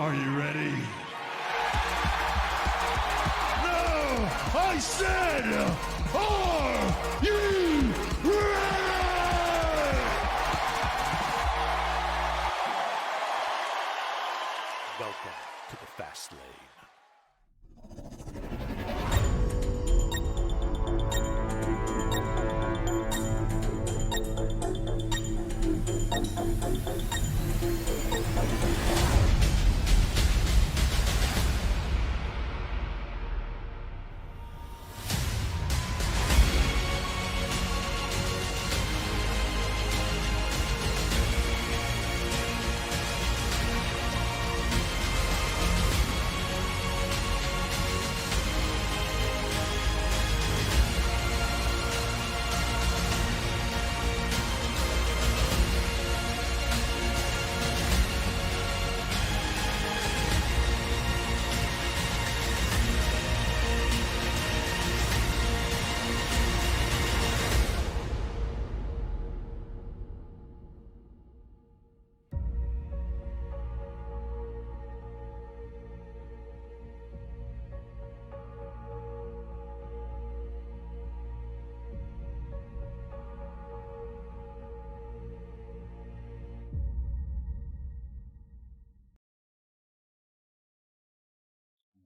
Are you ready? No! I said, are you ready? Welcome to the fast lane.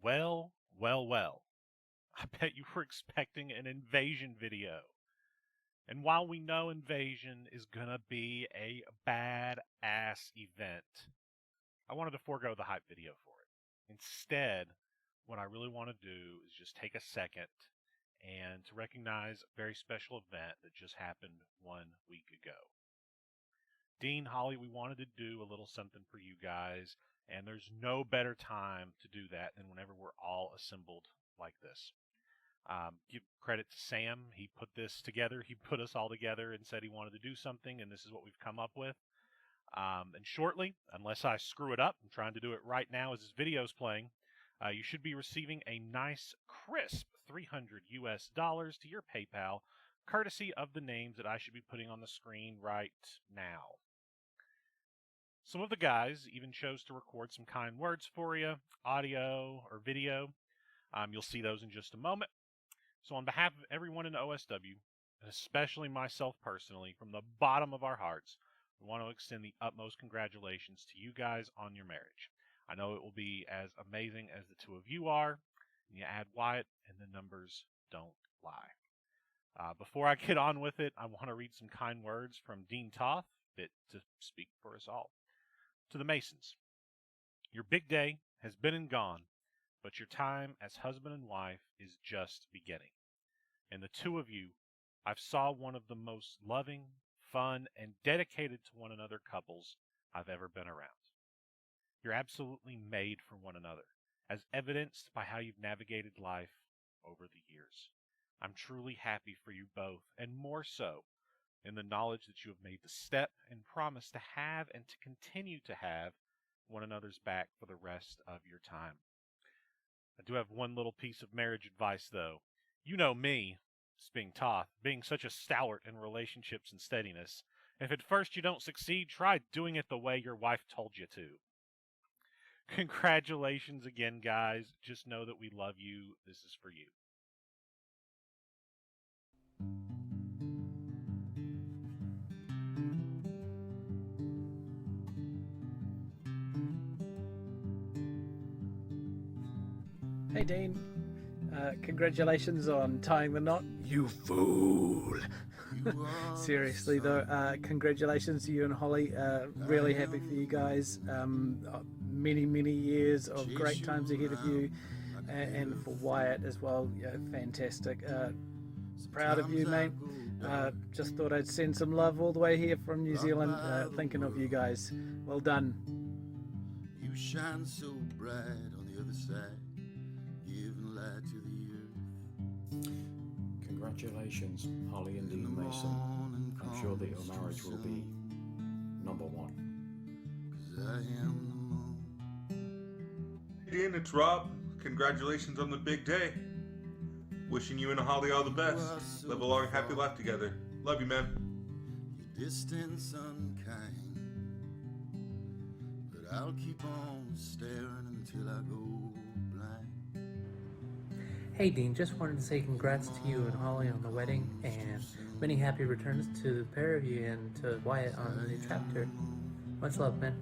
Well, well, well. I bet you were expecting an Invasion video. And while we know Invasion is gonna be a badass event, I wanted to forego the hype video for it. Instead, what I really want to do is just take a second and to recognize a very special event that just happened 1 week ago. Dean, Holly, we wanted to do a little something for you guys, and there's no better time to do that than whenever we're all assembled like this. Give credit to Sam. He put this together. He put us all together and said he wanted to do something, and this is what we've come up with. And shortly, unless I screw it up, I'm trying to do it right now as this video is playing, you should be receiving a nice, crisp $300 to your PayPal, courtesy of the names that I should be putting on the screen right now. Some of the guys even chose to record some kind words for you, audio or video. You'll see those in just a moment. So on behalf of everyone in OSW, and especially myself personally, from the bottom of our hearts, we want to extend the utmost congratulations to you guys on your marriage. I know it will be as amazing as the two of you are, and you add Wyatt, and the numbers don't lie. Before I get on with it, I want to read some kind words from Dean Toth, fit to speak for us all. To the Masons, your big day has been and gone, but your time as husband and wife is just beginning. And the two of you, I've saw one of the most loving, fun, and dedicated to one another couples I've ever been around. You're absolutely made for one another, as evidenced by how you've navigated life over the years. I'm truly happy for you both, and more so in the knowledge that you have made the step and promise to have and to continue to have one another's back for the rest of your time. I do have one little piece of marriage advice, though. You know me, being Toth, being such a stalwart in relationships and steadiness. If at first you don't succeed, try doing it the way your wife told you to. Congratulations again, guys. Just know that we love you. This is for you. Hey Dean, congratulations on tying the knot. You fool! Seriously though, congratulations to you and Holly. Really happy for you guys. Many years of great times ahead of you, and for Wyatt as well. Yeah, fantastic. Proud of you, mate. Just thought I'd send some love all the way here from New Zealand, thinking of you guys. Well done. You shine so bright on the other side, giving light to the earth. Congratulations, Holly and Dean Mason. I'm sure that your marriage will be number one. 'Cause I am the moon. Hey Dean, it's Rob. Congratulations on the big day. Wishing you and Holly all the best. Live a long, happy life together. Love you, man. Your distance unkind, but I'll keep on staring until I go blind. Hey Dean, just wanted to say congrats to you and Holly on the wedding, and many happy returns to the pair of you and to Wyatt on the new chapter. Much love, man.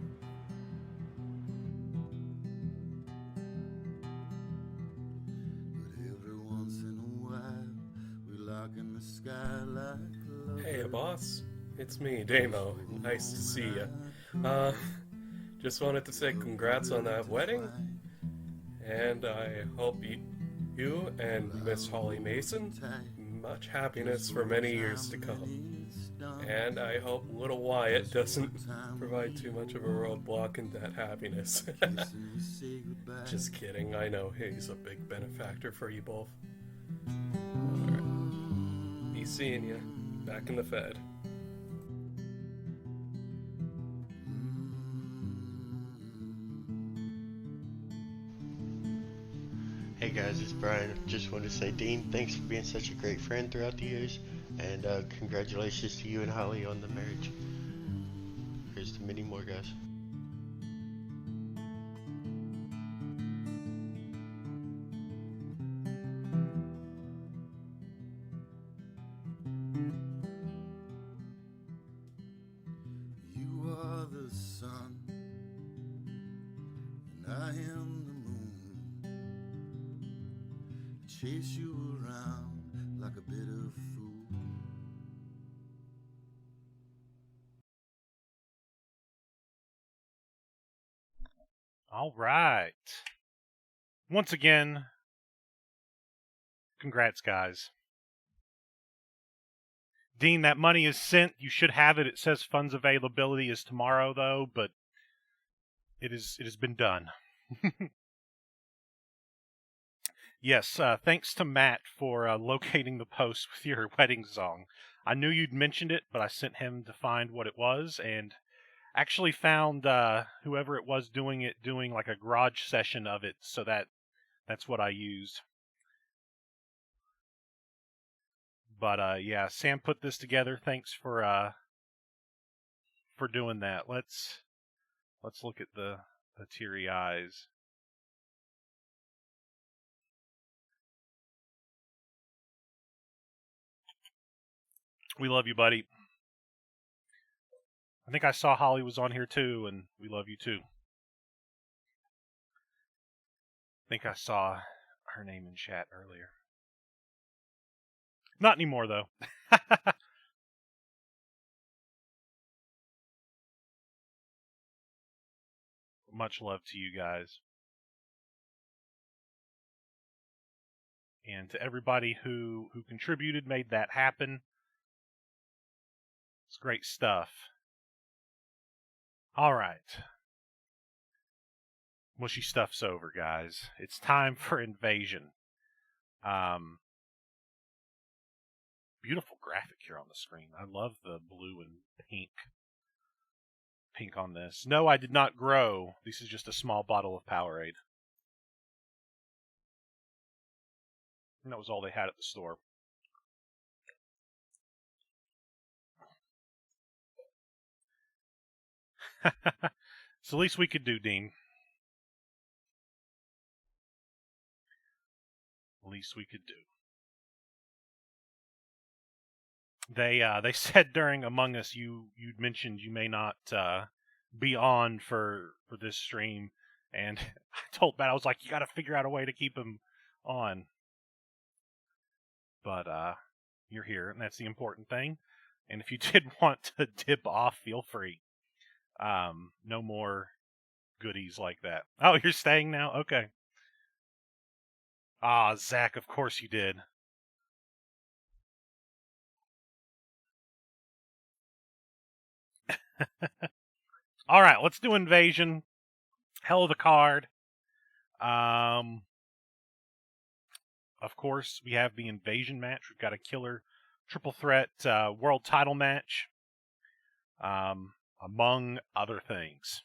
But every once in a while, we lock in the sky like love. Hey, boss. It's me, Damo. Nice to see you. Just wanted to say congrats on that wedding, and I hope you and Miss Holly Mason much happiness for many years to come. And I hope little Wyatt doesn't provide too much of a roadblock in that happiness. Just kidding, I know he's a big benefactor for you both. Alright. Be seeing you. Back in the Fed. Hey guys, it's Brian. Just wanted to say, Dean, thanks for being such a great friend throughout the years, and congratulations to you and Holly on the marriage. Here's to many more, guys. You are the sun, and I am the moon. chase you around like a bitter fool. All right. Once again, congrats, guys. Dean, that money is sent. You should have it. It says funds availability is tomorrow, though, but it has been done. Yes, thanks to Matt for locating the post with your wedding song. I knew you'd mentioned it, but I sent him to find what it was, and actually found whoever it was doing it doing like a garage session of it, so that's what I used. But yeah, Sam put this together. Thanks for doing that. Let's look at the teary eyes. We love you, buddy. I think I saw Holly was on here too, and we love you too. I think I saw her name in chat earlier. Not anymore, though. Much love to you guys. And to everybody who contributed, made that happen. It's great stuff. All right. Mushy stuff's over, guys. It's time for Invasion. Beautiful graphic here on the screen. I love the blue and pink on this. No, I did not grow. This is just a small bottle of Powerade. And that was all they had at the store. It's the least we could do, Dean. The least we could do. They said during Among Us you'd mentioned you may not be on for this stream, and I told Matt, I was like, you got to figure out a way to keep him on. But you're here, and that's the important thing. And if you did want to dip off, feel free. No more goodies like that. Oh, you're staying now? Okay. Ah, Zach, of course you did. All right, let's do Invasion. Hell of a card. Of course, we have the Invasion match. We've got a killer triple threat world title match, among other things.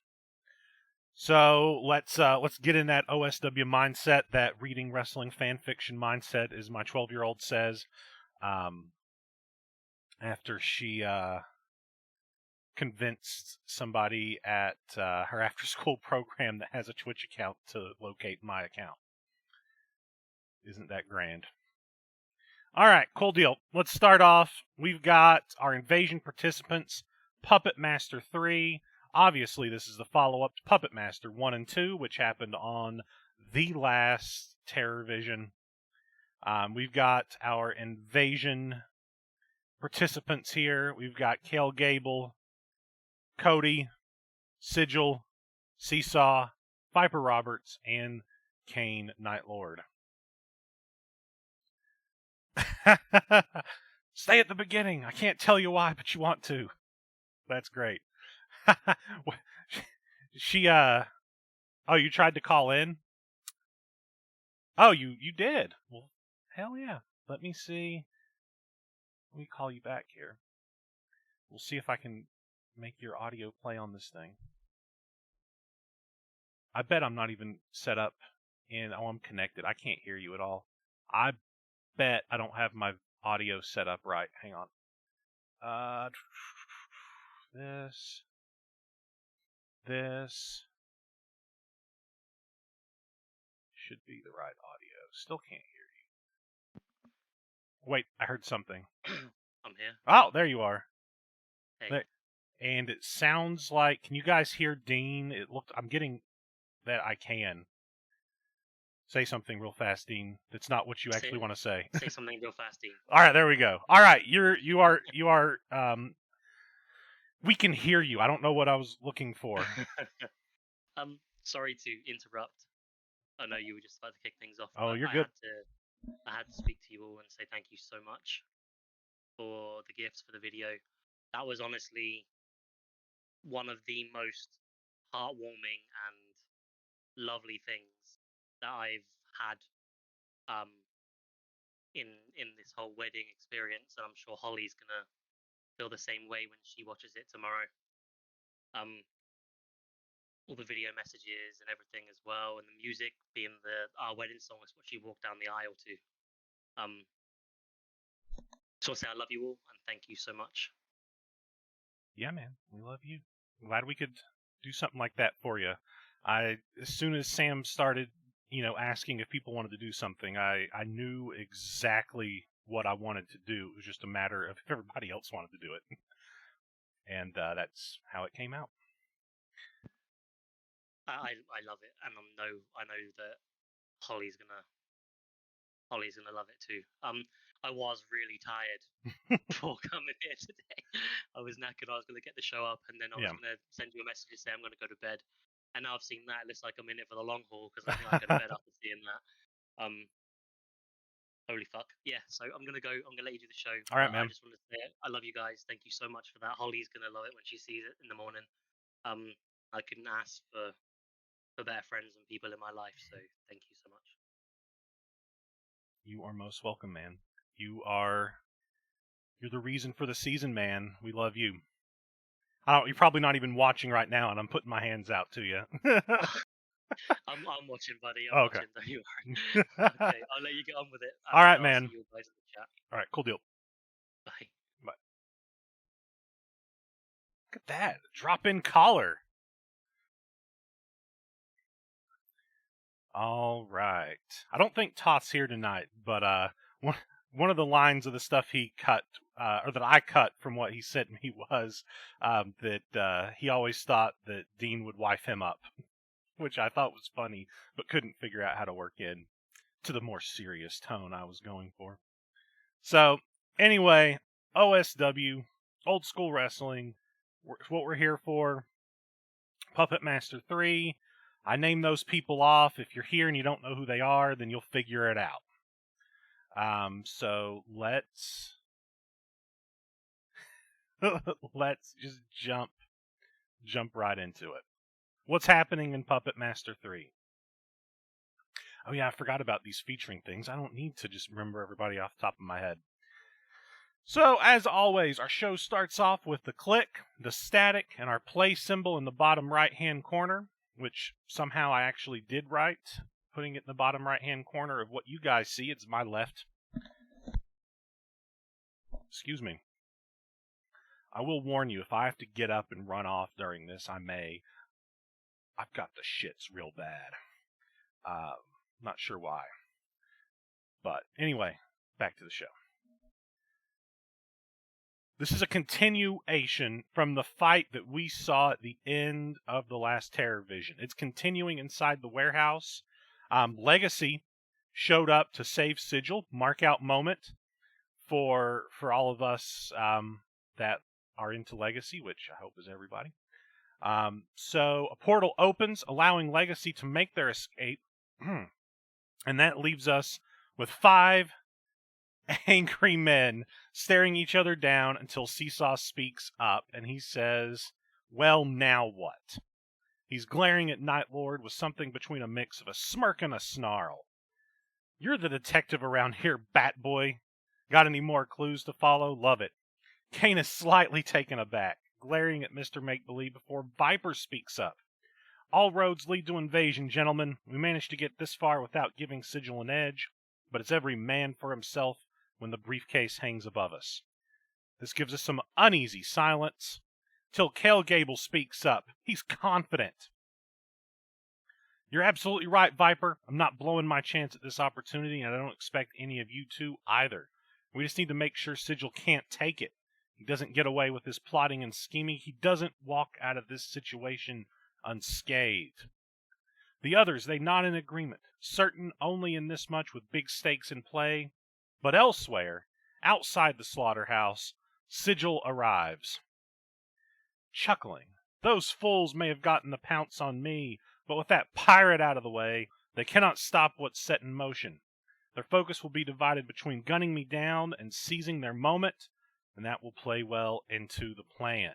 So let's get in that OSW mindset, that reading wrestling fan fiction mindset, as my 12-year-old says. After she convinced somebody at her after-school program that has a Twitch account to locate my account. Isn't that grand? All right, cool deal. Let's start off. We've got our Invasion participants, Puppet Master 3. Obviously, this is the follow-up to Puppet Master 1 and 2, which happened on the last Terror Vision. We've got our Invasion participants here. We've got Kale Gable, Cody, Sigil, Seesaw, Viper Roberts, and Kane Nightlord. Stay at the beginning. I can't tell you why, but you want to. That's great. She oh, you tried to call in? Oh, you did. Well, hell yeah. Let me see. Let me call you back here. We'll see if I can make your audio play on this thing. I bet I'm not even set up in... Oh, I'm connected. I can't hear you at all. I bet I don't have my audio set up right. Hang on. This should be the right audio. Still can't hear you. Wait, I heard something. I'm here. Oh, there you are. Hey. There. And it sounds like... Can you guys hear Dean? I'm getting that I can. Say something real fast, Dean. That's not what you actually want to say. Say something real fast, Dean. All right, there we go. All right, you are. We can hear you. I don't know what I was looking for. Sorry to interrupt. I know you were just about to kick things off. Oh, but you're good. I had to speak to you all and say thank you so much for the gifts for the video. That was honestly one of the most heartwarming and lovely things that I've had in this whole wedding experience, and I'm sure Holly's gonna feel the same way when she watches it tomorrow. All the video messages and everything as well, and the music being our wedding song is what she walked down the aisle to. So I'll say I love you all and thank you so much. Yeah, man, we love you. Glad we could do something like that for you. As soon as Sam started, asking if people wanted to do something, I knew exactly what I wanted to do. It was just a matter of if everybody else wanted to do it, and that's how it came out. I love it, and I know that Holly's gonna love it too. I was really tired before coming here today. I was knackered. I was gonna get the show up, and then I was gonna send you a message to say I'm gonna go to bed. And now I've seen that. It looks like I'm in it for the long haul because I think I go to bed after seeing that. Holy fuck. Yeah, so I'm gonna go. I'm gonna let you do the show. All right, man. I just want to say I love you guys. Thank you so much for that. Holly's gonna love it when she sees it in the morning. I couldn't ask for better friends and people in my life, so thank you so much. You are most welcome, man. You're the reason for the season, man. We love you. You're probably not even watching right now, and I'm putting my hands out to you. I'm watching, buddy. I'm watching. Don't you worry. Okay, I'll let you get on with it. All right, I'll man. see you guys in the chat. All right, cool deal. Bye. Bye. Look at that. Drop-in collar. All right. I don't think Toth's here tonight, but one of the lines of the stuff he cut, or that I cut from what he sent me was that he always thought that Dean would wife him up, which I thought was funny, but couldn't figure out how to work in to the more serious tone I was going for. So, anyway, OSW, old school wrestling, what we're here for. Puppet Master 3. I name those people off. If you're here and you don't know who they are, then you'll figure it out. So let's just jump right into it. What's happening in Puppet Master 3? Oh yeah, I forgot about these featuring things. I don't need to just remember everybody off the top of my head. So, as always, our show starts off with the click, the static, and our play symbol in the bottom right-hand corner, which somehow I actually did right, putting it in the bottom right-hand corner of what you guys see. It's my left. Excuse me. I will warn you, if I have to get up and run off during this, I may. I've got the shits real bad. Not sure why. But anyway, back to the show. This is a continuation from the fight that we saw at the end of the last Terror Vision. It's continuing inside the warehouse. Legacy showed up to save Sigil. Mark out moment for all of us that are into Legacy, which I hope is everybody. So a portal opens, allowing Legacy to make their escape. And that leaves us with 5 angry men staring each other down until Seesaw speaks up, and he says, well, now what? He's glaring at Night Lord with something between a mix of a smirk and a snarl. You're the detective around here, Bat Boy. Got any more clues to follow? Love it. Kane is slightly taken aback, glaring at Mr. Make-Believe before Viper speaks up. All roads lead to invasion, gentlemen. We managed to get this far without giving Sigil an edge, but it's every man for himself when the briefcase hangs above us. This gives us some uneasy silence, till Cale Gable speaks up. He's confident. You're absolutely right, Viper. I'm not blowing my chance at this opportunity, and I don't expect any of you to either. We just need to make sure Sigil can't take it. He doesn't get away with his plotting and scheming. He doesn't walk out of this situation unscathed. The others, they nod in agreement, certain only in this much with big stakes in play. But elsewhere, outside the slaughterhouse, Sigil arrives. Chuckling, those fools may have gotten the pounce on me, but with that pirate out of the way, they cannot stop what's set in motion. Their focus will be divided between gunning me down and seizing their moment, and that will play well into the plan.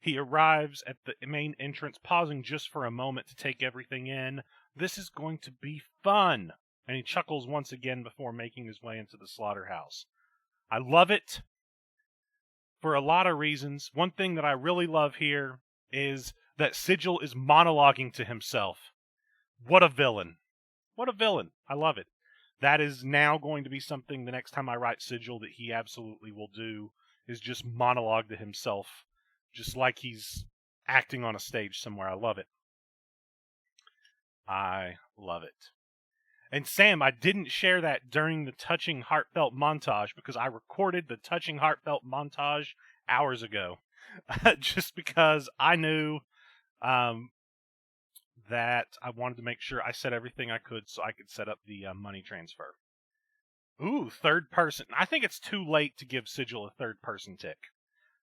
He arrives at the main entrance, pausing just for a moment to take everything in. This is going to be fun. And he chuckles once again before making his way into the slaughterhouse. I love it for a lot of reasons. One thing that I really love here is that Sigil is monologuing to himself. What a villain. What a villain. I love it. That is now going to be something the next time I write Sigil that he absolutely will do, is just monologue to himself, just like he's acting on a stage somewhere. I love it. I love it. And Sam, I didn't share that during the touching heartfelt montage because I recorded the touching heartfelt montage hours ago. Just because I knew that I wanted to make sure I said everything I could so I could set up the money transfer. Ooh, third person. I think it's too late to give Sigil a third person tick.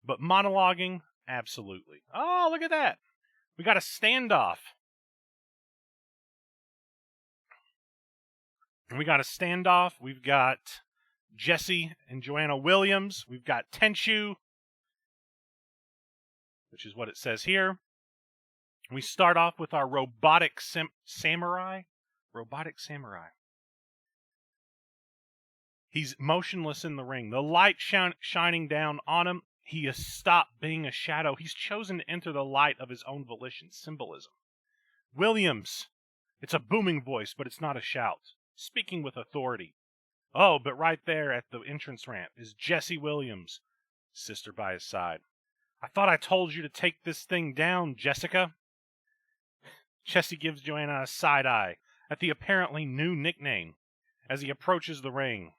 But monologuing, absolutely. Oh, look at that. We got a standoff. And we got a standoff. We've got Jesse and Joanna Williams. We've got Tenchu, which is what it says here. We start off with our robotic samurai. Robotic samurai. He's motionless in the ring. The light shining down on him. He has stopped being a shadow. He's chosen to enter the light of his own volition. Symbolism. Williams. It's a booming voice, but it's not a shout. Speaking with authority. Oh, but right there at the entrance ramp is Jesse Williams, sister by his side. I thought I told you to take this thing down, Jessica. Jesse gives Joanna a side eye at the apparently new nickname as he approaches the ring,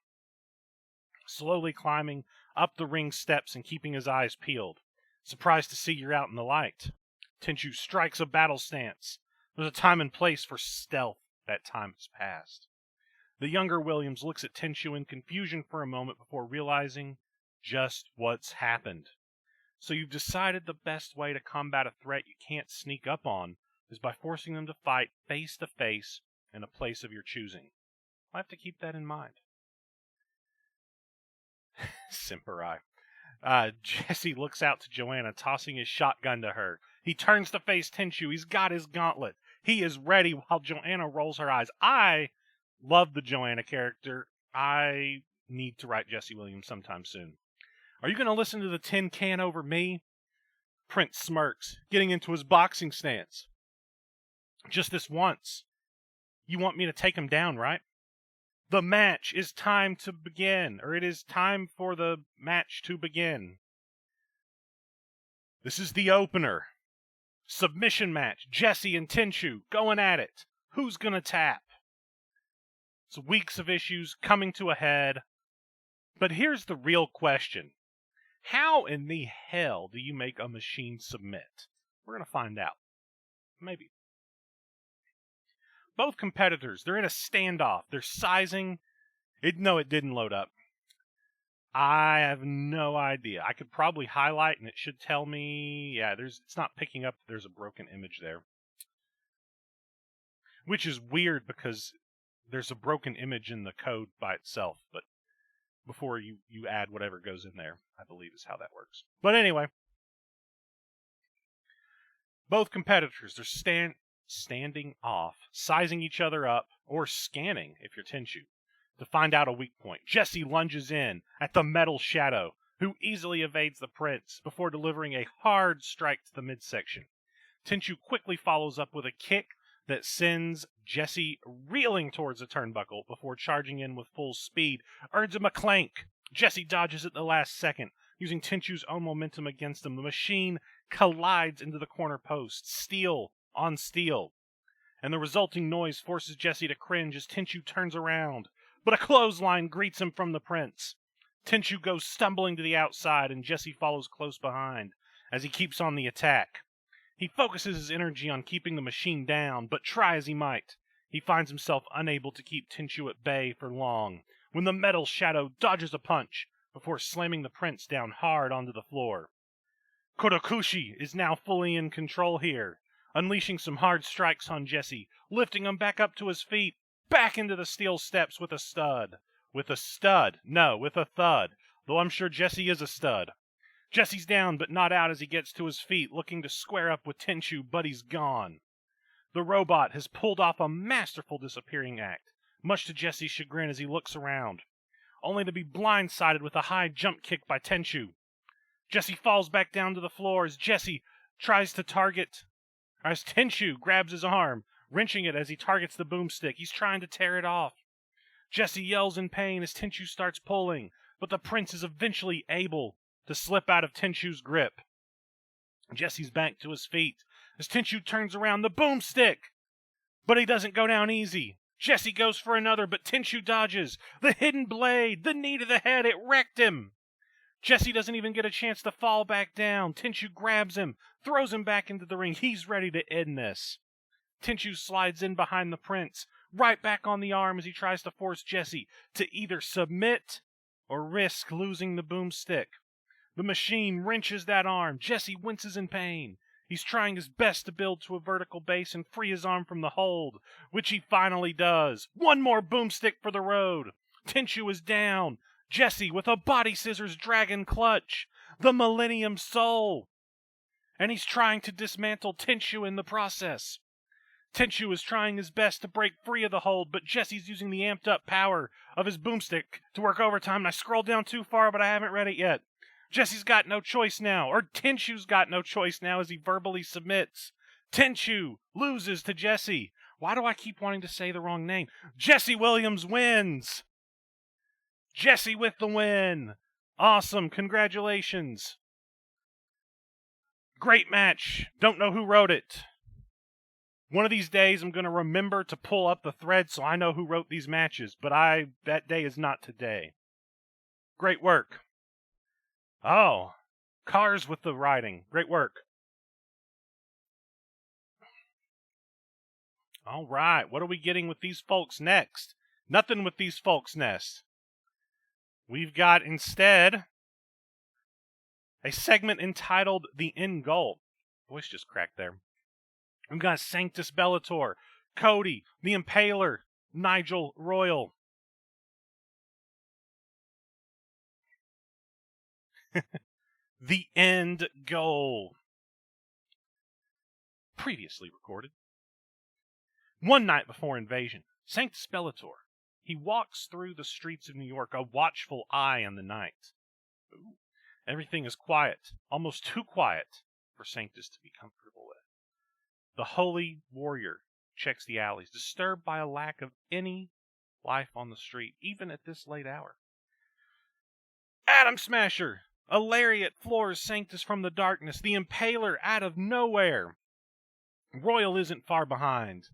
slowly climbing up the ring steps and keeping his eyes peeled. Surprised to see you're out in the light. Tenchu strikes a battle stance. There's a time and place for stealth. That time has passed. The younger Williams looks at Tenchu in confusion for a moment before realizing just what's happened. So you've decided the best way to combat a threat you can't sneak up on is by forcing them to fight face to face in a place of your choosing. I'll have to keep that in mind. Simperai. Jesse looks out to Joanna, tossing his shotgun to her. He turns to face Tenchu. He's got his gauntlet. He is ready while Joanna rolls her eyes. I love the Joanna character. I need to write Jesse Williams sometime soon. Are you going to listen to the tin can over me? Prince smirks, getting into his boxing stance. Just this once. You want me to take him down, right? The match is time to begin, or it is time for the match to begin. This is the opener. Submission match. Jesse and Tenchu going at it. Who's going to tap? It's weeks of issues coming to a head. But here's the real question. How in the hell do you make a machine submit? We're going to find out. Maybe. Both competitors, they're in a standoff. They're sizing. No, it didn't load up. I have no idea. I could probably highlight and it should tell me. Yeah, it's not picking up. There's a broken image there. Which is weird because there's a broken image in the code by itself. But before you add whatever goes in there, I believe is how that works. But anyway. Both competitors, they're standing off, sizing each other up, or scanning, if you're Tenchu, to find out a weak point. Jesse lunges in at the metal shadow, who easily evades the prince before delivering a hard strike to the midsection. Tenchu quickly follows up with a kick that sends Jesse reeling towards the turnbuckle before charging in with full speed, earns him a clank. Jesse dodges at the last second, using Tenchu's own momentum against him. The machine collides into the corner post, steel on steel, and the resulting noise forces Jesse to cringe as Tenchu turns around, but a clothesline greets him from the prince. Tenchu goes stumbling to the outside, and Jesse follows close behind as he keeps on the attack. He focuses his energy on keeping the machine down, but try as he might, he finds himself unable to keep Tenchu at bay for long, when the metal shadow dodges a punch before slamming the prince down hard onto the floor. Kurokushi is now fully in control here, unleashing some hard strikes on Jesse, lifting him back up to his feet, back into the steel steps with a stud. With a stud. No, with a thud, though I'm sure Jesse is a stud. Jesse's down but not out as he gets to his feet, looking to square up with Tenchu, but he's gone. The robot has pulled off a masterful disappearing act, much to Jesse's chagrin as he looks around, only to be blindsided with a high jump kick by Tenchu. Jesse falls back down to the floor as Tenchu grabs his arm, wrenching it as he targets the boomstick. He's trying to tear it off. Jesse yells in pain as Tenchu starts pulling, but the prince is eventually able to slip out of Tenchu's grip. Jesse's back to his feet as Tenchu turns around the boomstick. But he doesn't go down easy. Jesse goes for another, but Tenchu dodges. The hidden blade, the knee to the head, it wrecked him. Jesse doesn't even get a chance to fall back down. Tenchu grabs him, throws him back into the ring. He's ready to end this. Tenchu slides in behind the prince, right back on the arm as he tries to force Jesse to either submit or risk losing the boomstick. The machine wrenches that arm. Jesse winces in pain. He's trying his best to build to a vertical base and free his arm from the hold, which he finally does. One more boomstick for the road. Tenchu is down. Jesse with a body scissors dragon clutch. The Millennium Soul. And he's trying to dismantle Tenchu in the process. Tenchu is trying his best to break free of the hold, but Jesse's using the amped up power of his boomstick to work overtime. And I scrolled down too far, but I haven't read it yet. Jesse's got no choice now, or Tenchu's got no choice now as he verbally submits. Tenchu loses to Jesse. Why do I keep wanting to say the wrong name? Jesse Williams wins. Jesse with the win. Awesome. Congratulations. Great match. Don't know who wrote it. One of these days I'm going to remember to pull up the thread so I know who wrote these matches, but that day is not today. Great work. Oh, cars with the writing. Great work. All right, what are we getting with these folks next? Nothing with these folks next. We've got instead a segment entitled The End Goal. Voice just cracked there. We've got Sanctus Bellator, Cody, The Impaler, Nigel Royal. The End Goal. Previously recorded. One night before Invasion, Sanctus Bellator, he walks through the streets of New York, a watchful eye on the night. Ooh. Everything is quiet, almost too quiet for Sanctus to be comfortable with. The holy warrior checks the alleys, disturbed by a lack of any life on the street, even at this late hour. Atom Smasher! A lariat floors Sanctus from the darkness, the Impaler out of nowhere. Royal isn't far behind.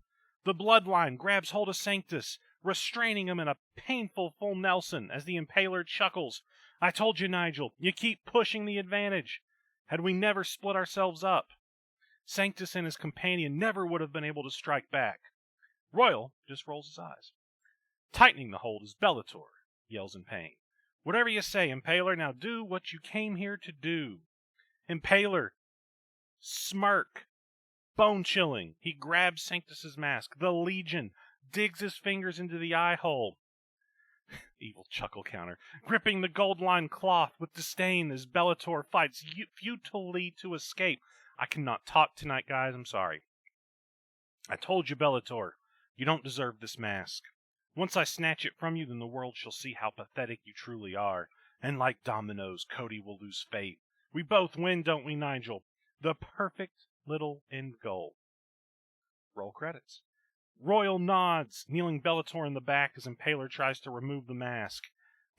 The Bloodline grabs hold of Sanctus, restraining him in a painful full Nelson as the Impaler chuckles. I told you, Nigel, you keep pushing the advantage. Had we never split ourselves up, Sanctus and his companion never would have been able to strike back. Royal just rolls his eyes. Tightening the hold is Bellator, yells in pain. Whatever you say, Impaler, now do what you came here to do. Impaler, smirk, bone-chilling. He grabs Sanctus's mask. The Legion digs his fingers into the eye hole. Evil chuckle counter. Gripping the gold-lined cloth with disdain as Bellator fights futilely to escape. I cannot talk tonight, guys. I'm sorry. I told you, Bellator, you don't deserve this mask. Once I snatch it from you, then the world shall see how pathetic you truly are. And like dominoes, Cody will lose faith. We both win, don't we, Nigel? The perfect little end goal. Roll credits. Royal nods, kneeling Bellator in the back as Impaler tries to remove the mask.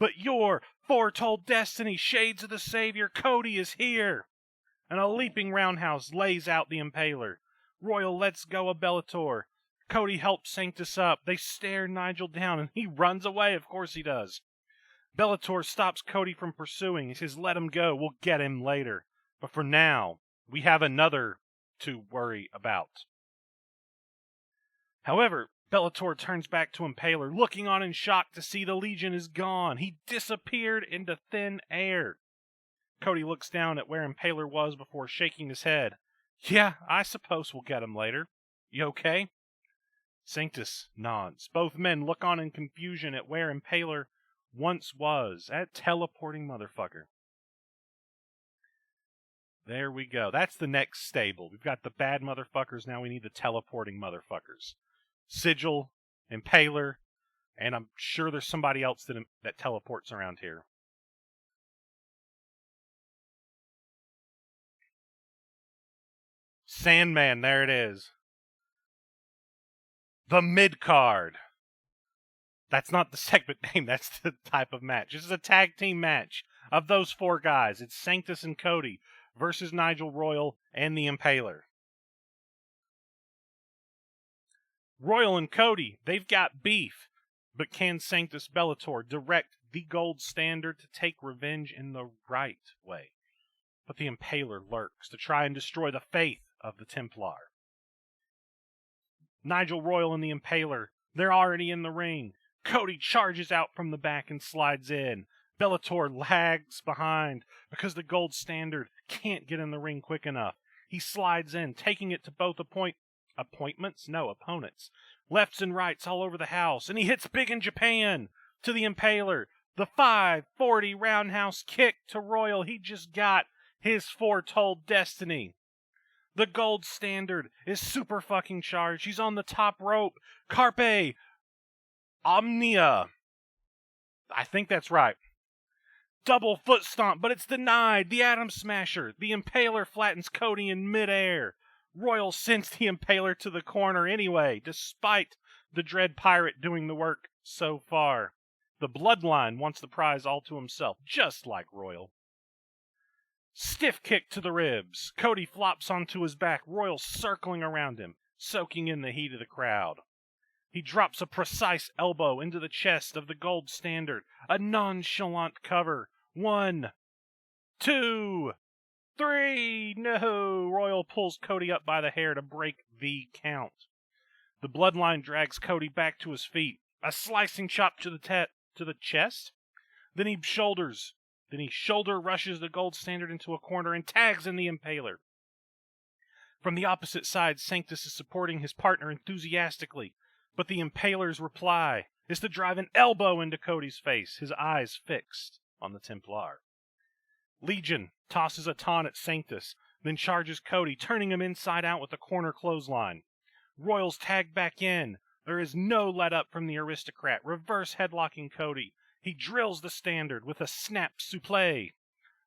But your foretold destiny, shades of the Savior, Cody is here! And a leaping roundhouse lays out the Impaler. Royal lets go of Bellator. Cody helps Sanctus up. They stare Nigel down, and he runs away. Of course he does. Bellator stops Cody from pursuing. He says, let him go. We'll get him later. But for now, we have another to worry about. However, Bellator turns back to Impaler, looking on in shock to see the Legion is gone. He disappeared into thin air. Cody looks down at where Impaler was before shaking his head. Yeah, I suppose we'll get him later. You okay? Sanctus nods. Both men look on in confusion at where Impaler once was. That teleporting motherfucker. There we go. That's the next stable. We've got the bad motherfuckers. Now we need the teleporting motherfuckers. Sigil, Impaler, and I'm sure there's somebody else that teleports around here. Sandman, there it is. The mid-card. That's not the segment name, that's the type of match. This is a tag team match of those four guys. It's Sanctus and Cody versus Nigel Royal and the Impaler. Royal and Cody, they've got beef, but can Sanctus Bellator direct the gold standard to take revenge in the right way? But the Impaler lurks to try and destroy the faith of the Templar. Nigel Royal and the Impaler, they're already in the ring. Cody charges out from the back and slides in. Bellator lags behind because the gold standard can't get in the ring quick enough. He slides in, taking it to both opponents. Lefts and rights all over the house, and he hits big in Japan to the Impaler. The 540 roundhouse kick to Royal. He just got his foretold destiny. The gold standard is super fucking charged. He's on the top rope. Carpe Omnia. I think that's right. Double foot stomp, but it's denied. The Atom Smasher. The Impaler flattens Cody in midair. Royal sends the Impaler to the corner anyway, despite the Dread Pirate doing the work so far. The Bloodline wants the prize all to himself, just like Royal. Stiff kick to the ribs. Cody flops onto his back, Royal circling around him, soaking in the heat of the crowd. He drops a precise elbow into the chest of the gold standard. A nonchalant cover. 1, 2, 3. No! Royal pulls Cody up by the hair to break the count. The Bloodline drags Cody back to his feet. A slicing chop to the chest. Then he shoulder rushes the gold standard into a corner and tags in the Impaler. From the opposite side, Sanctus is supporting his partner enthusiastically, but the Impaler's reply is to drive an elbow into Cody's face, his eyes fixed on the Templar. Legion tosses a taunt at Sanctus, then charges Cody, turning him inside out with a corner clothesline. Royals tag back in. There is no let up from the aristocrat, reverse headlocking Cody. He drills the standard with a snap suplex.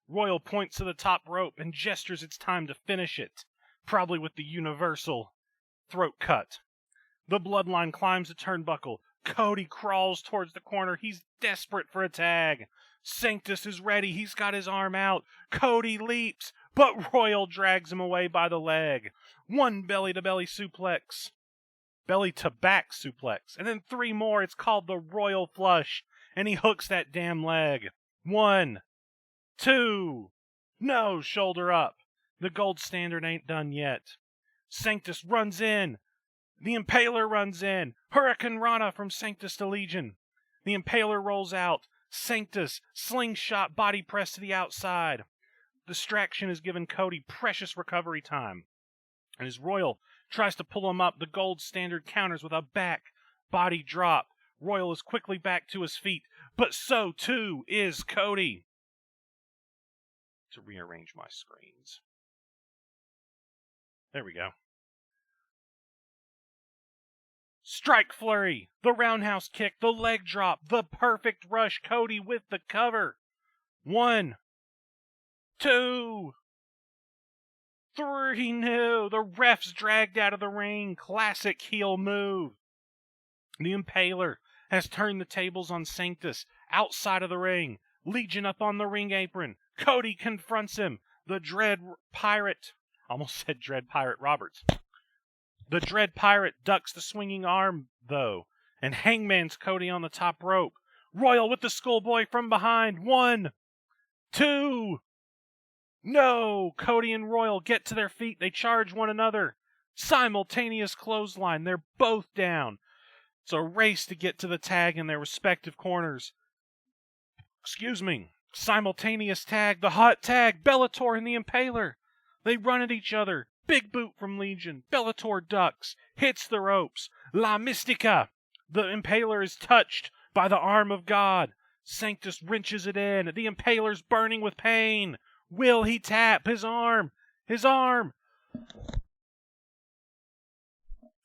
Royal points to the top rope and gestures it's time to finish it, probably with the universal throat cut. The Bloodline climbs the turnbuckle. Cody crawls towards the corner. He's desperate for a tag. Sanctus is ready. He's got his arm out. Cody leaps, but Royal drags him away by the leg. 1 belly-to-belly suplex. Belly-to-back suplex. And then 3 more. It's called the Royal Flush. And he hooks that damn leg. 1, 2. No, shoulder up. The gold standard ain't done yet. Sanctus runs in. The Impaler runs in. Hurricane Rana from Sanctus to Legion. The Impaler rolls out. Sanctus, slingshot body press to the outside. Distraction has given Cody precious recovery time. And as Royal tries to pull him up, the gold standard counters with a back body drop. Royal is quickly back to his feet, but so too is Cody. To rearrange my screens. There we go. Strike flurry, the roundhouse kick, the leg drop, the perfect rush. Cody with the cover. 1, 2, 3. No, the ref's dragged out of the ring. Classic heel move. The Impaler has turned the tables on Sanctus outside of the ring. Legion up on the ring apron. Cody confronts him. The Dread Pirate, almost said Dread Pirate Roberts. The Dread Pirate ducks the swinging arm, though, and hangmans Cody on the top rope. Royal with the schoolboy from behind. 1, 2. No! Cody and Royal get to their feet. They charge one another. Simultaneous clothesline. They're both down. It's a race to get to the tag in their respective corners. Excuse me. Simultaneous tag. The hot tag. Bellator and the Impaler. They run at each other. Big boot from Legion. Bellator ducks. Hits the ropes. La Mystica. The Impaler is touched by the arm of God. Sanctus wrenches it in. The Impaler's burning with pain. Will he tap his arm? His arm!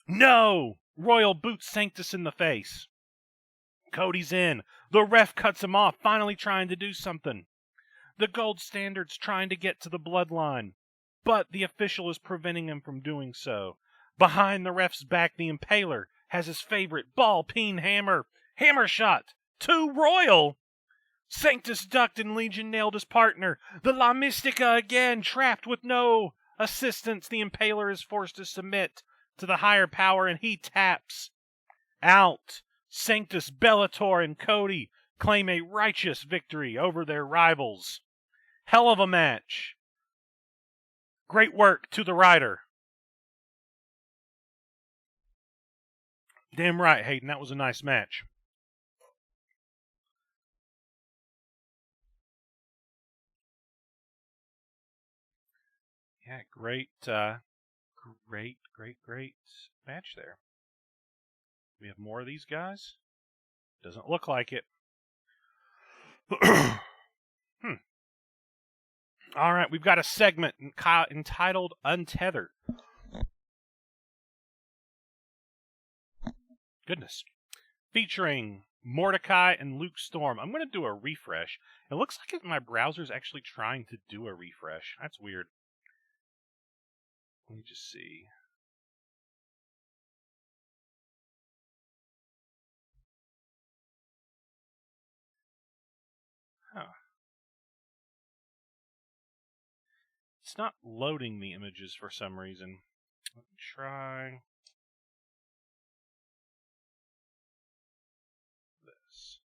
No! Royal boots Sanctus in the face. Cody's in. The ref cuts him off, finally trying to do something. The Gold Standard's trying to get to the bloodline, but the official is preventing him from doing so. Behind the ref's back, the Impaler has his favorite ball-peen hammer. Hammer shot to Royal. Sanctus ducked and Legion nailed his partner. The La Mystica again, trapped with no assistance. The Impaler is forced to submit to the higher power, and he taps out. Sanctus, Bellator, and Cody claim a righteous victory over their rivals. Hell of a match. Great work to the writer. Damn right, Hayden. That was a nice match. Yeah, great match there. We have more of these guys? Doesn't look like it. All right, we've got a segment entitled Untethered. Goodness. Featuring Mordecai and Luke Storm. I'm going to do a refresh. It looks like my browser's actually trying to do a refresh. That's weird. Let me just see. Huh. It's not loading the images for some reason. Let me try this.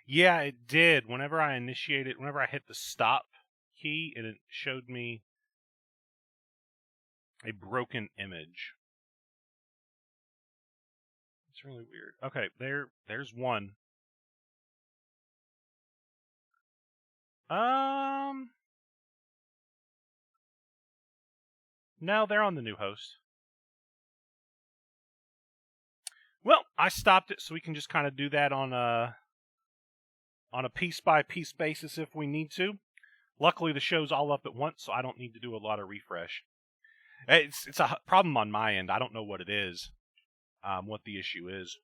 Yeah, it did. Whenever I hit the stop key, it showed me a broken image. It's really weird. Okay, there's one. No, they're on the new host. Well, I stopped it so we can just kind of do that on a piece-by-piece basis if we need to. Luckily, the show's all up at once, so I don't need to do a lot of refresh. It's a problem on my end. I don't know what it is, what the issue is.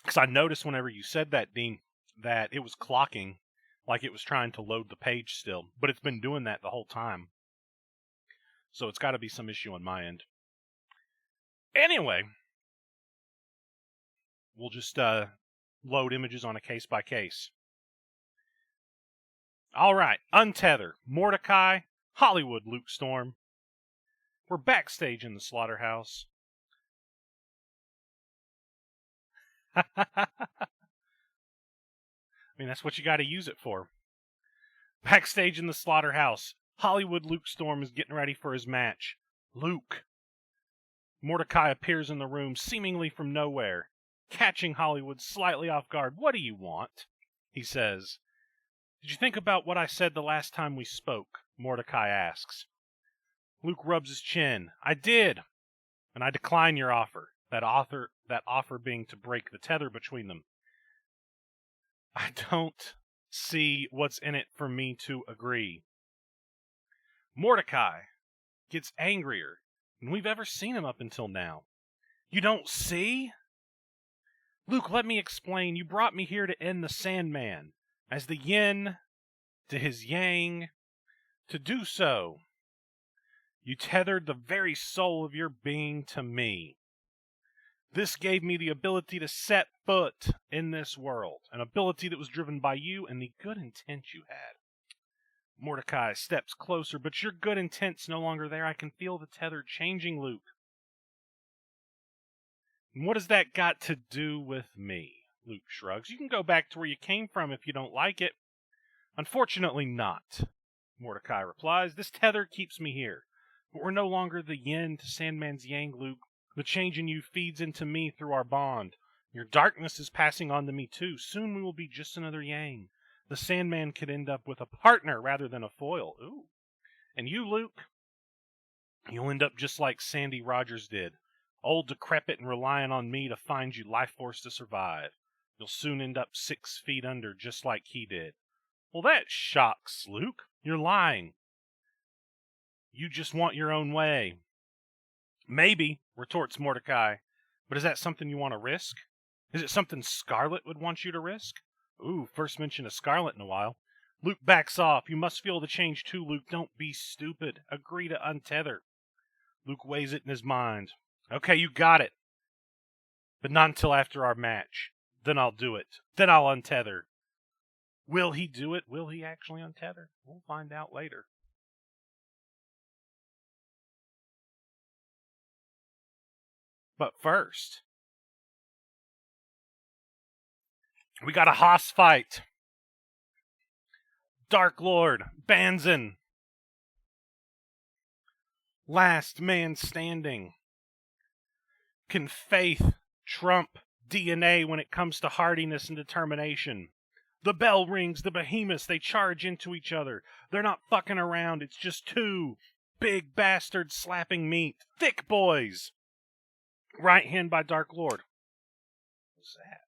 Because I noticed whenever you said that, Dean, that it was clocking like it was trying to load the page still. But it's been doing that the whole time. So it's got to be some issue on my end. Anyway, we'll just load images on a case-by-case. All right, Untether, Mordecai, Hollywood, Luke Storm. We're backstage in the slaughterhouse. I mean, that's what you got to use it for. Backstage in the slaughterhouse, Hollywood Luke Storm is getting ready for his match. Luke. Mordecai appears in the room, seemingly from nowhere, catching Hollywood slightly off guard. What do you want? He says. Did you think about what I said the last time we spoke? Mordecai asks. Luke rubs his chin. I did, and I decline your offer. That offer being to break the tether between them. I don't see what's in it for me to agree. Mordecai gets angrier than we've ever seen him up until now. You don't see? Luke, let me explain. You brought me here to end the Sandman, as the yin to his yang. To do so, you tethered the very soul of your being to me. This gave me the ability to set foot in this world, an ability that was driven by you and the good intent you had. Mordecai steps closer, but your good intent's no longer there. I can feel the tether changing, Luke. And what has that got to do with me? Luke shrugs. You can go back to where you came from if you don't like it. Unfortunately not, Mordecai replies. This tether keeps me here. But we're no longer the yin to Sandman's yang, Luke. The change in you feeds into me through our bond. Your darkness is passing on to me too. Soon we will be just another yang. The Sandman could end up with a partner rather than a foil. Ooh. And you, Luke, you'll end up just like Sandy Rogers did. Old, decrepit, and relying on me to find you life force to survive. You'll soon end up 6 feet under just like he did. Well, that shocks, Luke. You're lying. You just want your own way. Maybe, retorts Mordecai, but is that something you want to risk? Is it something Scarlet would want you to risk? Ooh, first mention of Scarlet in a while. Luke backs off. You must feel the change too, Luke. Don't be stupid. Agree to untether. Luke weighs it in his mind. Okay, you got it. But not until after our match. Then I'll do it. Then I'll untether. Will he do it? Will he actually untether? We'll find out later. But first, we got a hoss fight. Dark Lord, Banzan. Last man standing. Can faith trump DNA when it comes to hardiness and determination? The bell rings, the behemoths, they charge into each other. They're not fucking around, it's just 2 big bastards slapping meat. Thick boys. Right hand by Dark Lord. What's that?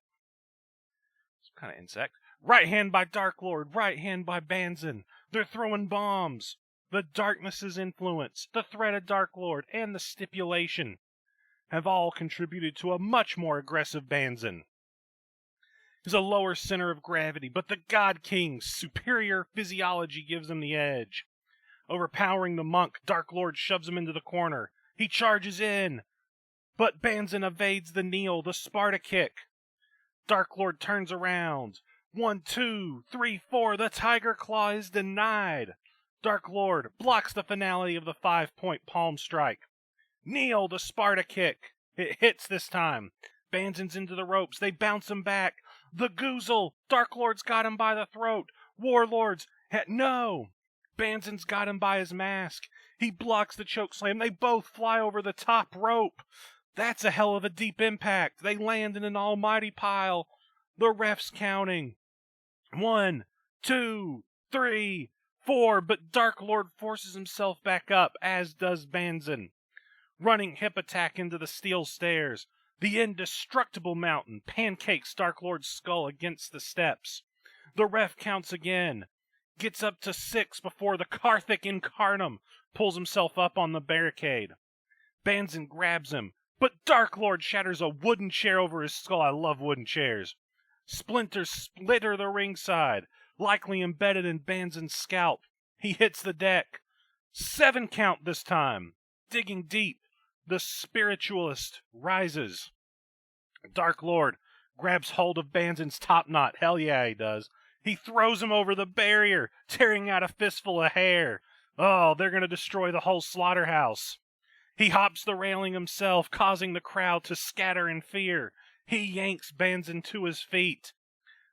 Some kind of insect. Right hand by Dark Lord, right hand by Banzan. They're throwing bombs. The darkness's influence, the threat of Dark Lord, and the stipulation have all contributed to a much more aggressive Banzan. He's a lower center of gravity, but the God King's superior physiology gives him the edge. Overpowering the monk, Dark Lord shoves him into the corner. He charges in, but Banzan evades the kneel, the Sparta kick. Dark Lord turns around. 1, 2, 3, 4. The Tiger Claw is denied. Dark Lord blocks the finality of the 5-point palm strike. Kneel, the Sparta kick. It hits this time. Banzan's into the ropes. They bounce him back. The Goozle. Dark Lord's got him by the throat. Warlords. No. Banzan's got him by his mask. He blocks the chokeslam. They both fly over the top rope. That's a hell of a deep impact. They land in an almighty pile. The ref's counting. 1, 2, 3, 4. But Dark Lord forces himself back up, as does Banzan. Running hip attack into the steel stairs. The indestructible mountain pancakes Dark Lord's skull against the steps. The ref counts again. Gets up to 6 before the Karthik Incarnum pulls himself up on the barricade. Banzan grabs him, but Dark Lord shatters a wooden chair over his skull. I love wooden chairs. Splinters splitter the ringside, likely embedded in Banzan's scalp. He hits the deck. 7 count this time. Digging deep. The spiritualist rises. Dark Lord grabs hold of Banzan's top knot. Hell yeah, he does. He throws him over the barrier, tearing out a fistful of hair. Oh, they're going to destroy the whole slaughterhouse. He hops the railing himself, causing the crowd to scatter in fear. He yanks Banzan to his feet.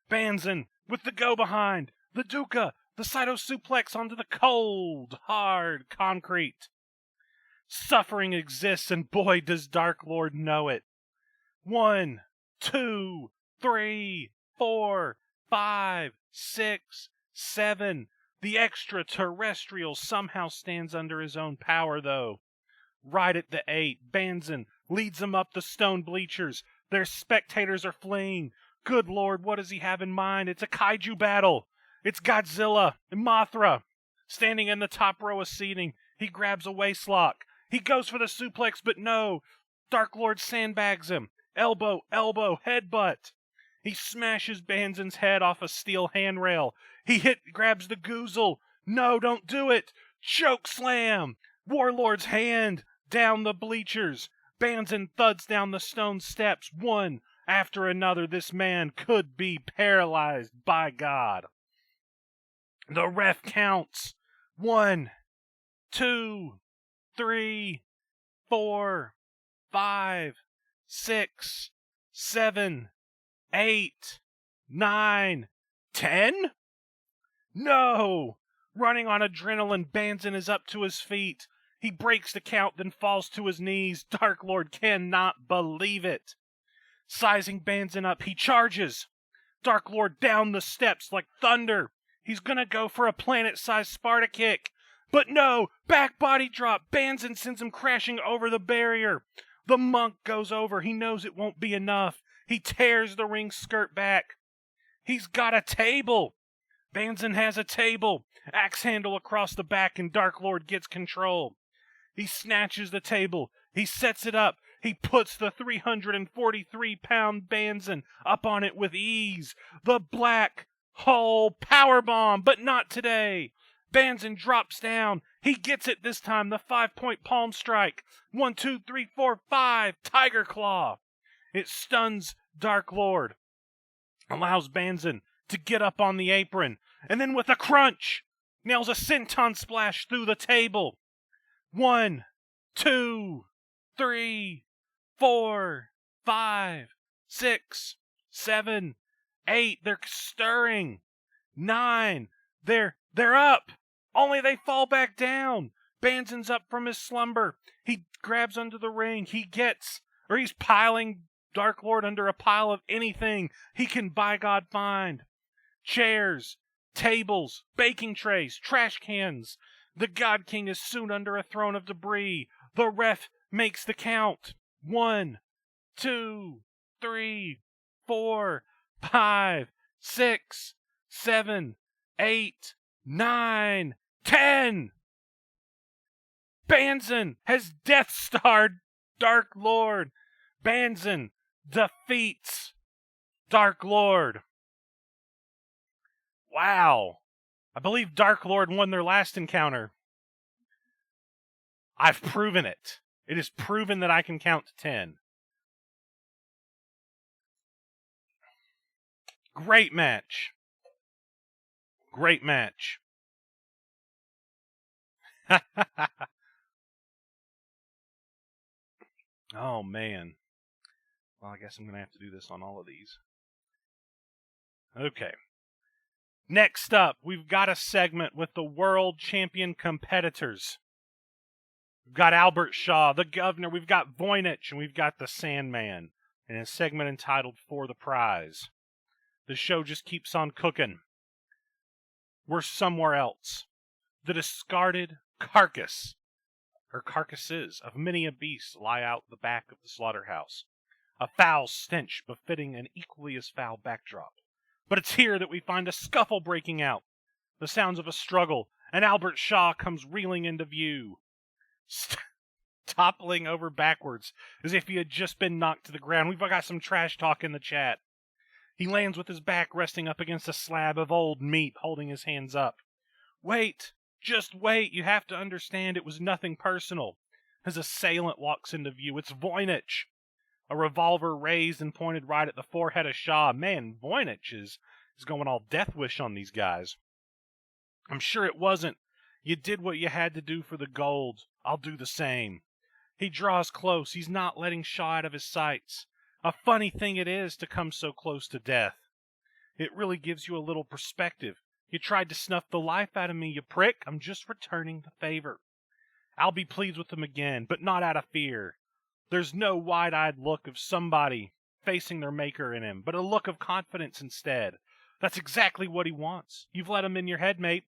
Banzan with the go-behind, the Duca, the cytosuplex onto the cold, hard concrete. Suffering exists, and boy, does Dark Lord know it. 1, 2, 3, 4, 5, 6, 7. The extraterrestrial somehow stands under his own power, though. Right at the 8, Banzan leads them up the stone bleachers. Their spectators are fleeing. Good Lord, what does he have in mind? It's a kaiju battle. It's Godzilla and Mothra. Standing in the top row of seating, he grabs a waistlock. He goes for the suplex, but no. Dark Lord sandbags him. Elbow, headbutt. He smashes Banzan's head off a steel handrail. He grabs the Goozle. No, don't do it. Choke slam. Warlord's hand down the bleachers. Banzan thuds down the stone steps, one after another. This man could be paralyzed by God. The ref counts. 1, 2, 3, 4, 5, 6, 7, 8, 9, 10? No! Running on adrenaline, Banzan is up to his feet. He breaks the count, then falls to his knees. Dark Lord cannot believe it. Sizing Banzan up, he charges. Dark Lord down the steps like thunder. He's gonna go for a planet-sized Sparta kick. But no! Back body drop! Banzan sends him crashing over the barrier. The monk goes over. He knows it won't be enough. He tears the ring skirt back. He's got a table. Banzan has a table. Axe handle across the back, and Dark Lord gets control. He snatches the table. He sets it up. He puts the 343-pound Banzan up on it with ease. The black hole powerbomb, but not today. Banzan drops down. He gets it this time. The 5-point palm strike. 1, 2, 3, 4, 5. Tiger claw. It stuns Dark Lord. Allows Banzan to get up on the apron. And then with a crunch, nails a senton splash through the table. 1, 2, 3, 4, 5, 6, 7, 8. They're stirring. 9. They're up. Only they fall back down. Banzan's up from his slumber. He grabs under the ring. He's piling Dark Lord under a pile of anything he can by God find. Chairs, tables, baking trays, trash cans. The God King is soon under a throne of debris. The ref makes the count. 1, 2, 3, 4, 5, 6, 7, 8, 9, 10. Banzan has Death Starred Dark Lord. Banzan defeats Dark Lord. Wow. I believe Dark Lord won their last encounter. I've proven it. It is proven that I can count to 10. Great match. Great match. Oh, man. Well, I guess I'm going to have to do this on all of these. Okay. Next up, we've got a segment with the world champion competitors. We've got Albert Shaw, the Governor, we've got Voynich, and we've got the Sandman, in a segment entitled For the Prize. The show just keeps on cooking. We're somewhere else. The discarded carcasses of many a beast lie out the back of the slaughterhouse. A foul stench befitting an equally as foul backdrop. But it's here that we find a scuffle breaking out. The sounds of a struggle, and Albert Shaw comes reeling into view. Toppling over backwards, as if he had just been knocked to the ground. We've got some trash talk in the chat. He lands with his back resting up against a slab of old meat, holding his hands up. Wait! Just wait! You have to understand it was nothing personal. His assailant walks into view. It's Voynich. A revolver raised and pointed right at the forehead of Shaw. Man, Voynich is going all Death Wish on these guys. I'm sure it wasn't. You did what you had to do for the gold. I'll do the same. He draws close. He's not letting Shaw out of his sights. A funny thing it is to come so close to death. It really gives you a little perspective. You tried to snuff the life out of me, you prick. I'm just returning the favor. I'll be pleased with him again, but not out of fear. There's no wide-eyed look of somebody facing their maker in him, but a look of confidence instead. That's exactly what he wants. You've let him in your head, mate.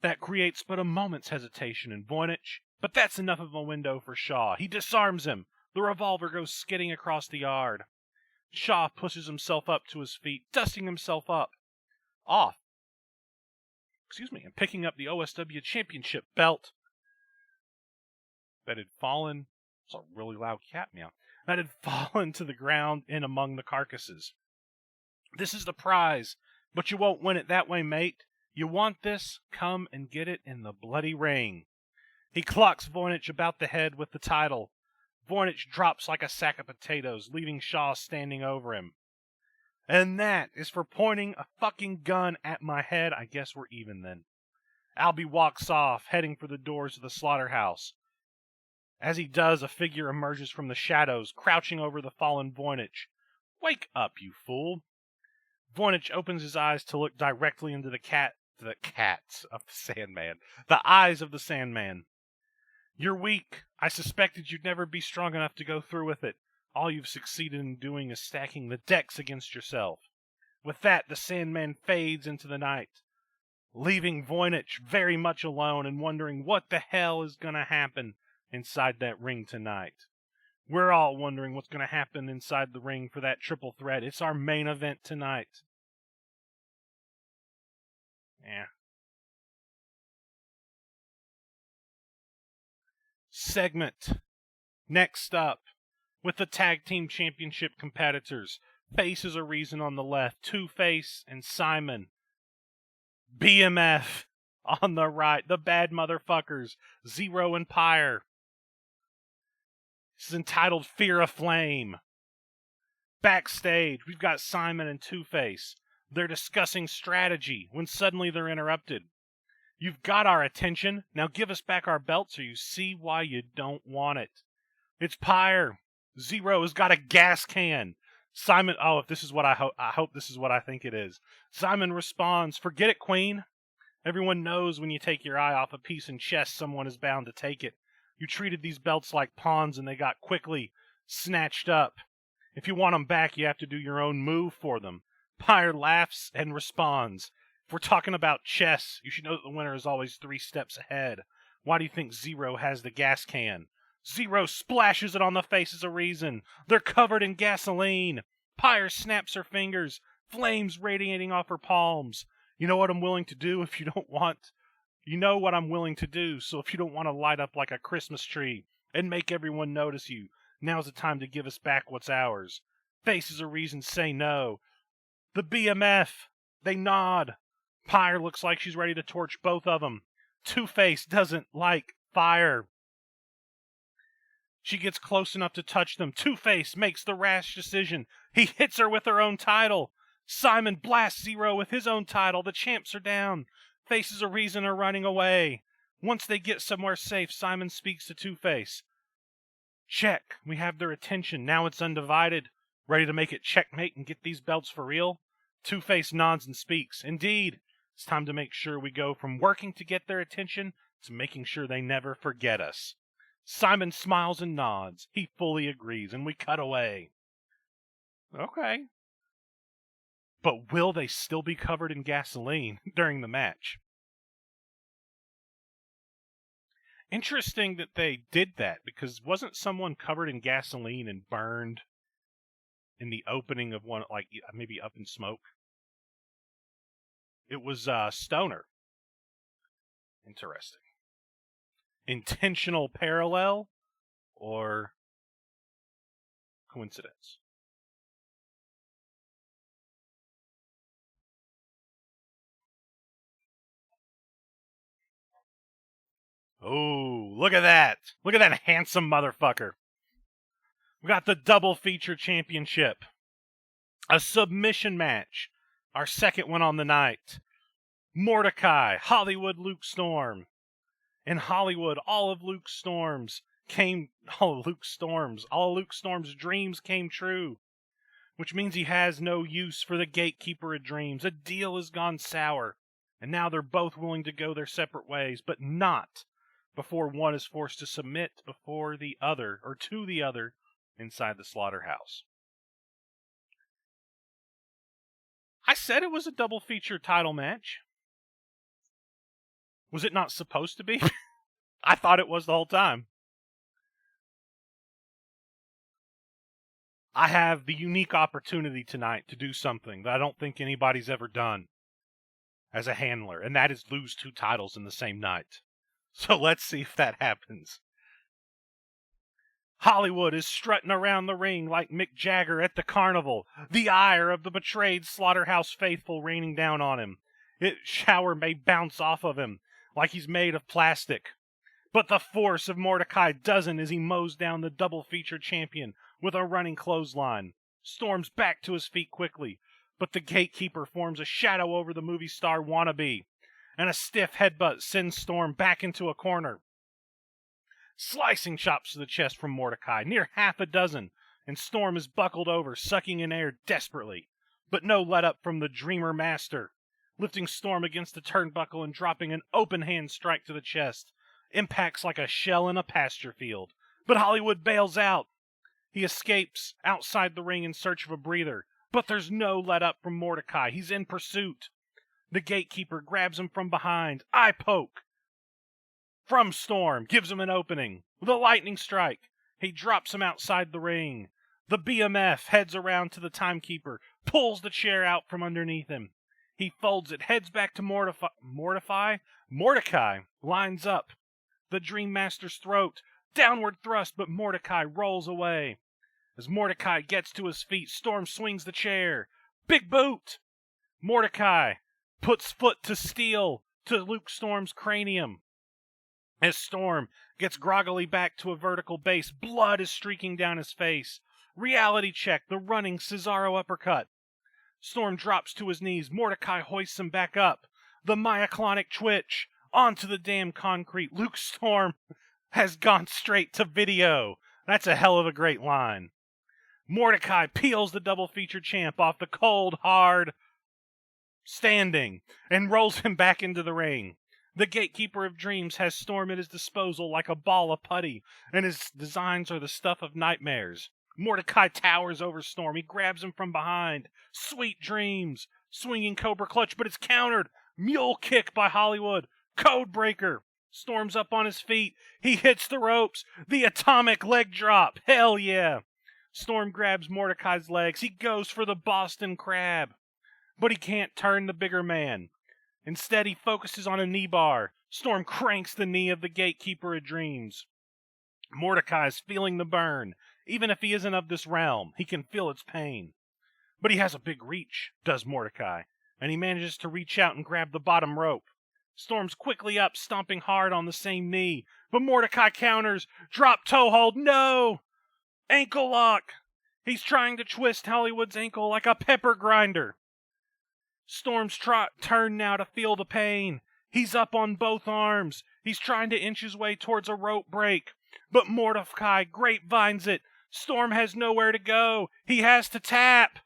That creates but a moment's hesitation in Voynich, but that's enough of a window for Shaw. He disarms him. The revolver goes skidding across the yard. Shaw pushes himself up to his feet, dusting himself off, and picking up the OSW Championship belt that had fallen. It's a really loud cat meow. That had fallen to the ground in among the carcasses. This is the prize, but you won't win it that way, mate. You want this? Come and get it in the bloody ring. He clocks Voynich about the head with the title. Voynich drops like a sack of potatoes, leaving Shaw standing over him. And that is for pointing a fucking gun at my head. I guess we're even then. Albie walks off, heading for the doors of the slaughterhouse. As he does, a figure emerges from the shadows, crouching over the fallen Voynich. Wake up, you fool! Voynich opens his eyes to look directly into the cats of the Sandman. The eyes of the Sandman. You're weak. I suspected you'd never be strong enough to go through with it. All you've succeeded in doing is stacking the decks against yourself. With that, the Sandman fades into the night, leaving Voynich very much alone and wondering what the hell is going to happen inside that ring tonight. We're all wondering what's going to happen inside the ring for that triple threat. It's our main event tonight. Yeah. Segment. Next up, with the Tag Team Championship competitors, Faces of Reason on the left, Two-Face and Simon. BMF on the right, the bad motherfuckers, Zero and Pyre. This is entitled Fear of Flame. Backstage, we've got Simon and Two-Face. They're discussing strategy when suddenly they're interrupted. You've got our attention. Now give us back our belts or you see why you don't want it. It's Pyre. Zero has got a gas can. Simon, if this is what I hope this is what I think it is. Simon responds, forget it, Queen. Everyone knows when you take your eye off a piece in chess, someone is bound to take it. You treated these belts like pawns and they got quickly snatched up. If you want them back, you have to do your own move for them. Pyre laughs and responds, if we're talking about chess, you should know that the winner is always 3 steps ahead. Why do you think Zero has the gas can? Zero splashes it on the Faces of Reason. They're covered in gasoline. Pyre snaps her fingers, flames radiating off her palms. You know what I'm willing to do if you don't want... You know what I'm willing to do, so if you don't want to light up like a Christmas tree and make everyone notice you, now's the time to give us back what's ours. Faces of Reason say no. The BMF, they nod. Pyre looks like she's ready to torch both of them. Two-Face doesn't like fire. She gets close enough to touch them. Two-Face makes the rash decision. He hits her with her own title. Simon blasts Zero with his own title. The champs are down. Faces of Reason are running away. Once they get somewhere safe, Simon speaks to Two-Face. Check. We have their attention. Now it's undivided. Ready to make it checkmate and get these belts for real? Two-Face nods and speaks. Indeed. It's time to make sure we go from working to get their attention to making sure they never forget us. Simon smiles and nods. He fully agrees, and we cut away. Okay. But will they still be covered in gasoline during the match? Interesting that they did that, because wasn't someone covered in gasoline and burned in the opening of one, like maybe Up in Smoke? It was Stoner. Interesting. Intentional parallel or coincidence? Oh, look at that. Look at that handsome motherfucker. We got the double feature championship. A submission match. Our second one on the night. Mordecai, Hollywood Luke Storm. In Hollywood, all of Luke Storm's dreams came true. Which means he has no use for the gatekeeper of dreams. A deal has gone sour. And now they're both willing to go their separate ways, but not before one is forced to submit before the other, or to the other, inside the slaughterhouse. I said it was a double feature title match. Was it not supposed to be? I thought it was the whole time. I have the unique opportunity tonight to do something that I don't think anybody's ever done as a handler, and that is lose 2 titles in the same night. So let's see if that happens. Hollywood is strutting around the ring like Mick Jagger at the carnival, the ire of the betrayed slaughterhouse faithful raining down on him. Its shower may bounce off of him like he's made of plastic. But the force of Mordecai doesn't as he mows down the double feature champion with a running clothesline. Storms back to his feet quickly, but the gatekeeper forms a shadow over the movie star wannabe, and a stiff headbutt sends Storm back into a corner. Slicing chops to the chest from Mordecai, near half a dozen, and Storm is buckled over, sucking in air desperately. But no let-up from the Dreamer Master, lifting Storm against the turnbuckle and dropping an open-hand strike to the chest. Impacts like a shell in a pasture field. But Hollywood bails out. He escapes outside the ring in search of a breather. But there's no let-up from Mordecai. He's in pursuit. The gatekeeper grabs him from behind. Eye poke from Storm. Gives him an opening. With a lightning strike. He drops him outside the ring. The BMF heads around to the timekeeper. Pulls the chair out from underneath him. He folds it. Heads back to Mordecai. Lines up. The Dream Master's throat. Downward thrust, but Mordecai rolls away. As Mordecai gets to his feet, Storm swings the chair. Big boot! Mordecai puts foot to steel to Luke Storm's cranium. As Storm gets groggily back to a vertical base, blood is streaking down his face. Reality check, the running Cesaro uppercut. Storm drops to his knees. Mordecai hoists him back up. The myoclonic twitch. Onto the damn concrete. Luke Storm has gone straight to video. That's a hell of a great line. Mordecai peels the double feature champ off the cold, hard standing and rolls him back into the ring. The Gatekeeper of Dreams has Storm at his disposal like a ball of putty, and his designs are the stuff of nightmares. Mordecai towers over Storm. He grabs him from behind. Sweet dreams. Swinging Cobra Clutch, but it's countered. Mule kick by Hollywood. Code breaker. Storm's up on his feet. He hits the ropes. The atomic leg drop. Hell yeah. Storm grabs Mordecai's legs. He goes for the Boston Crab. But he can't turn the bigger man. Instead, he focuses on a knee bar. Storm cranks the knee of the Gatekeeper of Dreams. Mordecai is feeling the burn. Even if he isn't of this realm, he can feel its pain. But he has a big reach, does Mordecai, and he manages to reach out and grab the bottom rope. Storm's quickly up, stomping hard on the same knee, but Mordecai counters. Drop toe hold, no! Ankle lock! He's trying to twist Hollywood's ankle like a pepper grinder. Storm's turn now to feel the pain. He's up on both arms. He's trying to inch his way towards a rope break. But Mordecai grapevines it. Storm has nowhere to go. He has to tap.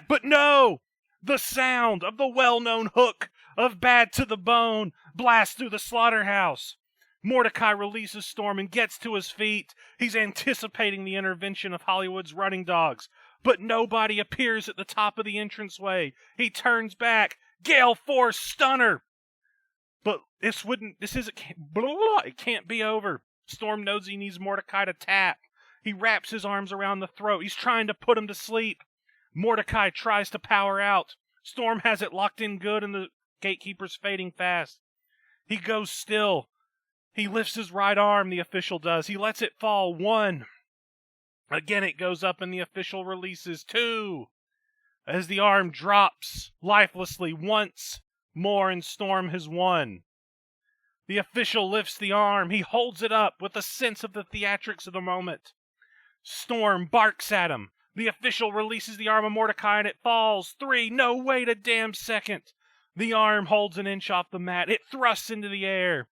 But no! The sound of the well-known hook of Bad to the Bone blasts through the slaughterhouse. Mordecai releases Storm and gets to his feet. He's anticipating the intervention of Hollywood's running dogs. But nobody appears at the top of the entranceway. He turns back. Gale Force Stunner. But it can't be over. Storm knows he needs Mordecai to tap. He wraps his arms around the throat. He's trying to put him to sleep. Mordecai tries to power out. Storm has it locked in good and the Gatekeeper's fading fast. He goes still. He lifts his right arm, the official does. He lets it fall. 1. Again it goes up and the official releases. 2. As the arm drops lifelessly once more and Storm has won. The official lifts the arm. He holds it up with a sense of the theatrics of the moment. Storm barks at him. The official releases the arm of Mordecai and it falls. 3. No, wait a damn second. The arm holds an inch off the mat. It thrusts into the air.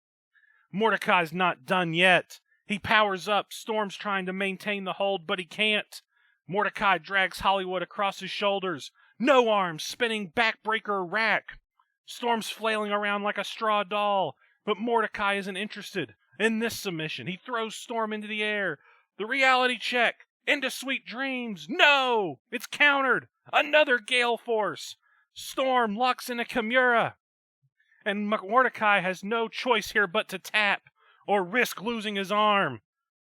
Mordecai's not done yet. He powers up. Storm's trying to maintain the hold, but he can't. Mordecai drags Hollywood across his shoulders. No arm, spinning backbreaker rack. Storm's flailing around like a straw doll, but Mordecai isn't interested in this submission. He throws Storm into the air. The reality check. Into sweet dreams. No! It's countered. Another gale force. Storm locks in a Kimura. And Mordecai has no choice here but to tap or risk losing his arm.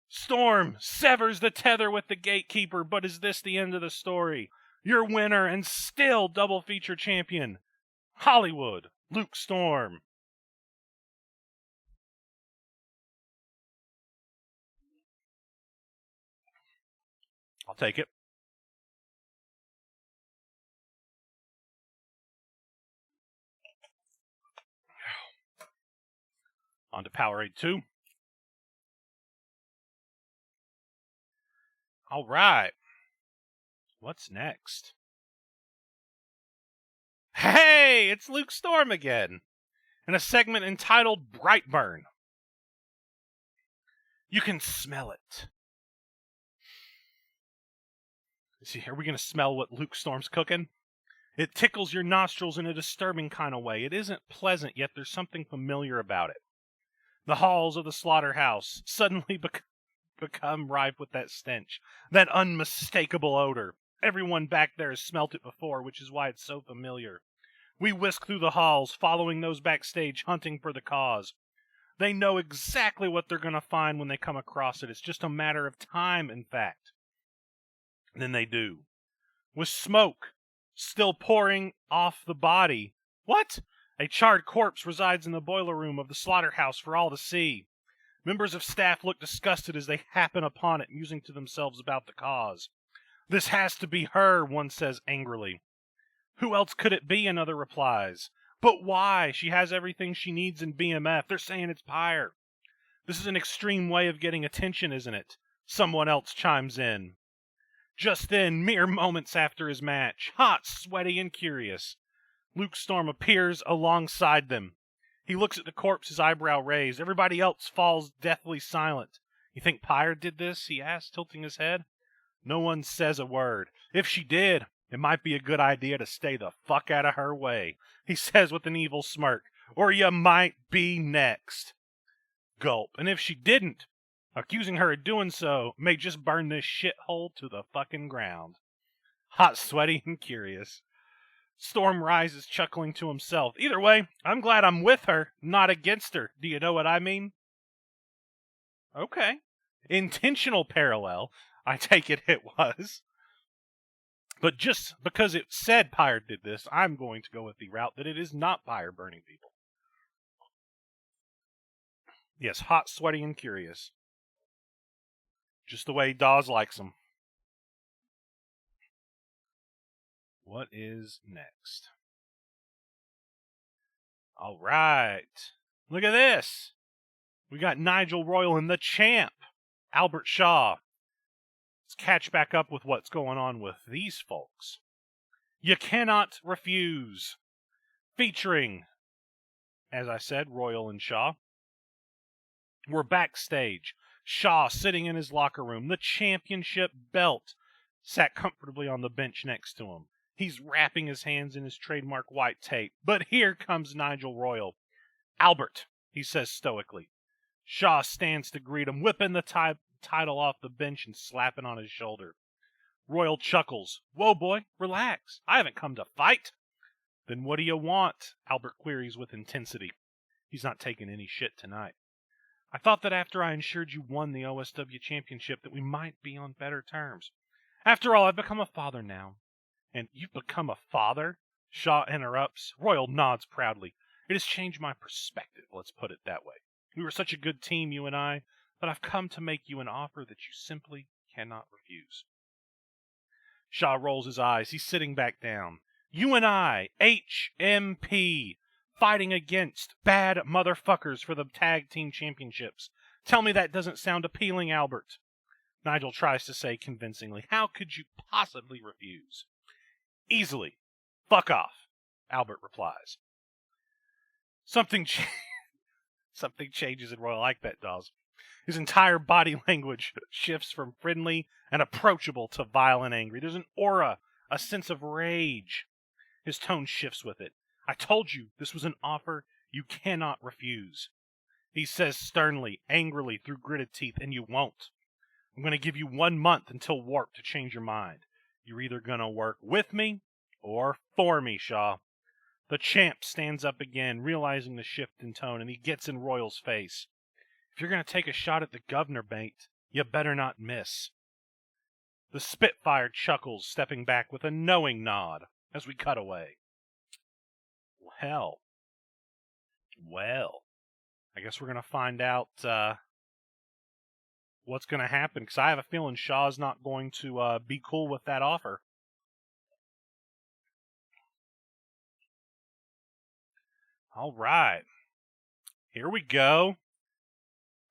Storm severs the tether with the Gatekeeper, but is this the end of the story? Your winner and still double feature champion, Hollywood, Luke Storm. I'll take it. On to Powerade 2. All right. What's next? Hey, it's Luke Storm again, in a segment entitled Brightburn. You can smell it. See, are we going to smell what Luke Storm's cooking? It tickles your nostrils in a disturbing kind of way. It isn't pleasant, yet there's something familiar about it. The halls of the slaughterhouse suddenly become rife with that stench, that unmistakable odor. Everyone back there has smelt it before, which is why it's so familiar. We whisk through the halls, following those backstage, hunting for the cause. They know exactly what they're going to find when they come across it. It's just a matter of time, in fact. And then they do. With smoke still pouring off the body. What? A charred corpse resides in the boiler room of the slaughterhouse for all to see. Members of staff look disgusted as they happen upon it, musing to themselves about the cause. This has to be her, one says angrily. Who else could it be, another replies. But why? She has everything she needs in BMF. They're saying it's Pyre. This is an extreme way of getting attention, isn't it? Someone else chimes in. Just then, mere moments after his match, hot, sweaty, and curious, Luke Storm appears alongside them. He looks at the corpse, his eyebrow raised. Everybody else falls deathly silent. You think Pyre did this? He asks, tilting his head. No one says a word. If she did, it might be a good idea to stay the fuck out of her way, he says with an evil smirk. Or you might be next. Gulp. And if she didn't, accusing her of doing so may just burn this shithole to the fucking ground. Hot, sweaty, and curious. Storm rises, chuckling to himself. Either way, I'm glad I'm with her, not against her. Do you know what I mean? Okay. Intentional parallel. I take it was. But just because it said Pyre did this, I'm going to go with the route that it is not Pyre burning people. Yes, hot, sweaty, and curious. Just the way Dawes likes them. What is next? All right. Look at this. We got Nigel Royal and the champ, Albert Shaw. Let's catch back up with what's going on with these folks. You Cannot Refuse. Featuring, as I said, Royal and Shaw. We're backstage. Shaw sitting in his locker room. The championship belt sat comfortably on the bench next to him. He's wrapping his hands in his trademark white tape. But here comes Nigel Royal. Albert, he says stoically. Shaw stands to greet him, whipping the title off the bench and slapping on his shoulder. Royal chuckles. Whoa, boy, relax. I haven't come to fight. Then what do you want? Albert queries with intensity. He's not taking any shit tonight. I thought that after I ensured you won the OSW championship that we might be on better terms. After all, I've become a father now. And you've become a father? Shaw interrupts. Royal nods proudly. It has changed my perspective, let's put it that way. We were such a good team, you and I, that I've come to make you an offer that you simply cannot refuse. Shaw rolls his eyes. He's sitting back down. You and I, HMP, fighting against bad motherfuckers for the tag team championships. Tell me that doesn't sound appealing, Albert. Nigel tries to say convincingly. How could you possibly refuse? Easily. Fuck off, Albert replies. Something changes in Royal. I like that, Dawes. His entire body language shifts from friendly and approachable to vile and angry. There's an aura, a sense of rage. His tone shifts with it. I told you this was an offer you cannot refuse. He says sternly, angrily, through gritted teeth, and you won't. I'm going to give you 1 month until Warp to change your mind. You're either going to work with me or for me, Shaw. The champ stands up again, realizing the shift in tone, and he gets in Royal's face. If you're going to take a shot at the governor, mate, you better not miss. The Spitfire chuckles, stepping back with a knowing nod as we cut away. Well, I guess we're going to find out what's going to happen, because I have a feeling Shaw's not going to be cool with that offer. All right. Here we go.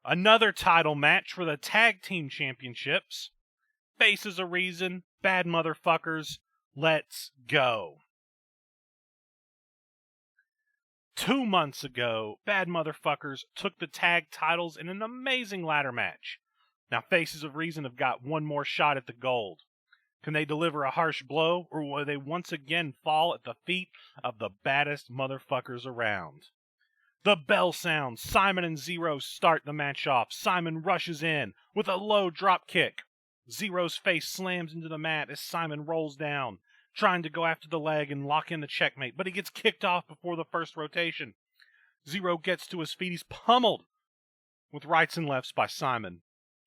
Another title match for the Tag Team Championships. Faces a reason. Bad motherfuckers. Let's go. 2 months ago, Bad Motherfuckers took the tag titles in an amazing ladder match. Now, Faces of Reason have got one more shot at the gold. Can they deliver a harsh blow, or will they once again fall at the feet of the baddest motherfuckers around? The bell sounds. Simon and Zero start the match off. Simon rushes in with a low drop kick. Zero's face slams into the mat as Simon rolls down, trying to go after the leg and lock in the checkmate, but he gets kicked off before the first rotation. Zero gets to his feet. He's pummeled with rights and lefts by Simon.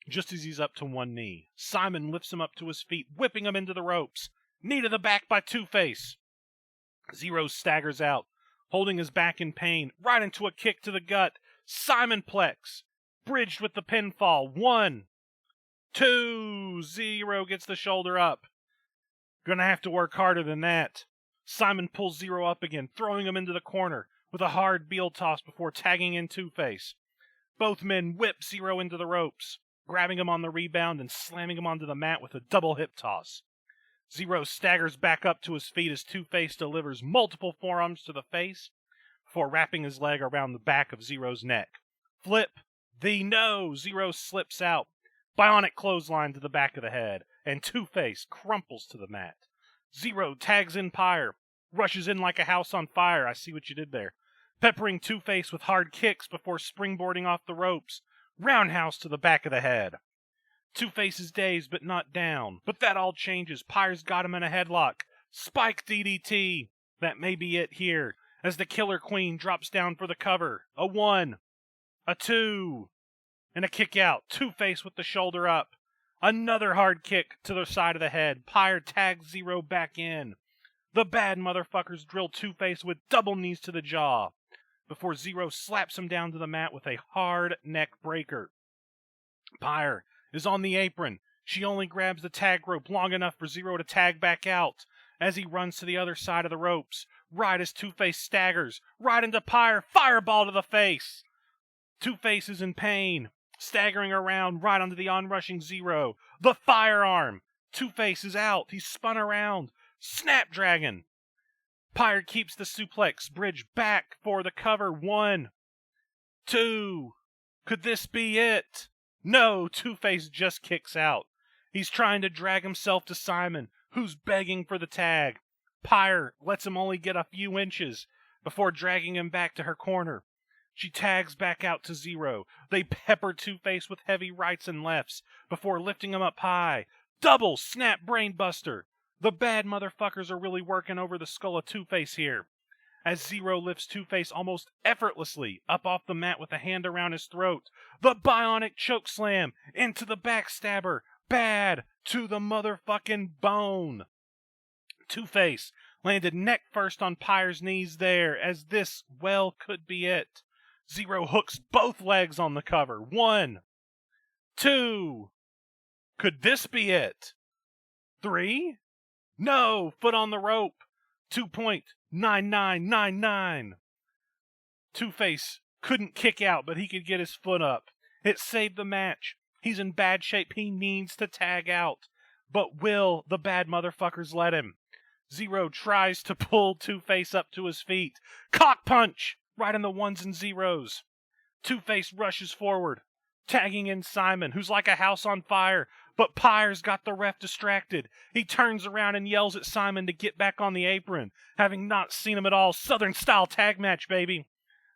Just as he's up to one knee, Simon lifts him up to his feet, whipping him into the ropes. Knee to the back by Two-Face. Zero staggers out, holding his back in pain, right into a kick to the gut. Simon Plex, bridged with the pinfall. 1, 2, Zero gets the shoulder up. Gonna have to work harder than that. Simon pulls Zero up again, throwing him into the corner with a hard heel toss before tagging in Two-Face. Both men whip Zero into the ropes, grabbing him on the rebound and slamming him onto the mat with a double hip toss. Zero staggers back up to his feet as Two-Face delivers multiple forearms to the face before wrapping his leg around the back of Zero's neck. Flip the no! Zero slips out. Bionic clothesline to the back of the head, and Two-Face crumples to the mat. Zero tags in Pyre, rushes in like a house on fire. I see what you did there. Peppering Two-Face with hard kicks before springboarding off the ropes. Roundhouse to the back of the head. Two-Face is dazed but not down. But that all changes. Pyre's got him in a headlock. Spike DDT. That may be it here, as the Killer Queen drops down for the cover. A 1, a 2, and a kick out. Two-Face with the shoulder up. Another hard kick to the side of the head. Pyre tags Zero back in. The Bad Motherfuckers drill Two-Face with double knees to the jaw before Zero slaps him down to the mat with a hard neck breaker. Pyre is on the apron. She only grabs the tag rope long enough for Zero to tag back out as he runs to the other side of the ropes. Right as Two-Face staggers, right into Pyre, fireball to the face. Two-Face is in pain, staggering around right onto the onrushing Zero. The firearm. Two-Face is out. He's spun around. Snapdragon. Pyre keeps the suplex bridge back for the cover. 1, 2. Could this be it? No, Two-Face just kicks out. He's trying to drag himself to Simon, who's begging for the tag. Pyre lets him only get a few inches before dragging him back to her corner. She tags back out to Zero. They pepper Two-Face with heavy rights and lefts before lifting him up high. Double snap brainbuster. The Bad Motherfuckers are really working over the skull of Two-Face here, as Zero lifts Two-Face almost effortlessly up off the mat with a hand around his throat. The bionic chokeslam into the backstabber. Bad to the motherfucking bone. Two-Face landed neck first on Pyre's knees there, as this well could be it. Zero hooks both legs on the cover. 1, 2. Could this be it? 3? No! Foot on the rope. 2.9999. Two-Face couldn't kick out, but he could get his foot up. It saved the match. He's in bad shape. He needs to tag out. But will the Bad Motherfuckers let him? Zero tries to pull Two-Face up to his feet. Cock punch! Right in the ones and zeros. Two-Face rushes forward, tagging in Simon, who's like a house on fire. But Pyre's got the ref distracted. He turns around and yells at Simon to get back on the apron, having not seen him at all. Southern-style tag match, baby.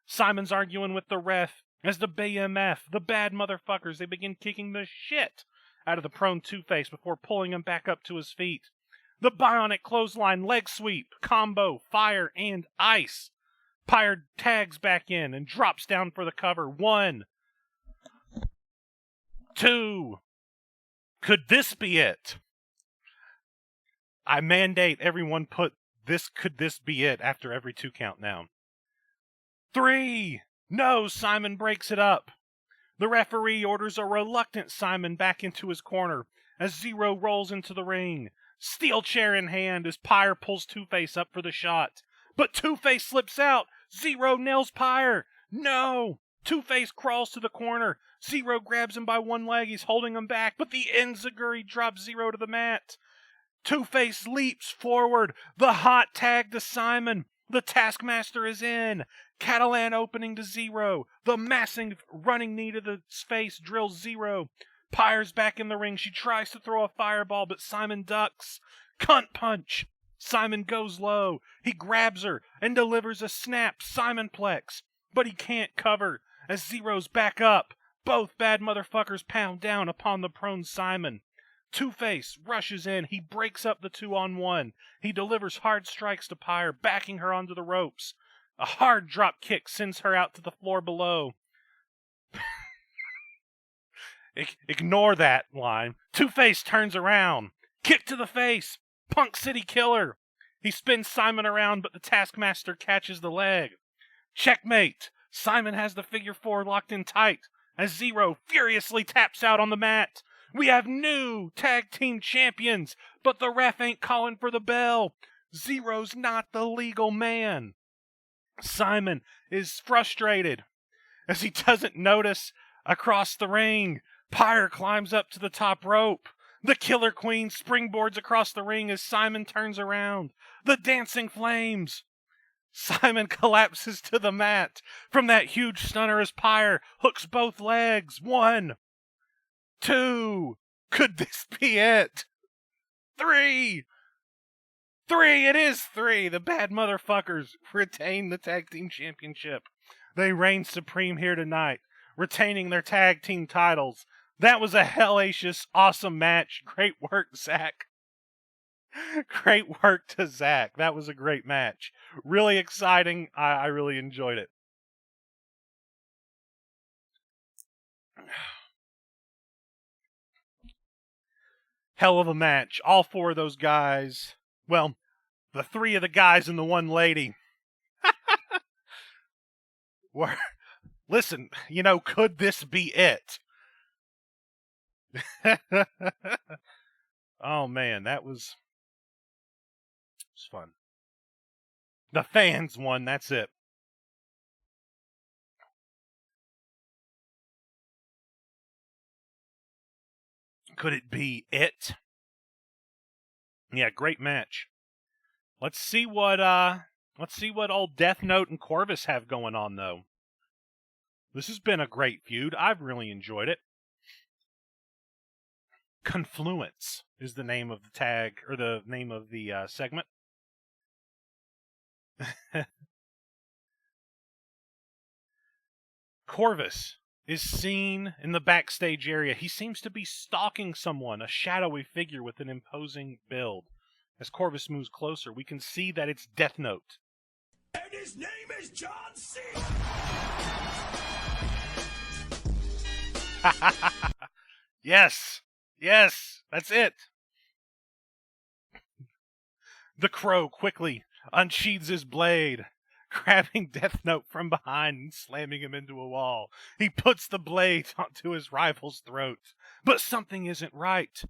Simon's arguing with the ref as the BMF, the Bad Motherfuckers, they begin kicking the shit out of the prone Two-Face before pulling him back up to his feet. The bionic clothesline leg sweep, combo, fire, and ice. Pyre tags back in and drops down for the cover. 1, 2. Could this be it? I mandate everyone put this could this be it after every 2 count now. 3. No, Simon breaks it up. The referee orders a reluctant Simon back into his corner as Zero rolls into the ring. Steel chair in hand as Pyre pulls Two-Face up for the shot. But Two-Face slips out. Zero nails Pyre. No! Two-Face crawls to the corner. Zero grabs him by one leg. He's holding him back, but the enziguri drops Zero to the mat. Two-Face leaps forward. The hot tag to Simon. The Taskmaster is in. Catalan opening to Zero. The massive running knee to the face drills Zero. Pyre's back in the ring. She tries to throw a fireball, but Simon ducks. Cunt punch. Simon goes low. He grabs her and delivers a snap Simonplex. But he can't cover as Zero's back up. Both bad motherfuckers pound down upon the prone Simon. Two-Face rushes in. He breaks up the 2-on-1. He delivers hard strikes to Pyre, backing her onto the ropes. A hard drop kick sends her out to the floor below. Ignore that line. Two-Face turns around. Kick to the face. Punk City Killer. He spins Simon around, but the Taskmaster catches the leg. Checkmate. Simon has the figure 4 locked in tight as Zero furiously taps out on the mat. We have new tag team champions, but the ref ain't calling for the bell. Zero's not the legal man. Simon is frustrated as he doesn't notice across the ring. Pyre climbs up to the top rope. The Killer Queen springboards across the ring as Simon turns around. The Dancing Flames. Simon collapses to the mat from that huge stunner as Pyre hooks both legs. 1, 2. Could this be it? 3. It is 3. The bad motherfuckers retain the tag team championship. They reign supreme here tonight, retaining their tag team titles. That was a hellacious, awesome match. Great work, Zach. Great work to Zach. That was a great match. Really exciting. I really enjoyed it. Hell of a match. All 4 of those guys. Well, the 3 of the guys and the 1 lady. Were, listen, could this be it? Oh man, that was fun. The fans won, that's it. Could it be it? Yeah, great match. Let's see what old Death Note and Corvus have going on though. This has been a great feud. I've really enjoyed it. Confluence is the name of the tag, or the name of the segment. Corvus is seen in the backstage area. He seems to be stalking someone, a shadowy figure with an imposing build. As Corvus moves closer, we can see that it's Death Note. And his name is John C. Yes, that's it. The Crow quickly unsheathes his blade, grabbing Death Note from behind and slamming him into a wall. He puts the blade onto his rival's throat, but something isn't right.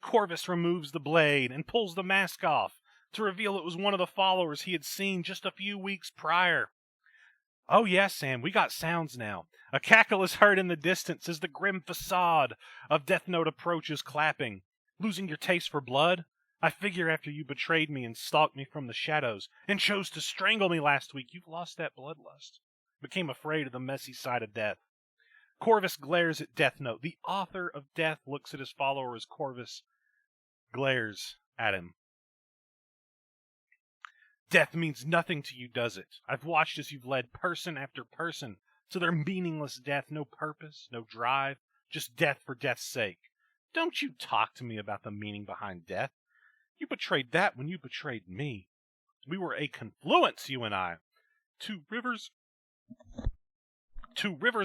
Corvus removes the blade and pulls the mask off to reveal it was one of the followers he had seen just a few weeks prior. Oh yes, Sam, we got sounds now. A cackle is heard in the distance as the grim facade of Death Note approaches, clapping. Losing your taste for blood? I figure after you betrayed me and stalked me from the shadows and chose to strangle me last week, you've lost that bloodlust. Became afraid of the messy side of death. Corvus glares at Death Note. The author of Death looks at his follower as Corvus glares at him. Death means nothing to you, does it? I've watched as you've led person after person to their meaningless death. No purpose, no drive, just death for death's sake. Don't you talk to me about the meaning behind death. You betrayed that when you betrayed me. We were a confluence, you and I. Two rivers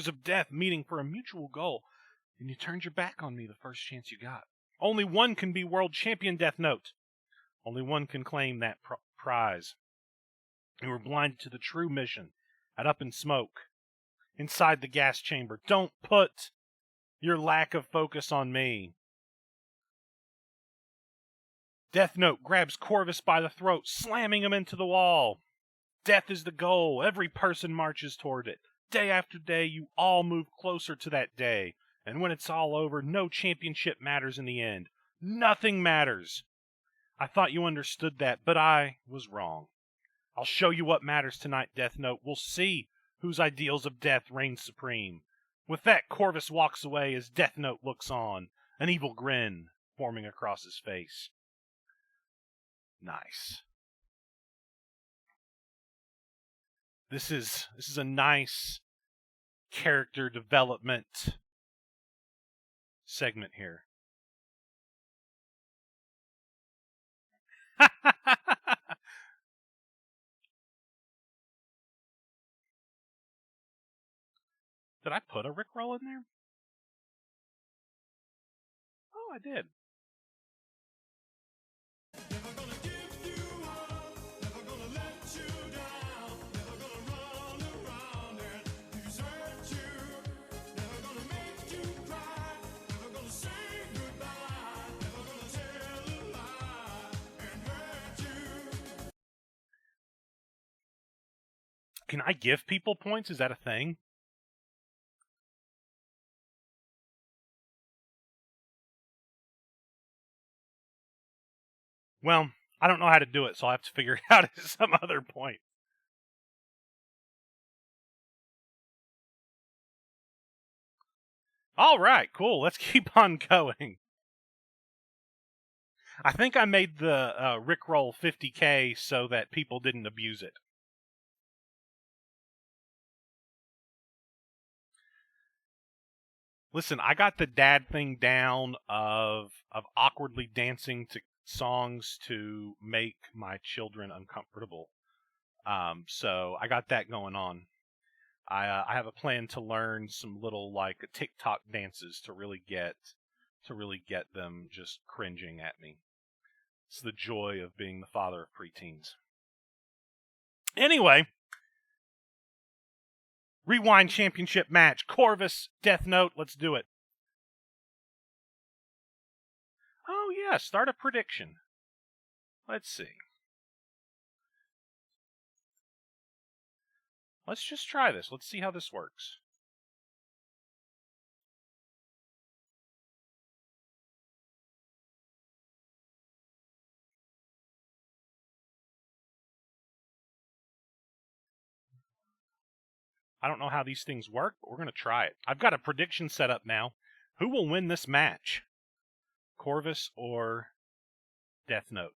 of death meeting for a mutual goal, and you turned your back on me the first chance you got. Only one can be world champion, Death Note. Only one can claim that prize. You were blinded to the true mission at Up in Smoke, inside the gas chamber. Don't put your lack of focus on me. Death Note grabs Corvus by the throat, slamming him into the wall. Death is the goal. Every person marches toward it. Day after day, you all move closer to that day. And when it's all over, no championship matters in the end. Nothing matters. I thought you understood that, but I was wrong. I'll show you what matters tonight, Death Note. We'll see whose ideals of death reign supreme. With that, Corvus walks away as Death Note looks on, an evil grin forming across his face. Nice. This is a nice character development segment here. Did I put a Rickroll in there? Oh, I did. Can I give people points? Is that a thing? Well, I don't know how to do it, so I'll have to figure it out at some other point. All right, cool. Let's keep on going. I think I made the Rickroll 50K so that people didn't abuse it. Listen, I got the dad thing down of awkwardly dancing to songs to make my children uncomfortable. So I got that going on. I have a plan to learn some little like TikTok dances to really get them just cringing at me. It's the joy of being the father of preteens. Anyway, Rewind Championship match. Corvus, Death Note, let's do it. Oh yeah, start a prediction. Let's see. Let's just try this. Let's see how this works. I don't know how these things work, but we're going to try it. I've got a prediction set up now. Who will win this match? Corvus or Death Note?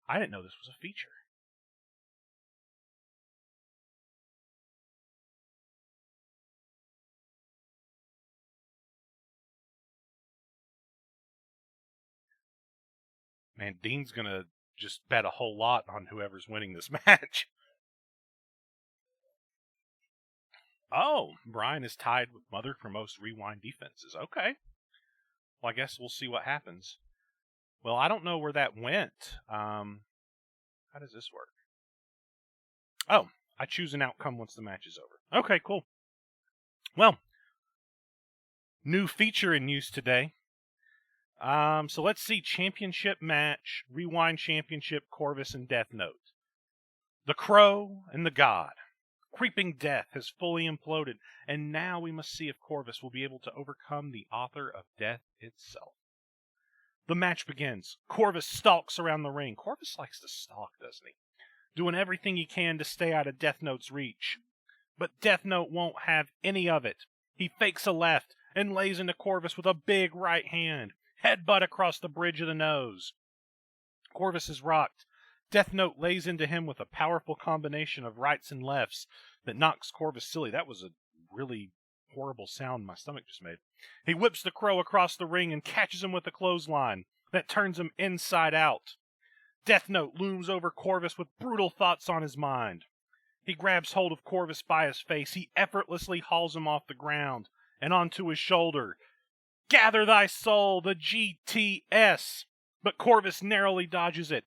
I didn't know this was a feature. Man, Dean's going to just bet a whole lot on whoever's winning this match. Oh, Brian is tied with Mother for most rewind defenses. Okay. Well, I guess we'll see what happens. Well, I don't know where that went. How does this work? Oh, I choose an outcome once the match is over. Okay, cool. Well, new feature in use today. So let's see. Championship match, Rewind Championship, Corvus and Death Note. The Crow and the God. Creeping death has fully imploded, and now we must see if Corvus will be able to overcome the author of death itself. The match begins. Corvus stalks around the ring. Corvus likes to stalk, doesn't he? Doing everything he can to stay out of Death Note's reach. But Death Note won't have any of it. He fakes a left and lays into Corvus with a big right hand. Headbutt across the bridge of the nose. Corvus is rocked. Death Note lays into him with a powerful combination of rights and lefts that knocks Corvus silly. That was a really horrible sound my stomach just made. He whips the Crow across the ring and catches him with a clothesline that turns him inside out. Death Note looms over Corvus with brutal thoughts on his mind. He grabs hold of Corvus by his face. He effortlessly hauls him off the ground and onto his shoulder. Gather thy soul, the GTS! But Corvus narrowly dodges it.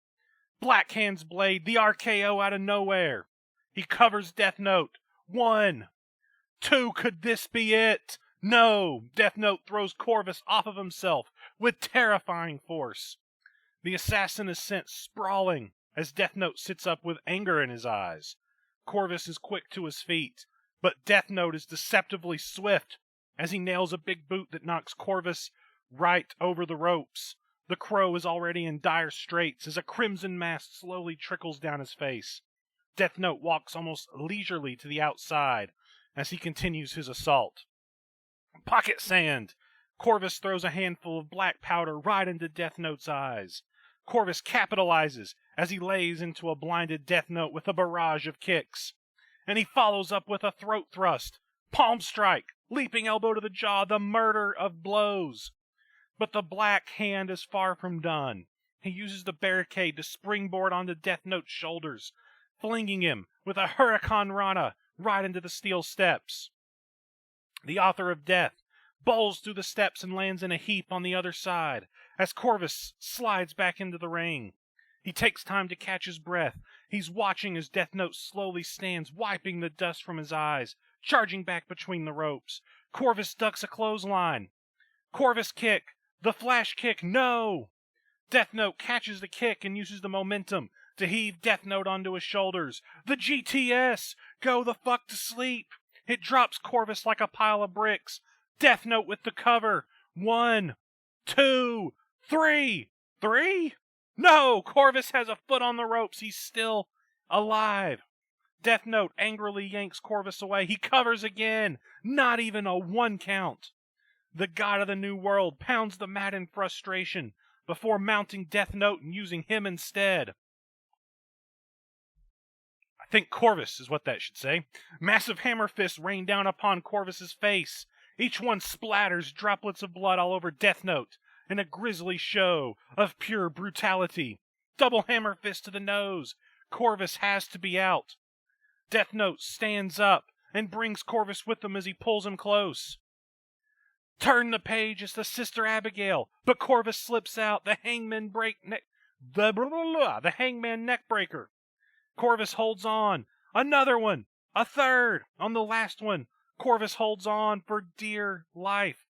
Blackhand's blade, the RKO out of nowhere. He covers Death Note. 1, 2, could this be it? No! Death Note throws Corvus off of himself with terrifying force. The assassin is sent sprawling as Death Note sits up with anger in his eyes. Corvus is quick to his feet, but Death Note is deceptively swift as he nails a big boot that knocks Corvus right over the ropes. The The Crow is already in dire straits as a crimson mast slowly trickles down his face. Death Note walks almost leisurely to the outside as he continues his assault. Pocket sand! Corvus throws a handful of black powder right into Death Note's eyes. Corvus capitalizes as he lays into a blinded Death Note with a barrage of kicks. And he follows up with a throat thrust, palm strike, leaping elbow to the jaw, the murder of blows. But the black hand is far from done. He uses the barricade to springboard onto Death Note's shoulders, flinging him with a Hurricane Rana right into the steel steps. The author of death bowls through the steps and lands in a heap on the other side as Corvus slides back into the ring. He takes time to catch his breath. He's watching as Death Note slowly stands, wiping the dust from his eyes, charging back between the ropes. Corvus ducks a clothesline. Corvus kick. The flash kick. No! Death Note catches the kick and uses the momentum to heave Death Note onto his shoulders. The GTS! Go the fuck to sleep! It drops Corvus like a pile of bricks. Death Note with the cover. 1, 2, 3. 3? No! Corvus has a foot on the ropes. He's still alive. Death Note angrily yanks Corvus away. He covers again. Not even a 1 count. The god of the New World pounds the mat in frustration before mounting Death Note and using him instead. I think Corvus is what that should say. Massive hammer fists rain down upon Corvus's face. Each one splatters droplets of blood all over Death Note in a grisly show of pure brutality. Double hammer fist to the nose. Corvus has to be out. Death Note stands up and brings Corvus with him as he pulls him close. Turn the page as the Sister Abigail, but Corvus slips out. The hangman neck breaker. Corvus holds on. Another one. A third. On the last one, Corvus holds on for dear life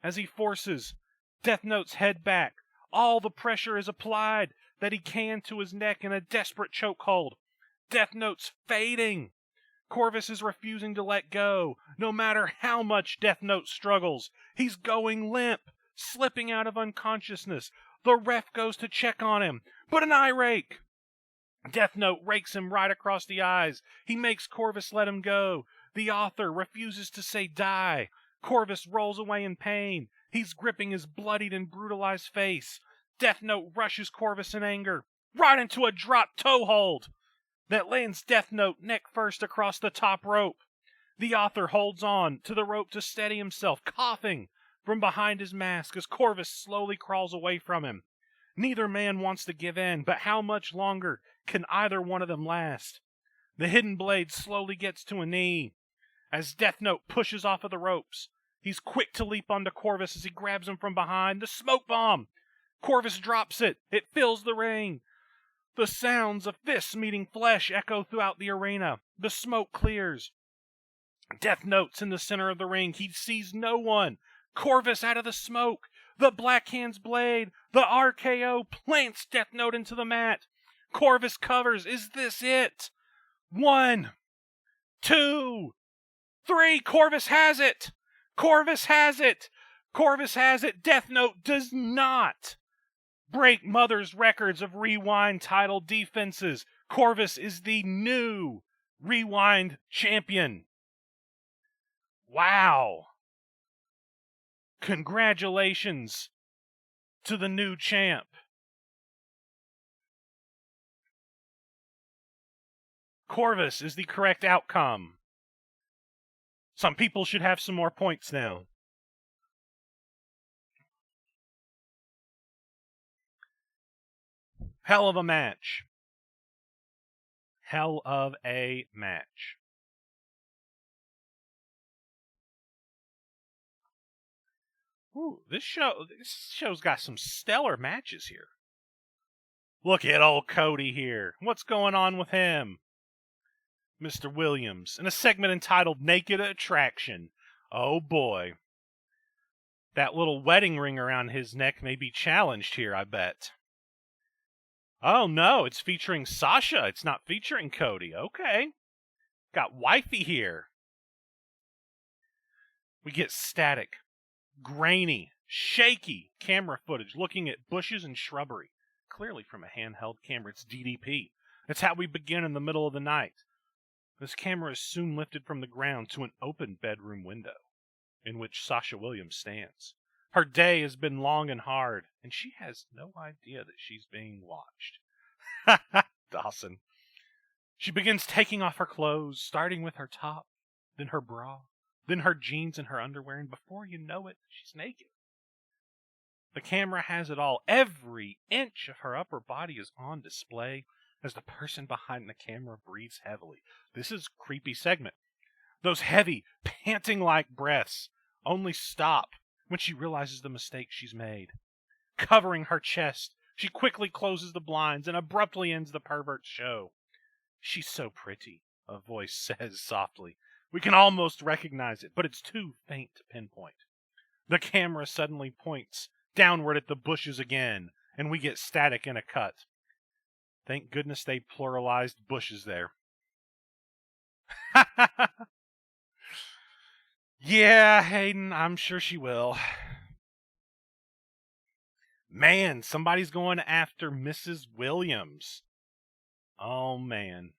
as he forces Death Note's head back. All the pressure is applied that he can to his neck in a desperate chokehold. Death Note's fading. Corvus is refusing to let go, no matter how much Death Note struggles. He's going limp, slipping out of unconsciousness. The ref goes to check on him, but an eye rake. Death Note rakes him right across the eyes. He makes Corvus let him go. The author refuses to say die. Corvus rolls away in pain. He's gripping his bloodied and brutalized face. Death Note rushes Corvus in anger, right into a drop toe hold that lands Death Note neck first across the top rope. The author holds on to the rope to steady himself, coughing from behind his mask as Corvus slowly crawls away from him. Neither man wants to give in, but how much longer can either one of them last? The hidden blade slowly gets to a knee as Death Note pushes off of the ropes. He's quick to leap onto Corvus as he grabs him from behind. The smoke bomb! Corvus drops it. It fills the ring. The sounds of fists meeting flesh echo throughout the arena. The smoke clears. Death Note's in the center of the ring. He sees no one. Corvus out of the smoke. The Black Hand's blade. The RKO plants Death Note into the mat. Corvus covers. Is this it? 1, 2, 3. Corvus has it. Corvus has it. Corvus has it. Death Note does not break Mother's records of Rewind title defenses. Corvus is the new Rewind champion. Wow. Congratulations to the new champ. Corvus is the correct outcome. Some people should have some more points now. Hell of a match. Hell of a match. Ooh, this show's got some stellar matches here. Look at old Cody here. What's going on with him? Mr. Williams, in a segment entitled Naked Attraction. Oh boy. That little wedding ring around his neck may be challenged here, I bet. Oh no, it's featuring Sasha. It's not featuring Cody. Okay. Got wifey here. We get static, grainy shaky camera footage looking at bushes and shrubbery. Clearly from a handheld camera. It's DDP. It's how we begin in the middle of the night. This camera is soon lifted from the ground to an open bedroom window, in which Sasha Williams stands. Her day has been long and hard, and she has no idea that she's being watched. Dawson. She begins taking off her clothes, starting with her top, then her bra, then her jeans and her underwear, and before you know it, she's naked. The camera has it all. Every inch of her upper body is on display as the person behind the camera breathes heavily. This is a creepy segment. Those heavy, panting-like breaths only stop when she realizes the mistake she's made. Covering her chest, she quickly closes the blinds and abruptly ends the pervert's show. She's so pretty, a voice says softly. We can almost recognize it, but it's too faint to pinpoint. The camera suddenly points downward at the bushes again, and we get static in a cut. Thank goodness they pluralized bushes there. Yeah, Hayden, I'm sure she will. Man, somebody's going after Mrs. Williams. Oh, man.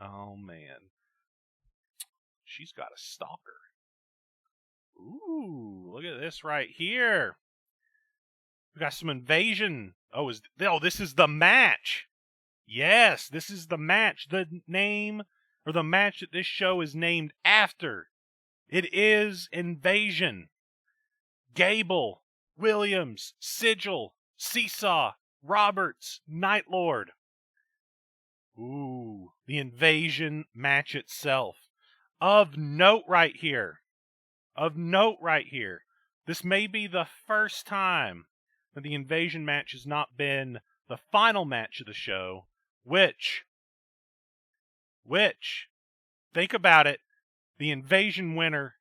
Oh, man. She's got a stalker. Ooh, look at this right here. We got some invasion. Oh, this is the match. Yes, this is the match. The name, or the match that this show is named after. It is Invasion. Gable, Williams, Sigil, Seesaw, Roberts, Nightlord. Ooh, the Invasion match itself. Of note right here. This may be the first time that the Invasion match has not been the final match of the show, which, think about it, the Invasion winner,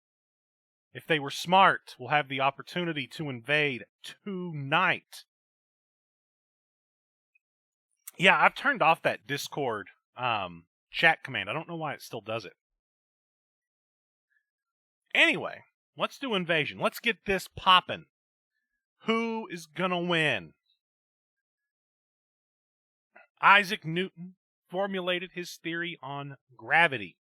if they were smart, will have the opportunity to invade tonight. Yeah, I've turned off that Discord chat command. I don't know why it still does it. Anyway, let's do Invasion. Let's get this poppin'. Who is gonna win? Isaac Newton formulated his theory on gravity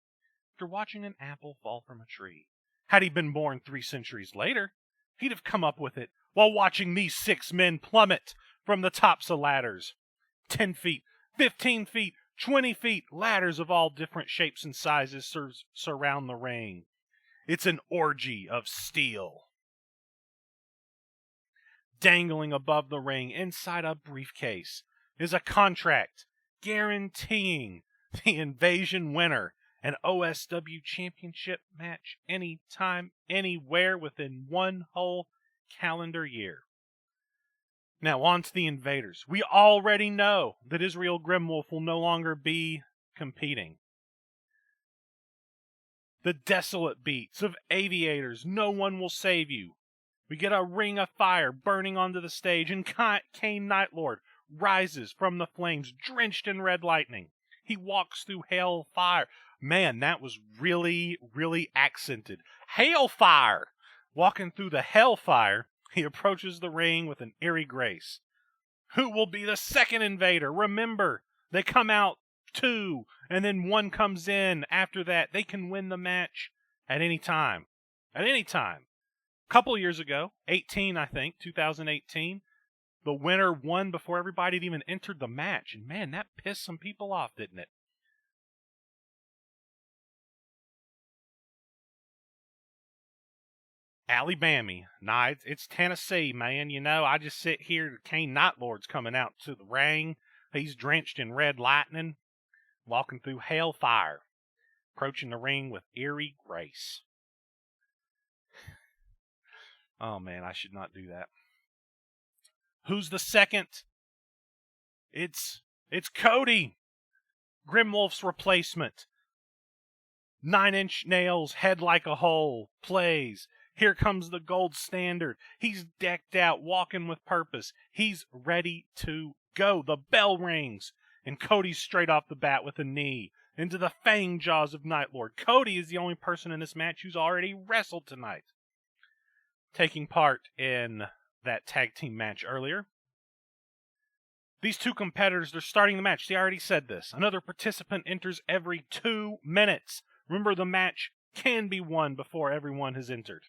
after watching an apple fall from a tree. Had he been born 3 centuries later, he'd have come up with it while watching these 6 men plummet from the tops of ladders. 10 feet, 15 feet, 20 feet, ladders of all different shapes and sizes surround the ring. It's an orgy of steel. Dangling above the ring inside a briefcase is a contract guaranteeing the Invasion winner an OSW championship match anytime, anywhere within 1 whole calendar year. Now on to the Invaders. We already know that Israel Grimwolf will no longer be competing. The desolate beats of Aviators, No One Will Save You. We get a ring of fire burning onto the stage, and Kane Nightlord rises from the flames, drenched in red lightning. He walks through hellfire. Man, that was really, really accented. Hailfire! Walking through the hellfire, he approaches the ring with an eerie grace. Who will be the second invader? Remember, they come out 2, and then 1 comes in after that. They can win the match at any time. At any time. A couple years ago, 2018, the winner won before everybody had even entered the match. And man, that pissed some people off, didn't it? Alabama. Nah, it's Tennessee, man. You know, I just sit here. Kane Nightlord's coming out to the ring. He's drenched in red lightning, walking through hellfire, approaching the ring with eerie grace. Oh, man, I should not do that. Who's the second? It's Cody, Grimwolf's replacement. 9-inch nails, head like a hole, plays. Here comes the gold standard. He's decked out, walking with purpose. He's ready to go. The bell rings, and Cody's straight off the bat with a knee into the fang jaws of Nightlord. Cody is the only person in this match who's already wrestled tonight. taking part in that tag team match earlier. These two competitors, they're starting the match. See, I already said this. Another participant enters every 2 minutes. Remember, the match can be won before everyone has entered.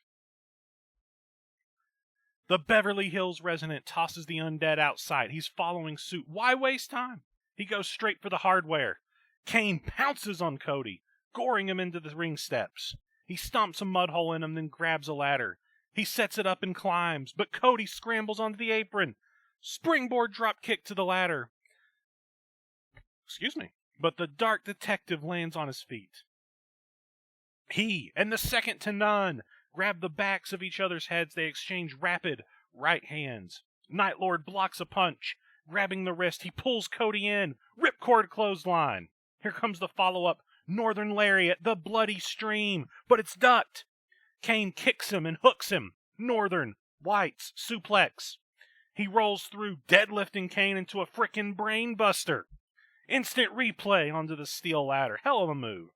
The Beverly Hills resident tosses the undead outside. He's following suit. Why waste time? He goes straight for the hardware. Kane pounces on Cody, goring him into the ring steps. He stomps a mud hole in him, then grabs a ladder. He sets it up and climbs, but Cody scrambles onto the apron. Springboard drop kick to the ladder. But the dark detective lands on his feet. He and the second to none grab the backs of each other's heads. They exchange rapid right hands. Night Lord blocks a punch. Grabbing the wrist, he pulls Cody in. Ripcord clothesline. Here comes the follow-up. Northern Lariat, the bloody stream. But it's ducked. Kane kicks him and hooks him. Northern, White's, suplex. He rolls through, deadlifting Kane into a frickin' brain buster. Instant replay onto the steel ladder. Hell of a move.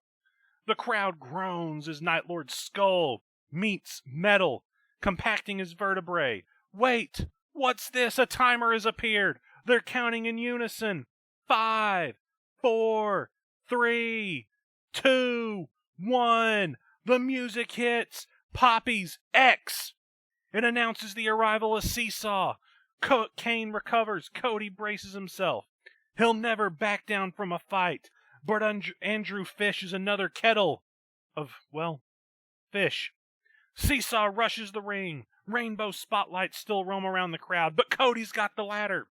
The crowd groans as Night Lord's skull meets metal, compacting his vertebrae. Wait, what's this? A timer has appeared. They're counting in unison. 5, 4, 3, 2, 1. The music hits. Poppy's X. It announces the arrival of Seesaw. Kane recovers. Cody braces himself. He'll never back down from a fight. But Andrew Fish is another kettle of, well, fish. Seesaw rushes the ring. Rainbow spotlights still roam around the crowd, but Cody's got the ladder.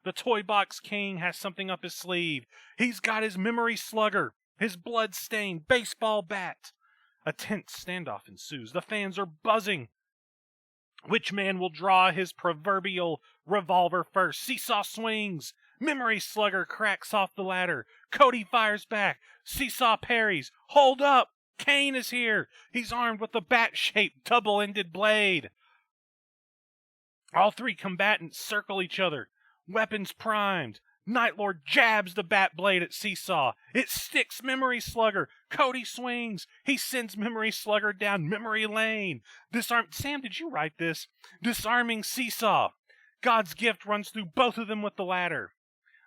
The Toy Box King has something up his sleeve. He's got his memory slugger, his blood-stained baseball bat. A tense standoff ensues. The fans are buzzing. Which man will draw his proverbial revolver first? Seesaw swings. Memory Slugger cracks off the ladder. Cody fires back. Seesaw parries. Hold up! Kane is here. He's armed with the bat-shaped double-ended blade. All three combatants circle each other. Weapons primed. Night Lord jabs the bat blade at Seesaw. It sticks Memory Slugger. Cody swings. He sends Memory Slugger down memory lane. Sam, did you write this? Disarming Seesaw. God's gift runs through both of them with the ladder.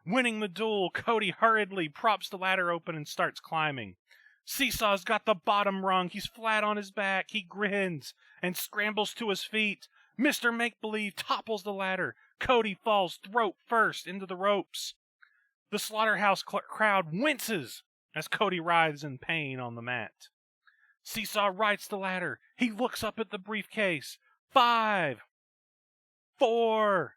Winning the duel, Cody hurriedly props the ladder open and starts climbing. Seesaw's got the bottom rung. He's flat on his back. He grins and scrambles to his feet. Mr. Make-Believe topples the ladder. Cody falls throat first into the ropes. The slaughterhouse crowd winces as Cody writhes in pain on the mat. Seesaw rights the ladder. He looks up at the briefcase. 5, 4,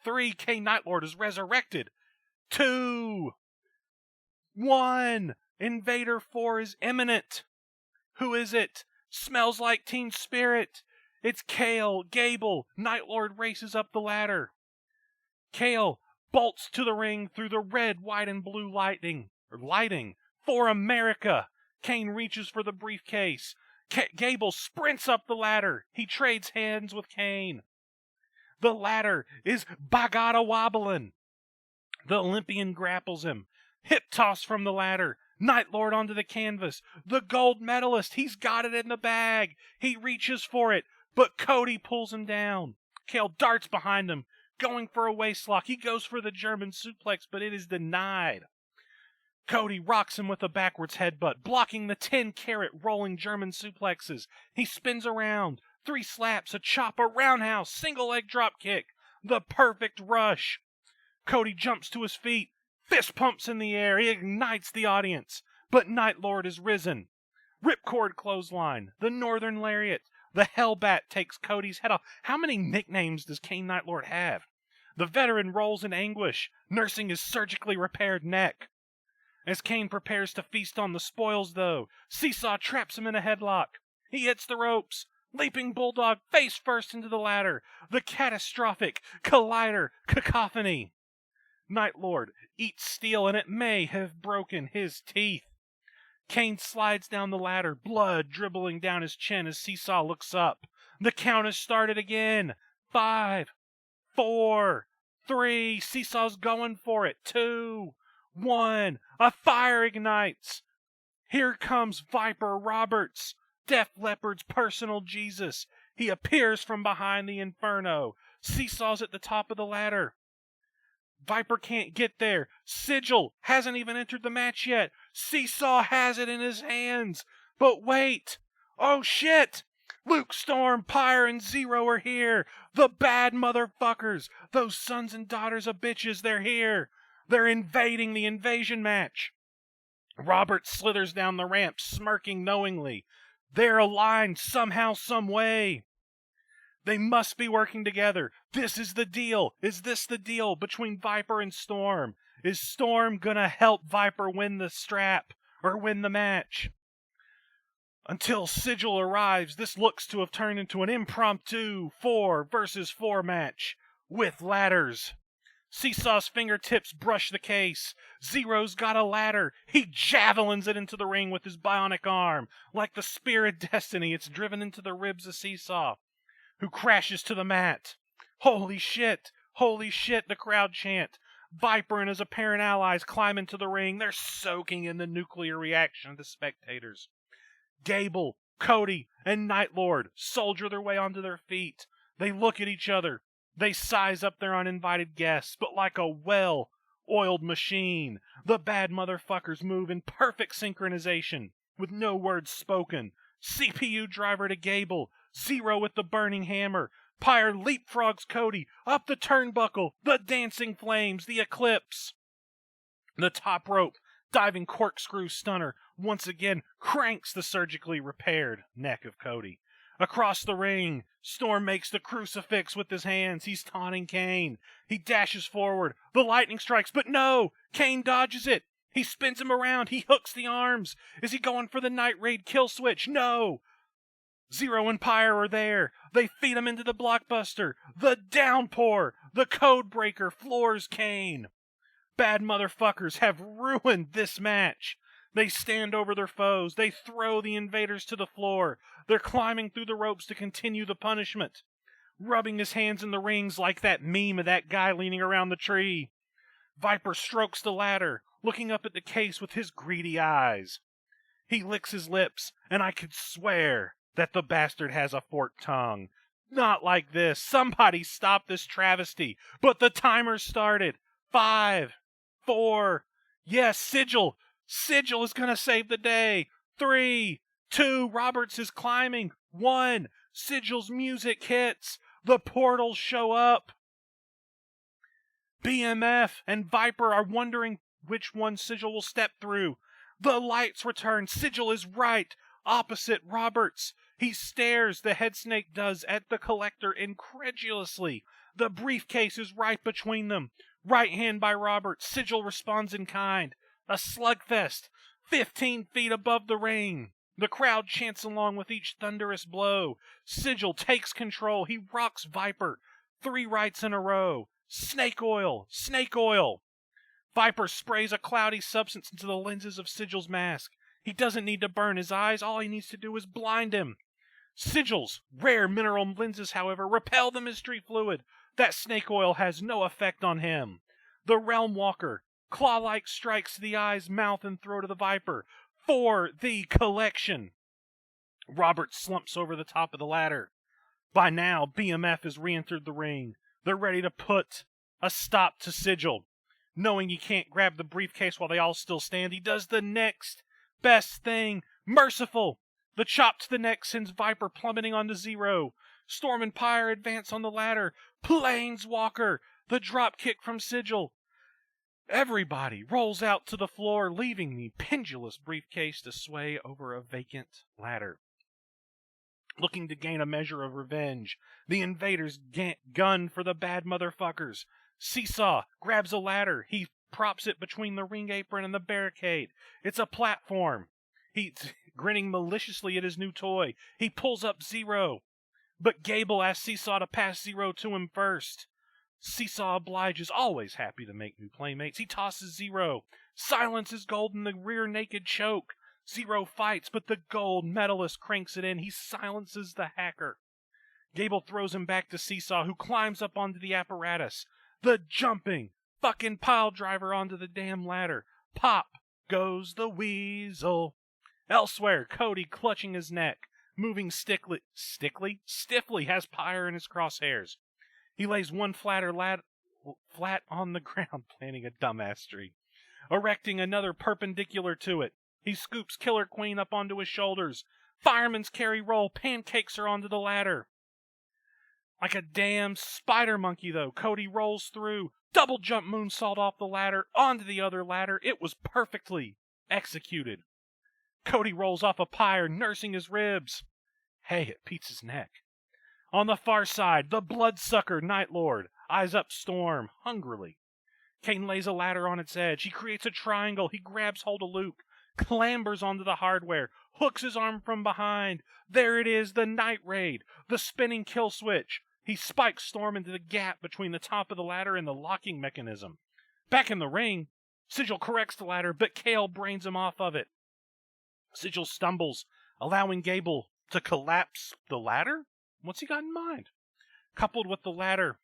3. K. Nightlord is resurrected. 2, 1. Invader 4 is imminent. Who is it? Smells like Teen Spirit. It's Kale, Gable. Nightlord races up the ladder. Kale bolts to the ring through the red, white, and blue lighting. For America. Kane reaches for the briefcase. Gable sprints up the ladder. He trades hands with Kane. The ladder is bagada wobbling. The Olympian grapples him. Hip toss from the ladder. Nightlord onto the canvas. The gold medalist. He's got it in the bag. He reaches for it, but Cody pulls him down. Kale darts behind him, going for a waistlock. He goes for the German suplex, but it is denied. Cody rocks him with a backwards headbutt, blocking the 10-carat rolling German suplexes. He spins around. 3 slaps, a chop, a roundhouse, single leg drop kick. The perfect rush. Cody jumps to his feet. Fist pumps in the air. He ignites the audience. But Nightlord is risen. Ripcord clothesline. The Northern Lariat. The Hellbat takes Cody's head off. How many nicknames does Kane Nightlord have? The veteran rolls in anguish, nursing his surgically repaired neck. As Kane prepares to feast on the spoils, though, Seesaw traps him in a headlock. He hits the ropes. Leaping Bulldog face first into the ladder. The catastrophic collider cacophony. Nightlord eats steel, and it may have broken his teeth. Kane slides down the ladder, blood dribbling down his chin as Seesaw looks up. The count has started again. 5, 4, 3. Seesaw's going for it. 2, 1. A fire ignites. Here comes Viper Roberts, Def Leppard's personal Jesus. He appears from behind the inferno. Seesaw's at the top of the ladder. Viper can't get there. Sigil hasn't even entered the match yet. Seesaw has it in his hands. But wait. Oh shit. Luke, Storm, Pyre, and Zero are here. The bad motherfuckers. Those sons and daughters of bitches, they're here. They're invading the invasion match. Robert slithers down the ramp, smirking knowingly. They're aligned somehow, some way. They must be working together. This is the deal. Is this the deal between Viper and Storm? Is Storm gonna help Viper win the strap or win the match? Until Sigil arrives, this looks to have turned into an impromptu 4 versus 4 match with ladders. Seesaw's fingertips brush the case. Zero's got a ladder. He javelins it into the ring with his bionic arm. Like the spear of destiny, it's driven into the ribs of Seesaw, who crashes to the mat. Holy shit! Holy shit, the crowd chant. Viper and his apparent allies climb into the ring. They're soaking in the nuclear reaction of the spectators. Gable, Cody, and Nightlord soldier their way onto their feet. They look at each other. They size up their uninvited guests, but like a well-oiled machine, the bad motherfuckers move in perfect synchronization, with no words spoken. CPU driver to Gable, Zero with the burning hammer, Pyre leapfrogs Cody, up the turnbuckle, the dancing flames, the eclipse. The top rope, diving corkscrew stunner, once again cranks the surgically repaired neck of Cody. Across the ring, Storm makes the crucifix with his hands. He's taunting Kane. He dashes forward. The lightning strikes, but no! Kane dodges it. He spins him around. He hooks the arms. Is he going for the Night Raid kill switch? No! Zero and Pyre are there. They feed him into the blockbuster. The downpour. The code breaker floors Kane. Bad motherfuckers have ruined this match. They stand over their foes. They throw the invaders to the floor. They're climbing through the ropes to continue the punishment. Rubbing his hands in the rings like that meme of that guy leaning around the tree. Viper strokes the ladder, looking up at the case with his greedy eyes. He licks his lips, and I could swear that the bastard has a forked tongue. Not like this. Somebody stop this travesty. But the timer started. 5, 4. Yes, Sigil. Sigil is going to save the day. 3, 2. Roberts is climbing. 1. Sigil's music hits. The portals show up. BMF and Viper are wondering which one Sigil will step through. The lights return. Sigil is right, opposite Roberts. He stares, the head snake does, at the collector incredulously. The briefcase is right between them. Right hand by Roberts. Sigil responds in kind. A slugfest, 15 feet above the ring. The crowd chants along with each thunderous blow. Sigil takes control. He rocks Viper. 3 rights in a row. Snake oil! Snake oil! Viper sprays a cloudy substance into the lenses of Sigil's mask. He doesn't need to burn his eyes. All he needs to do is blind him. Sigil's rare mineral lenses, however, repel the mystery fluid. That snake oil has no effect on him. The Realm Walker, claw-like strikes to the eyes, mouth, and throat of the Viper. For the collection. Robert slumps over the top of the ladder. By now, BMF has re-entered the ring. They're ready to put a stop to Sigil. Knowing he can't grab the briefcase while they all still stand, he does the next best thing. Merciful. The chop to the neck sends Viper plummeting onto Zero. Storm and Pyre advance on the ladder. Planeswalker. The drop kick from Sigil. Everybody rolls out to the floor, leaving the pendulous briefcase to sway over a vacant ladder. Looking to gain a measure of revenge, the invaders gun for the bad motherfuckers. Seesaw grabs a ladder. He props it between the ring apron and the barricade. It's a platform. He's grinning maliciously at his new toy. He pulls up Zero, but Gable asks Seesaw to pass Zero to him first. Seesaw obliges, always happy to make new playmates. He tosses Zero. Silences Gold in the rear naked choke. Zero fights, but the gold medalist cranks it in. He silences the hacker. Gable throws him back to Seesaw, who climbs up onto the apparatus. The jumping fucking pile driver onto the damn ladder. Pop goes the weasel. Elsewhere, Cody clutching his neck. moving stiffly, has Pyre in his crosshairs. He lays one flat on the ground, planting a dumbass tree, erecting another perpendicular to it. He scoops Killer Queen up onto his shoulders. Fireman's carry roll, pancakes her onto the ladder. Like a damn spider monkey, though, Cody rolls through, double jump moonsault off the ladder, onto the other ladder. It was perfectly executed. Cody rolls off a pyre, nursing his ribs. Hey, it beats his neck. On the far side, the bloodsucker Night Lord eyes up Storm hungrily. Kane lays a ladder on its edge. He creates a triangle. He grabs hold of Luke, clambers onto the hardware, hooks his arm from behind. There it is, the Night Raid, the spinning kill switch. He spikes Storm into the gap between the top of the ladder and the locking mechanism. Back in the ring, Sigil corrects the ladder, but Kale brains him off of it. Sigil stumbles, allowing Gable to collapse the ladder? What's he got in mind? Coupled with the ladder,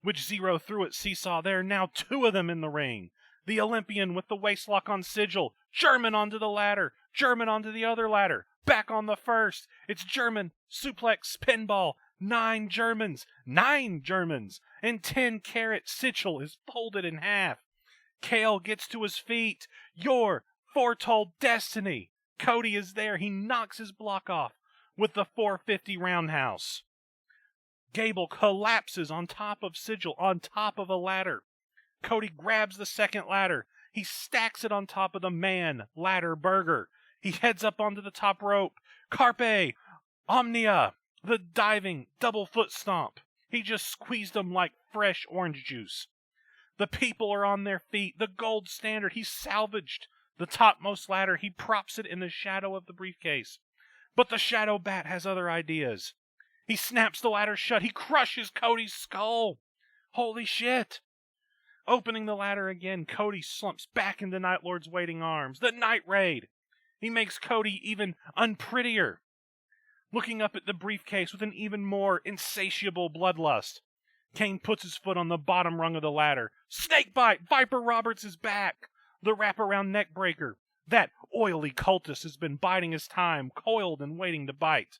which Zero threw at Seesaw, there are now two of them in the ring. The Olympian with the waistlock on Sigil, German onto the ladder, German onto the other ladder, back on the first. It's German, suplex, pinball, 9 Germans, and 10 carat Sigil is folded in half. Kale gets to his feet. Your foretold destiny. Cody is there. He knocks his block off with the 450 roundhouse. Gable collapses on top of Sigil, on top of a ladder. Cody grabs the second ladder. He stacks it on top of the man ladder burger. He heads up onto the top rope. Carpe, Omnia, the diving double foot stomp. He just squeezed them like fresh orange juice. The people are on their feet. The gold standard. He salvaged the topmost ladder. He props it in the shadow of the briefcase. But the Shadow Bat has other ideas. He snaps the ladder shut. He crushes Cody's skull. Holy shit. Opening the ladder again, Cody slumps back into Night Lord's waiting arms. The Night Raid. He makes Cody even unprettier. Looking up at the briefcase with an even more insatiable bloodlust. Kane puts his foot on the bottom rung of the ladder. Snakebite! Viper Roberts is back! The wraparound neck breaker. That oily cultist has been biding his time, coiled and waiting to bite.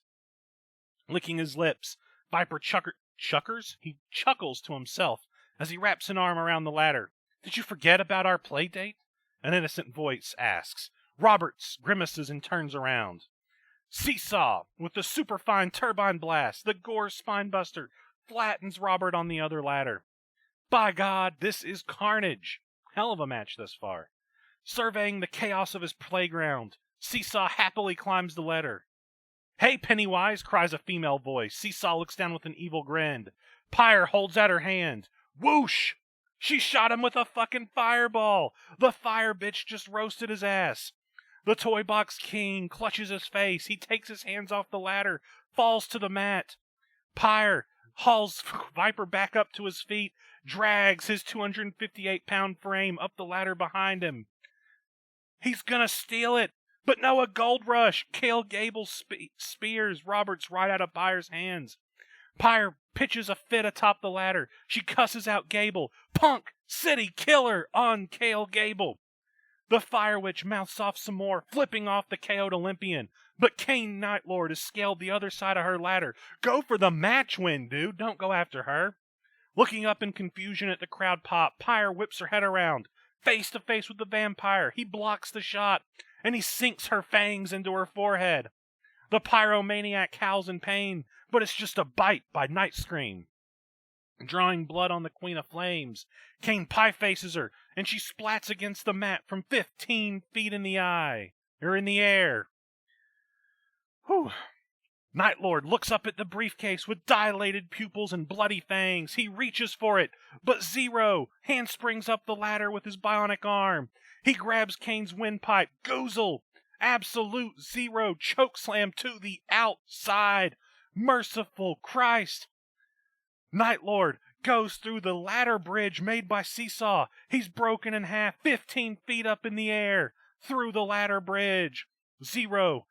Licking his lips, Viper chuckers? He chuckles to himself as he wraps an arm around the ladder. Did you forget about our play date? An innocent voice asks. Roberts grimaces and turns around. Seesaw, with the superfine turbine blast, the gore spinebuster, flattens Robert on the other ladder. By God, this is carnage. Hell of a match thus far. Surveying the chaos of his playground, Seesaw happily climbs the ladder. Hey, Pennywise, cries a female voice. Seesaw looks down with an evil grin. Pyre holds out her hand. Whoosh! She shot him with a fucking fireball. The fire bitch just roasted his ass. The Toy Box King clutches his face. He takes his hands off the ladder, falls to the mat. Pyre hauls Viper back up to his feet, drags his 258-pound frame up the ladder behind him. He's gonna steal it, but no, a gold rush. Kale Gable spears Roberts right out of Pyre's hands. Pyre pitches a fit atop the ladder. She cusses out Gable. Punk, city killer on Kale Gable. The Fire Witch mouths off some more, flipping off the KO'd Olympian. But Kane Night Lord has scaled the other side of her ladder. Go for the match win, dude. Don't go after her. Looking up in confusion at the crowd pop, Pyre whips her head around. Face to face with the vampire, he blocks the shot, and he sinks her fangs into her forehead. The pyromaniac howls in pain, but it's just a bite by Night Scream. Drawing blood on the Queen of Flames, Kane pie-faces her, and she splats against the mat from 15 feet in the air. Whew. Night Lord looks up at the briefcase with dilated pupils and bloody fangs. He reaches for it, but Zero handsprings up the ladder with his bionic arm. He grabs Kane's windpipe. Goozle! Absolute Zero chokeslam to the outside. Merciful Christ! Night Lord goes through the ladder bridge made by Seesaw. He's broken in half, 15 feet up in the air, through the ladder bridge. Zero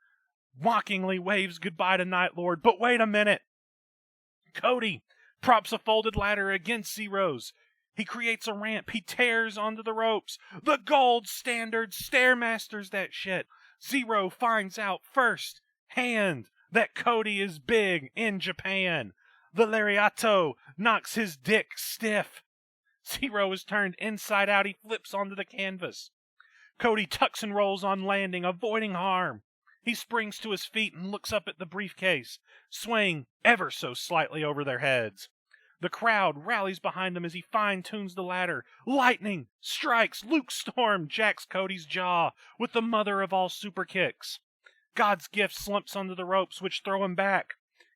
mockingly waves goodbye to Night Lord, but wait a minute. Cody props a folded ladder against Zero's. He creates a ramp. He tears onto the ropes. The gold standard stairmasters that shit. Zero finds out first hand that Cody is big in Japan. The Lariato knocks his dick stiff. Zero is turned inside out. He flips onto the canvas. Cody tucks and rolls on landing, avoiding harm. He springs to his feet and looks up at the briefcase, swaying ever so slightly over their heads. The crowd rallies behind him as he fine-tunes the ladder. Lightning strikes. Luke Storm jacks Cody's jaw with the mother of all super kicks. God's gift slumps onto the ropes, which throw him back.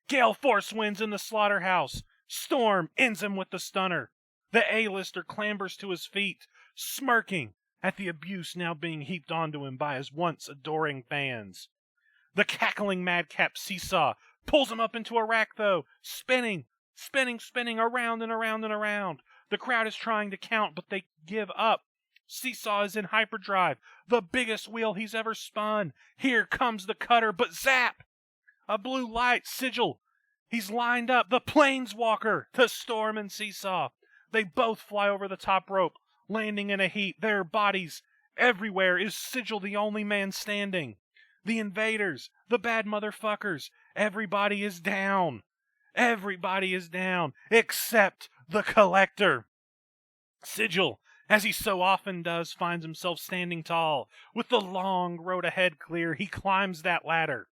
Gale Force wins in the slaughterhouse. Storm ends him with the stunner. The A-lister clambers to his feet, smirking at the abuse now being heaped onto him by his once adoring fans. The cackling madcap Seesaw pulls him up into a rack, though, spinning around and around and around. The crowd is trying to count, but they give up. Seesaw is in hyperdrive, the biggest wheel he's ever spun. Here comes the cutter, but zap! A blue light, Sigil. He's lined up. The Planeswalker, the Storm and Seesaw. They both fly over the top rope, landing in a heap. Their bodies everywhere. Is Sigil the only man standing? The invaders, the bad motherfuckers, everybody is down. Everybody is down, except the Collector. Sigil, as he so often does, finds himself standing tall. With the long road ahead clear, he climbs that ladder.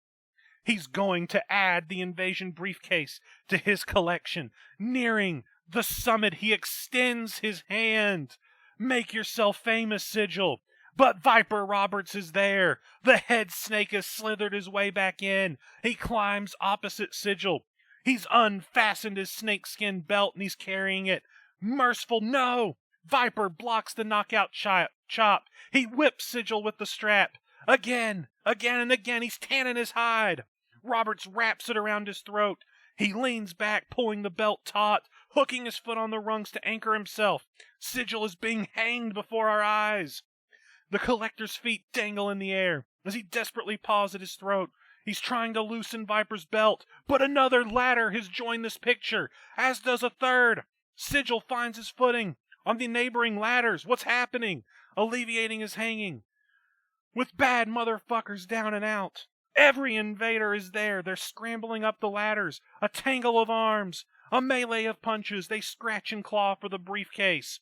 He's going to add the invasion briefcase to his collection. Nearing the summit, he extends his hand. Make yourself famous, Sigil. But Viper Roberts is there. The head snake has slithered his way back in. He climbs opposite Sigil. He's unfastened his snakeskin belt and he's carrying it. Merciful, no! Viper blocks the knockout chop. He whips Sigil with the strap. Again and again, he's tanning his hide. Roberts wraps it around his throat. He leans back, pulling the belt taut, hooking his foot on the rungs to anchor himself. Sigil is being hanged before our eyes. The Collector's feet dangle in the air as he desperately paws at his throat. He's trying to loosen Viper's belt, but another ladder has joined this picture, as does a third. Sigil finds his footing on the neighboring ladders. What's happening? Alleviating his hanging. With bad motherfuckers down and out. Every invader is there. They're scrambling up the ladders. A tangle of arms. A melee of punches. They scratch and claw for the briefcase.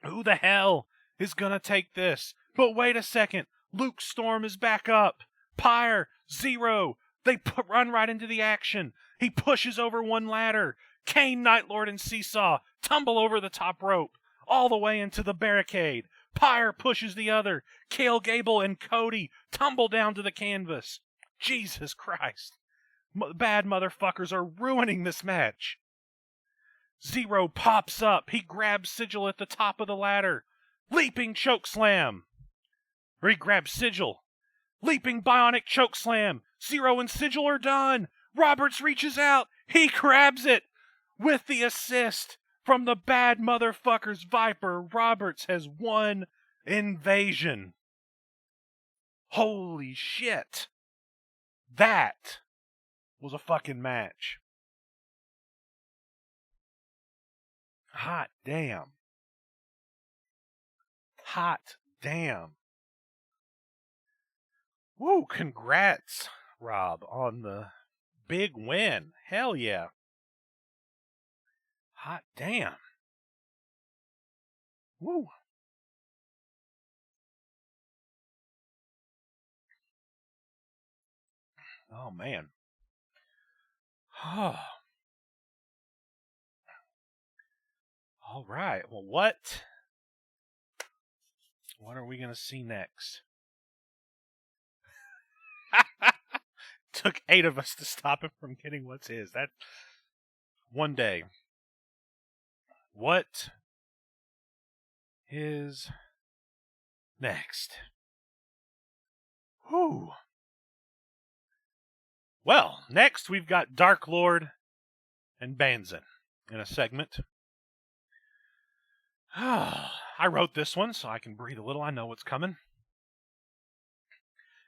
Who the hell is gonna take this? But wait a second. Luke Storm is back up. Pyre, Zero. They run right into the action. He pushes over one ladder. Kane, Nightlord, and Seesaw tumble over the top rope, all the way into the barricade. Pyre pushes the other. Kale Gable and Cody tumble down to the canvas. Jesus Christ. Bad motherfuckers are ruining this match. Zero pops up. He grabs Sigil at the top of the ladder. Leaping chokeslam. Or he grabs Sigil. Leaping bionic chokeslam. Zero and Sigil are done. Roberts reaches out. He grabs it. With the assist from the bad motherfuckers, Viper Roberts has won Invasion. Holy shit. That was a fucking match. Hot damn. Hot damn. Woo, congrats, Rob, on the big win. Hell yeah. Hot damn. Woo. Oh, man. Oh. All right. Well, what are we going to see next? Took 8 of us to stop him from getting what's his. That one day. What is next? Whew. Well, next we've got Dark Lord and Banzan in a segment. I wrote this one so I can breathe a little. I know what's coming.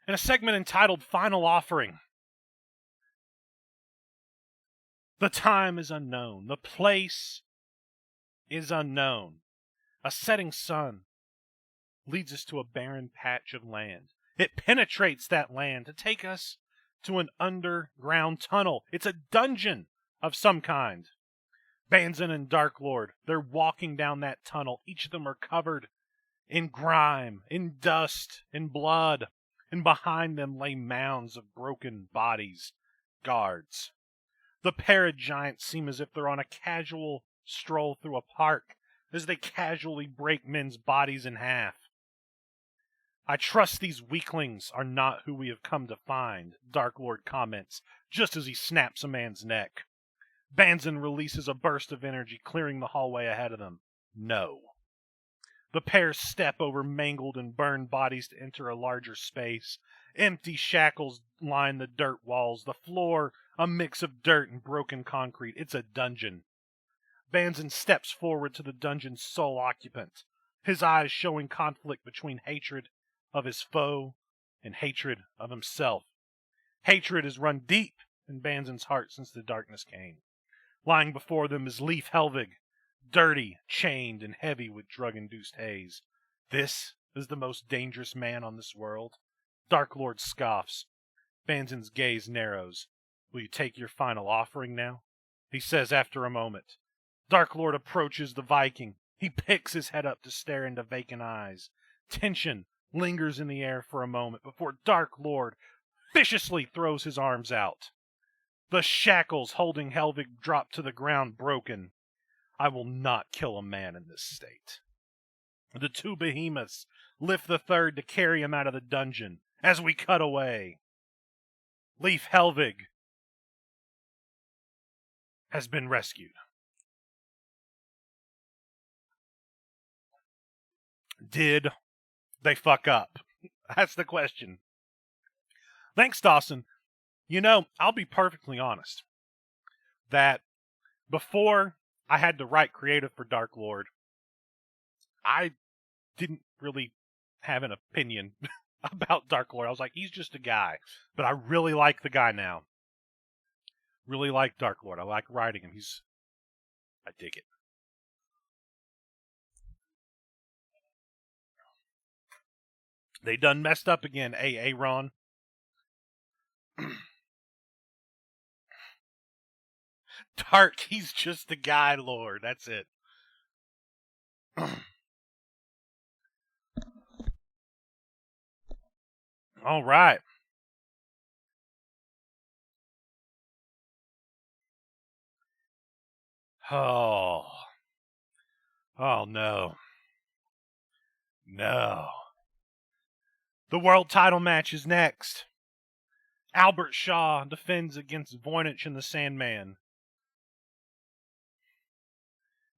In a segment entitled Final Offering. The time is unknown. The place is unknown. A setting sun leads us to a barren patch of land. It penetrates that land to take us to an underground tunnel. It's a dungeon of some kind. Banzan and Dark Lord, they're walking down that tunnel. Each of them are covered in grime, in dust, in blood, and behind them lay mounds of broken bodies, guards. The paragiants seem as if they're on a casual stroll through a park as they casually break men's bodies in half. I trust these weaklings are not who we have come to find, Dark Lord comments, just as he snaps a man's neck. Banzan releases a burst of energy, clearing the hallway ahead of them. No. The pair step over mangled and burned bodies to enter a larger space. Empty shackles line the dirt walls, the floor a mix of dirt and broken concrete. It's a dungeon. Banzan steps forward to the dungeon's sole occupant, his eyes showing conflict between hatred of his foe and hatred of himself. Hatred has run deep in Banzan's heart since the darkness came. Lying before them is Leif Helvig, dirty, chained, and heavy with drug-induced haze. This is the most dangerous man on this world? Dark Lord scoffs. Banzan's gaze narrows. Will you take your final offering now? He says after a moment. Dark Lord approaches the Viking. He picks his head up to stare into vacant eyes. Tension lingers in the air for a moment before Dark Lord viciously throws his arms out. The shackles holding Helvig drop to the ground broken. I will not kill a man in this state. The two behemoths lift the third to carry him out of the dungeon. As we cut away, Leif Helvig has been rescued. Did they fuck up? That's the question. Thanks, Dawson. You know, I'll be perfectly honest. That before I had to write creative for Dark Lord, I didn't really have an opinion about Dark Lord. I was like, he's just a guy. But I really like the guy now. Really like Dark Lord. I like writing him. I dig it. They done messed up again, Ron. Dark, he's just a guy, Lord. That's it. All right. Oh. Oh, no. No. The world title match is next. Albert Shaw defends against Voynich and the Sandman.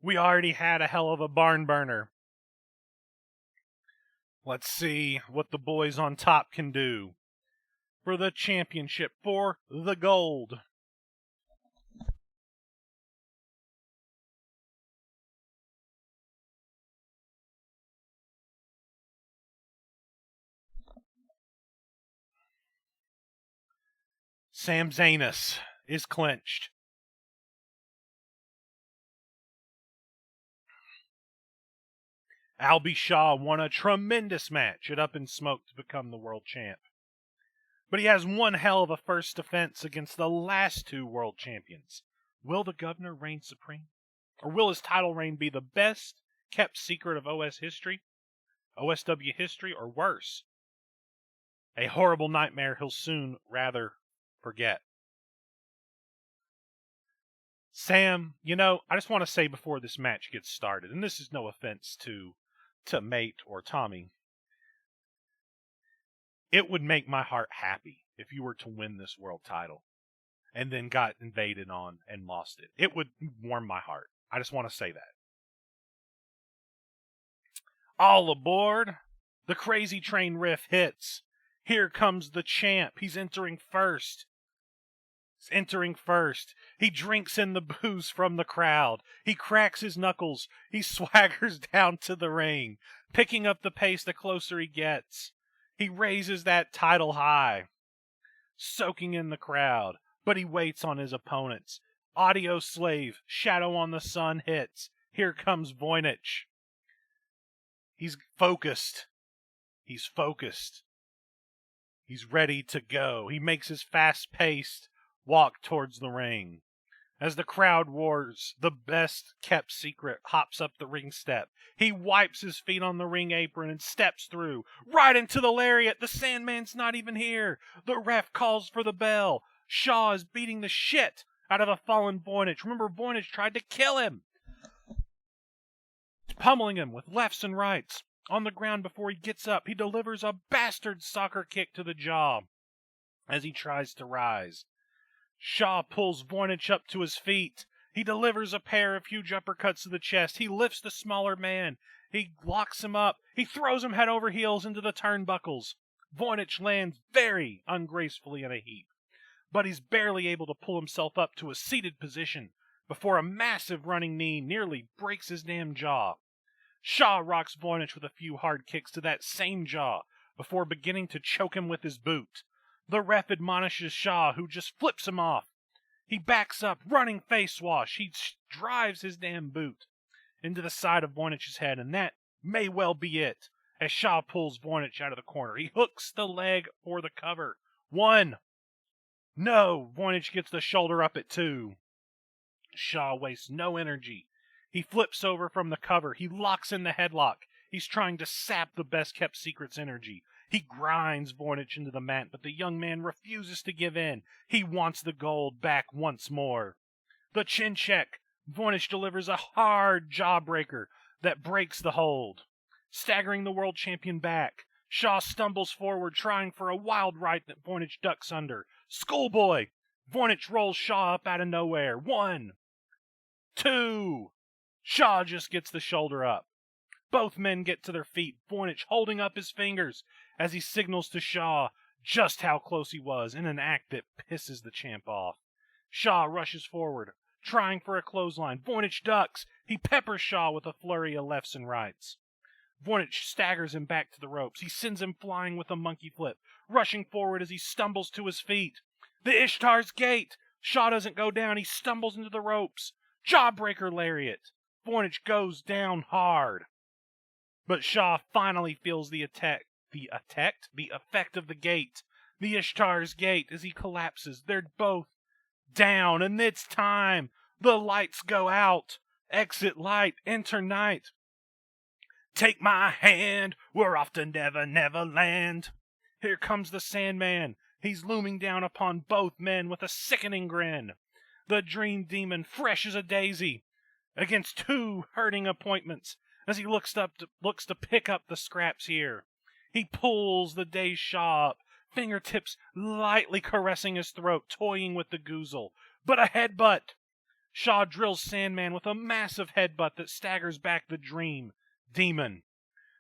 We already had a hell of a barn burner. Let's see what the boys on top can do for the championship, for the gold. Sam Zanus is clinched. Albie Shaw won a tremendous match at Up in Smoke to become the world champ. But he has one hell of a first defense against the last two world champions. Will the governor reign supreme? Or will his title reign be the best kept secret of OSW history, or worse? A horrible nightmare he'll soon rather forget. Sam, you know, I just want to say before this match gets started, and this is no offense to Mate or Tommy, it would make my heart happy if you were to win this world title and then got invaded on and lost it. It would warm my heart. I just want to say that. All aboard! The Crazy Train riff hits. Here comes the champ. He's entering first. He drinks in the booze from the crowd. He cracks his knuckles. He swaggers down to the ring, picking up the pace the closer he gets. He raises that title high, soaking in the crowd, but he waits on his opponents. Audio Slave, Shadow on the Sun hits. Here comes Voynich. He's focused. He's ready to go. He makes his fast-paced walk towards the ring. As the crowd roars, the best-kept secret hops up the ring step. He wipes his feet on the ring apron and steps through, right into the lariat. The Sandman's not even here. The ref calls for the bell. Shaw is beating the shit out of a fallen Voynich. Remember, Voynich tried to kill him. Pummeling him with lefts and rights. On the ground before he gets up, he delivers a bastard soccer kick to the jaw as he tries to rise. Shaw pulls Voynich up to his feet. He delivers a pair of huge uppercuts to the chest. He lifts the smaller man. He locks him up. He throws him head over heels into the turnbuckles. Voynich lands very ungracefully in a heap, but he's barely able to pull himself up to a seated position before a massive running knee nearly breaks his damn jaw. Shaw rocks Voynich with a few hard kicks to that same jaw before beginning to choke him with his boot. The ref admonishes Shaw, who just flips him off. He backs up, running face wash. He drives his damn boot into the side of Voynich's head, and that may well be it, as Shaw pulls Voynich out of the corner. He hooks the leg for the cover. 1. No, Voynich gets the shoulder up at 2. Shaw wastes no energy. He flips over from the cover. He locks in the headlock. He's trying to sap the best-kept secret's energy. He grinds Voynich into the mat, but the young man refuses to give in. He wants the gold back once more. The chin check. Voynich delivers a hard jawbreaker that breaks the hold. Staggering the world champion back, Shaw stumbles forward, trying for a wild right that Voynich ducks under. Schoolboy! Voynich rolls Shaw up out of nowhere. 1, 2. Shaw just gets the shoulder up. Both men get to their feet, Voynich holding up his fingers as he signals to Shaw just how close he was in an act that pisses the champ off. Shaw rushes forward, trying for a clothesline. Voynich ducks. He peppers Shaw with a flurry of lefts and rights. Voynich staggers him back to the ropes. He sends him flying with a monkey flip, rushing forward as he stumbles to his feet. The Ishtar's Gate! Shaw doesn't go down. He stumbles into the ropes. Jawbreaker lariat. Voynich goes down hard. But Shaw finally feels the effect of the gate. The Ishtar's Gate as he collapses. They're both down, and it's time. The lights go out. Exit light, enter night. Take my hand, we're off to Never Never Land. Here comes the Sandman. He's looming down upon both men with a sickening grin. The Dream Demon, fresh as a daisy, against 2 hurting appointments, as he looks to pick up the scraps here. He pulls the dazed Shaw up, fingertips lightly caressing his throat, toying with the goozle. But a headbutt! Shaw drills Sandman with a massive headbutt that staggers back the Dream Demon.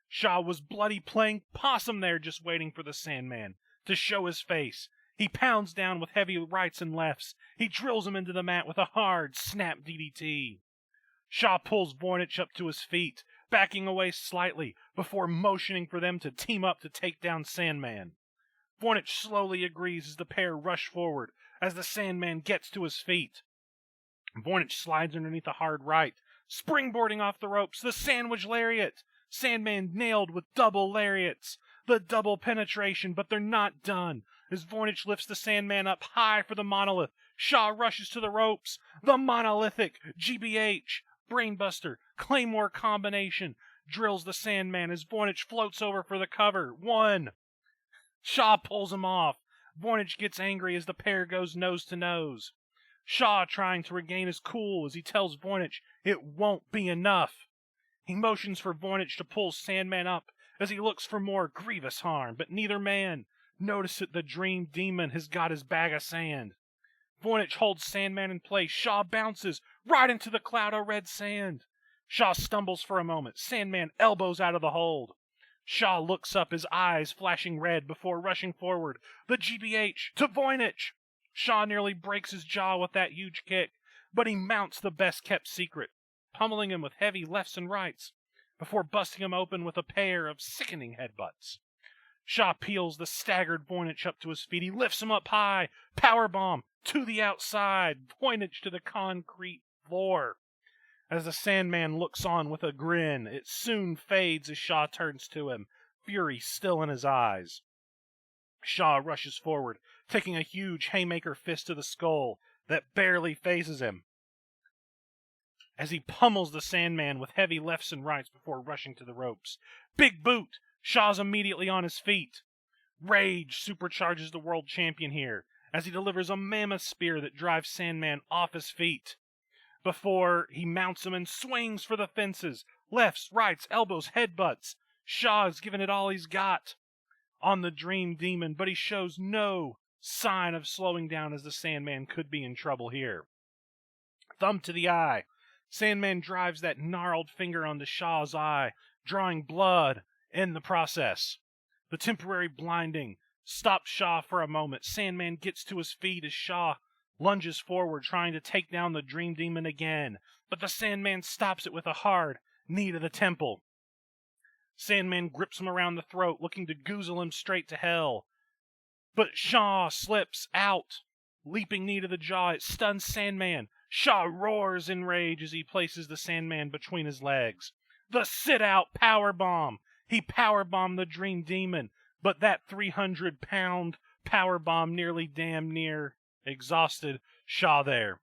Shaw was bloody playing possum there, just waiting for the Sandman to show his face. He pounds down with heavy rights and lefts. He drills him into the mat with a hard snap DDT. Shaw pulls Voynich up to his feet, backing away slightly before motioning for them to team up to take down Sandman. Voynich slowly agrees as the pair rush forward as the Sandman gets to his feet. Voynich slides underneath a hard right, springboarding off the ropes, the sandwich lariat. Sandman nailed with double lariats. The double penetration, but they're not done. As Voynich lifts the Sandman up high for the monolith, Shaw rushes to the ropes. The monolithic GBH Brainbuster Claymore combination drills the Sandman as Voynich floats over for the cover. 1. Shaw pulls him off. Voynich gets angry as the pair goes nose to nose. Shaw trying to regain his cool as he tells Voynich it won't be enough. He motions for Voynich to pull Sandman up as he looks for more grievous harm, but neither man notices that the Dream Demon has got his bag of sand. Voynich holds Sandman in place. Shaw bounces right into the cloud of red sand. Shaw stumbles for a moment. Sandman elbows out of the hold. Shaw looks up, his eyes flashing red before rushing forward. The GBH to Voynich. Shaw nearly breaks his jaw with that huge kick, but he mounts the best-kept secret, pummeling him with heavy lefts and rights before busting him open with a pair of sickening headbutts. Shaw peels the staggered Voynich up to his feet. He lifts him up high. Powerbomb to the outside. Voynich to the concrete floor. As the Sandman looks on with a grin, it soon fades as Shaw turns to him, fury still in his eyes. Shaw rushes forward, taking a huge haymaker fist to the skull that barely phases him, as he pummels the Sandman with heavy lefts and rights before rushing to the ropes. Big boot! Shaw's immediately on his feet. Rage supercharges the world champion here, as he delivers a mammoth spear that drives Sandman off his feet, before he mounts him and swings for the fences. Lefts, rights, elbows, headbutts. Shaw's given it all he's got on the Dream Demon, but he shows no sign of slowing down, as the Sandman could be in trouble here. Thumb to the eye. Sandman drives that gnarled finger onto Shaw's eye, drawing blood in the process. The temporary blinding stops Shaw for a moment. Sandman gets to his feet as Shaw lunges forward, trying to take down the Dream Demon again, but the Sandman stops it with a hard knee to the temple. Sandman grips him around the throat, looking to goozle him straight to hell, but Shaw slips out. Leaping knee to the jaw, it stuns Sandman. Shaw roars in rage as he places the Sandman between his legs. The sit-out powerbomb. He powerbombed the Dream Demon, but that 300-pound powerbomb nearly damn near exhausted Shaw there.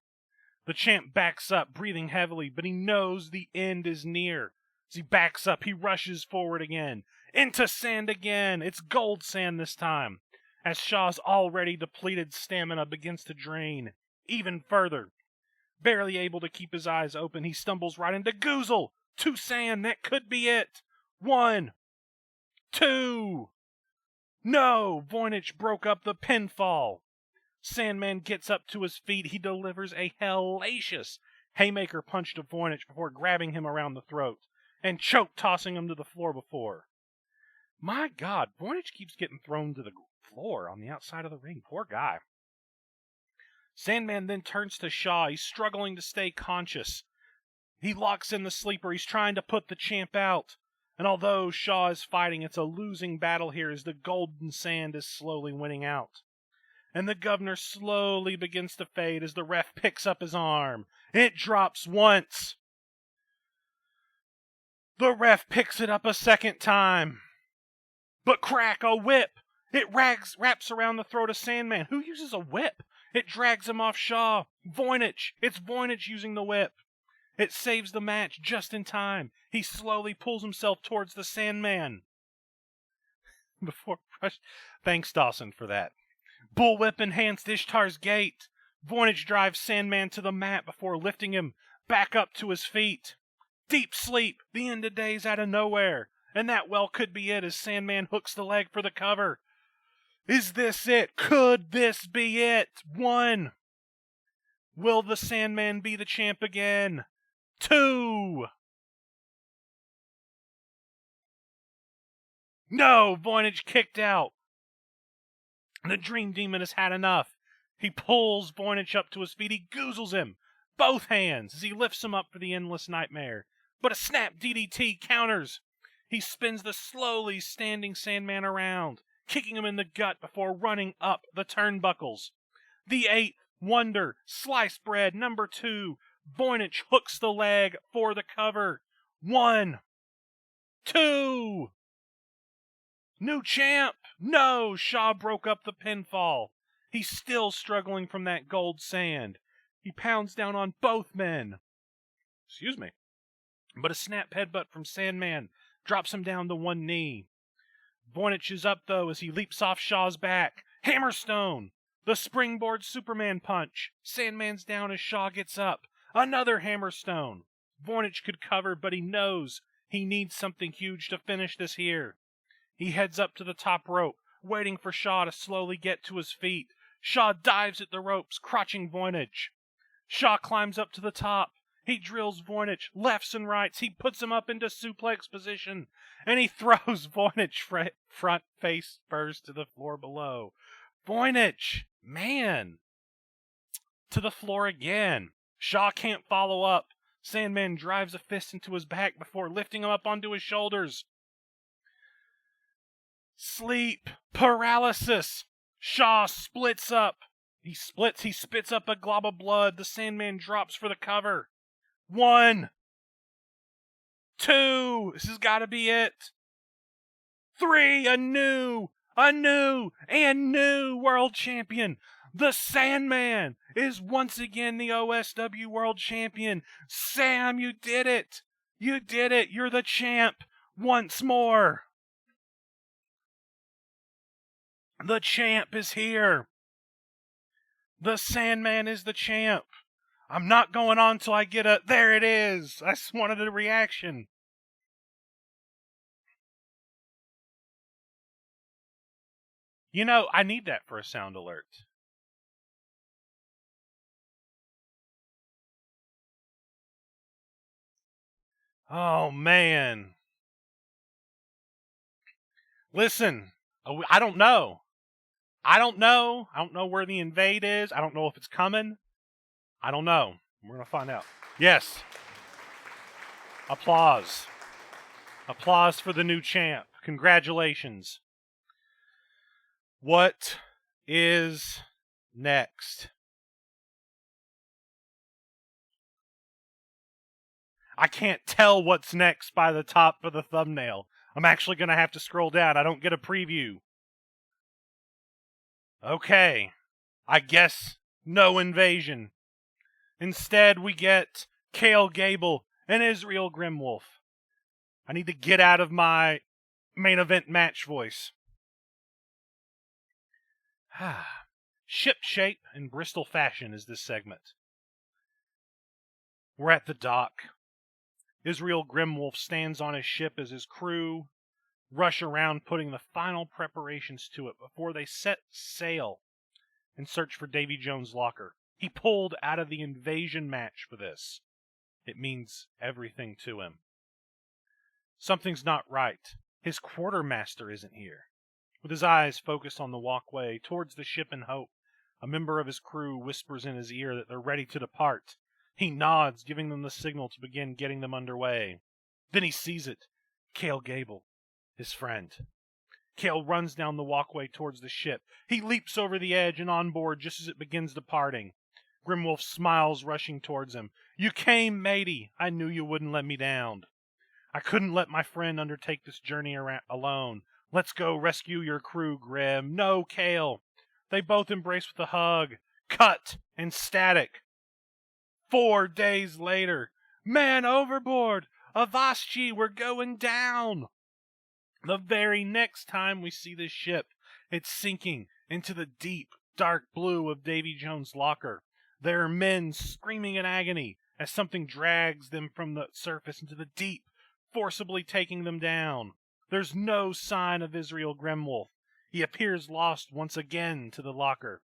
The champ backs up, breathing heavily, but he knows the end is near. As he backs up, he rushes forward again. Into sand again. It's gold sand this time, as Shaw's already depleted stamina begins to drain even further. Barely able to keep his eyes open, he stumbles right into Goozle. To sand, that could be it. 1, 2. No! Voynich broke up the pinfall. Sandman gets up to his feet. He delivers a hellacious haymaker punch to Voynich before grabbing him around the throat and choke-tossing him to the floor before. My God, Voynich keeps getting thrown to the floor on the outside of the ring. Poor guy. Sandman then turns to Shaw. He's struggling to stay conscious. He locks in the sleeper. He's trying to put the champ out. And although Shaw is fighting, it's a losing battle here as the golden sand is slowly winning out. And the governor slowly begins to fade as the ref picks up his arm. It drops once. The ref picks it up a second time. But crack, a whip. It wraps around the throat of Sandman. Who uses a whip? It drags him off Shaw. Voynich. It's Voynich using the whip. It saves the match just in time. He slowly pulls himself towards the Sandman. Thanks, Dawson, for that. Bullwhip enhanced Ishtar's Gate. Voynich drives Sandman to the mat before lifting him back up to his feet. Deep sleep. The end of days out of nowhere. And that well could be it as Sandman hooks the leg for the cover. Is this it? Could this be it? 1. Will the Sandman be the champ again? 2. No! Voynich kicked out. The Dream Demon has had enough. He pulls Voynich up to his feet. He goozles him. Both hands as he lifts him up for the endless nightmare. But a snap DDT counters. He spins the slowly standing Sandman around, kicking him in the gut before running up the turnbuckles. The 8th wonder, sliced bread, number 2. Voynich hooks the leg for the cover. 1, 2. New champ! No! Shaw broke up the pinfall. He's still struggling from that gold sand. He pounds down on both men. Excuse me. But a snap headbutt from Sandman drops him down to one knee. Voynich is up, though, as he leaps off Shaw's back. Hammerstone! The springboard Superman punch. Sandman's down as Shaw gets up. Another Hammerstone. Voynich could cover, but he knows he needs something huge to finish this here. He heads up to the top rope, waiting for Shaw to slowly get to his feet. Shaw dives at the ropes, crotching Voynich. Shaw climbs up to the top. He drills Voynich lefts and rights. He puts him up into suplex position, and he throws Voynich front face first to the floor below. Voynich, man, to the floor again. Shaw can't follow up. Sandman drives a fist into his back before lifting him up onto his shoulders. Sleep paralysis. Shaw splits up. He spits up a glob of blood. The Sandman drops for the cover. 1, 2. This has got to be it. 3. A A new and new world champion. The Sandman is once again the OSW world champion. Sam, you did it. You did it. You're the champ once more. The champ is here. The Sandman is the champ. I'm not going on till I get a... There it is. I just wanted a reaction. You know, I need that for a sound alert. Oh, man. Listen, I don't know. I don't know where the invade is. I don't know if it's coming. I don't know. We're going to find out. Yes. Applause. Applause for the new champ. Congratulations. What is next? I can't tell what's next by the top of the thumbnail. I'm actually going to have to scroll down. I don't get a preview. Okay. I guess no invasion. Instead, we get Kale Gable and Israel Grimwolf. I need to get out of my main event match voice. Ship shape in Bristol fashion is this segment. We're at the dock. Israel Grimwolf stands on his ship as his crew rush around putting the final preparations to it before they set sail and search for Davy Jones' locker. He pulled out of the invasion match for this. It means everything to him. Something's not right. His quartermaster isn't here. With his eyes focused on the walkway towards the ship in hope, a member of his crew whispers in his ear that they're ready to depart. He nods, giving them the signal to begin getting them underway. Then he sees it. Kale Gable, his friend. Kale runs down the walkway towards the ship. He leaps over the edge and on board just as it begins departing. Grimwolf smiles, rushing towards him. You came, matey. I knew you wouldn't let me down. I couldn't let my friend undertake this journey alone. Let's go rescue your crew, Grim. No, Kale. They both embrace with a hug. Cut and static. 4 days later. Man overboard! Avast, we're going down! The very next time we see this ship, it's sinking into the deep, dark blue of Davy Jones' locker. There are men screaming in agony as something drags them from the surface into the deep, forcibly taking them down. There's no sign of Israel Grimwolf. He appears lost once again to the locker.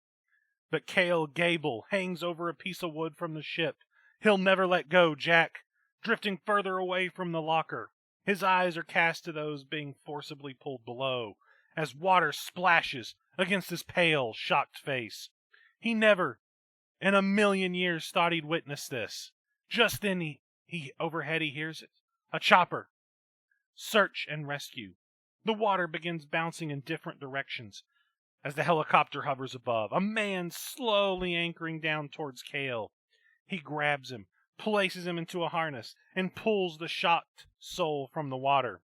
But Kale Gable hangs over a piece of wood from the ship. He'll never let go, Jack, drifting further away from the locker. His eyes are cast to those being forcibly pulled below, as water splashes against his pale, shocked face. He never, in a million years, thought he'd witness this. Just then he overhead he hears it. A chopper. Search and rescue. The water begins bouncing in different directions as the helicopter hovers above. A man slowly anchoring down towards Kale. He grabs him, places him into a harness, and pulls the shocked soul from the water.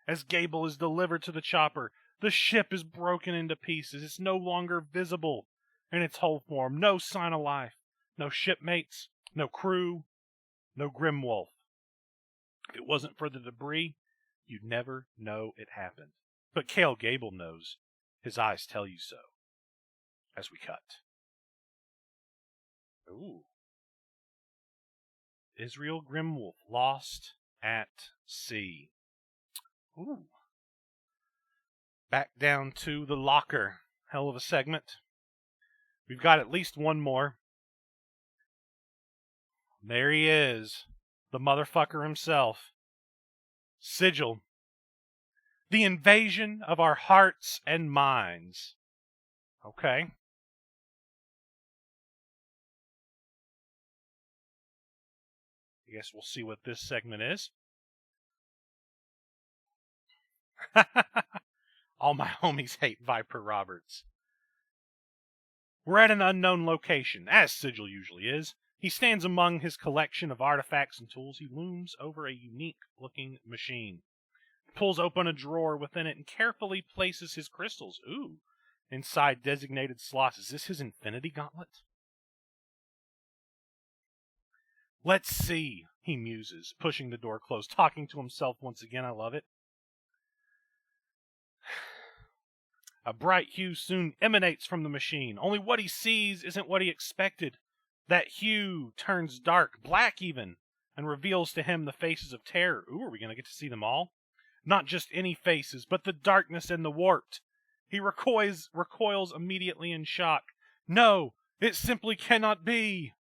As Gable is delivered to the chopper, the ship is broken into pieces. It's no longer visible in its whole form. No sign of life. No shipmates. No crew. No Grimwolf. If it wasn't for the debris, you'd never know it happened. But Kale Gable knows. His eyes tell you so. As we cut. Ooh. Israel Grimwolf lost at sea. Ooh. Back down to the locker. Hell of a segment. We've got at least one more. There he is. The motherfucker himself. Sigil. The invasion of our hearts and minds. Okay. I guess we'll see what this segment is. All my homies hate Viper Roberts. We're at an unknown location, as Sigil usually is. He stands among his collection of artifacts and tools. He looms over a unique-looking machine. pulls open a drawer within it and carefully places his crystals. Ooh. Inside designated slots. Is this his infinity gauntlet? Let's see, he muses, pushing the door closed, talking to himself once again. I love it. A bright hue soon emanates from the machine. Only what he sees isn't what he expected. That hue turns dark, black even, and reveals to him the faces of terror. Ooh, are we going to get to see them all? Not just any faces, but the darkness and the warped. He recoils immediately in shock. No, it simply cannot be.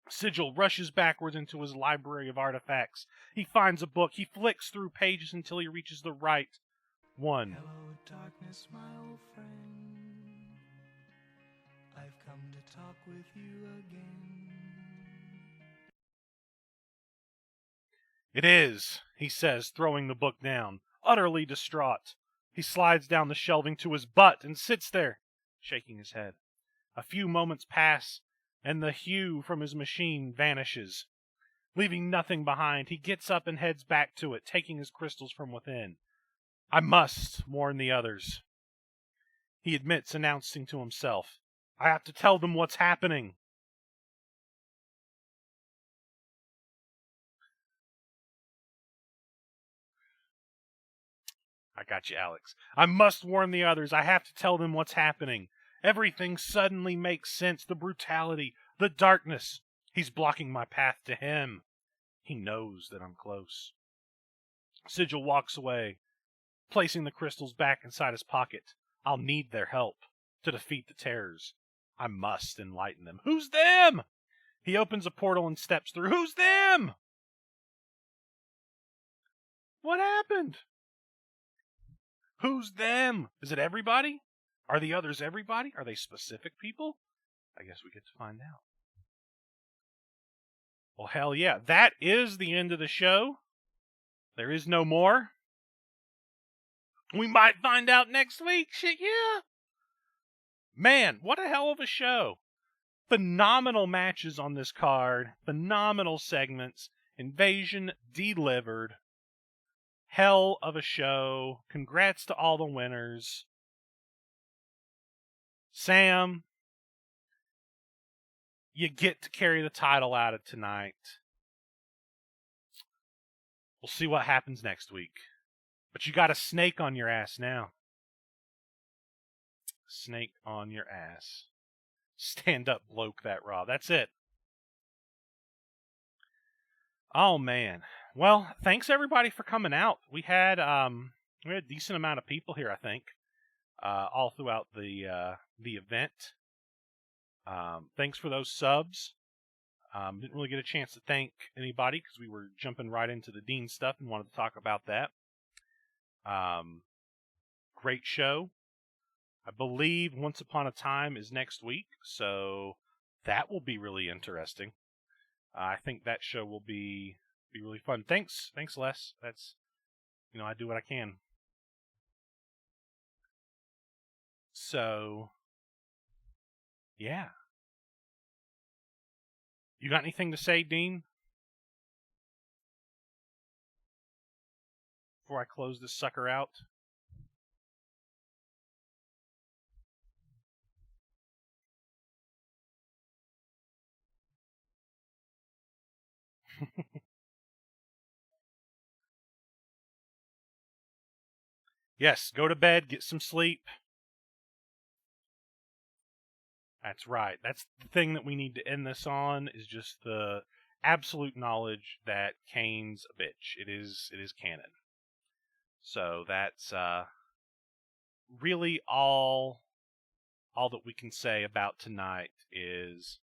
Sigil rushes backwards into his library of artifacts. He finds a book. He flicks through pages until he reaches the right one. Hello, darkness, my old friend. I've come to talk with you again. It is, he says, throwing the book down, utterly distraught. He slides down the shelving to his butt and sits there, shaking his head. A few moments pass, and the hue from his machine vanishes. Leaving nothing behind, he gets up and heads back to it, taking his crystals from within. I must warn the others, he admits, announcing to himself. I have to tell them what's happening. I got you, Alex. I must warn the others. I have to tell them what's happening. Everything suddenly makes sense. The brutality, the darkness. He's blocking my path to him. He knows that I'm close. Sigil walks away, placing the crystals back inside his pocket. I'll need their help to defeat the terrors. I must enlighten them. Who's them? He opens a portal and steps through. Who's them? What happened? Who's them? Is it everybody? Are the others everybody? Are they specific people? I guess we get to find out. Well, hell yeah. That is the end of the show. There is no more. We might find out next week. Shit, yeah. Man, what a hell of a show. Phenomenal matches on this card. Phenomenal segments. Invasion delivered. Hell of a show. Congrats to all the winners. Sam, you get to carry the title out of tonight. We'll see what happens next week. But you got a snake on your ass now. Snake on your ass. Stand up, bloke, that raw. That's it. Oh, man. Well, thanks everybody for coming out. We had a decent amount of people here, I think, all throughout the event. Thanks for those subs. Didn't really get a chance to thank anybody because we were jumping right into the Dean stuff and wanted to talk about that. Great show. I believe Once Upon a Time is next week, so that will be really interesting. I think that show will be really fun. Thanks, Les. That's, I do what I can. So, yeah. You got anything to say, Dean? Before I close this sucker out? Yes, go to bed, get some sleep. That's right. That's the thing that we need to end this on, is just the absolute knowledge that Kane's a bitch. It is canon. So that's really all that we can say about tonight is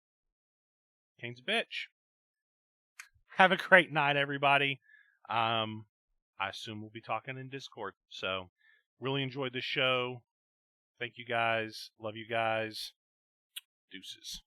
Kane's a bitch. Have a great night, everybody. I assume we'll be talking in Discord. So, really enjoyed the show. Thank you guys. Love you guys. Deuces.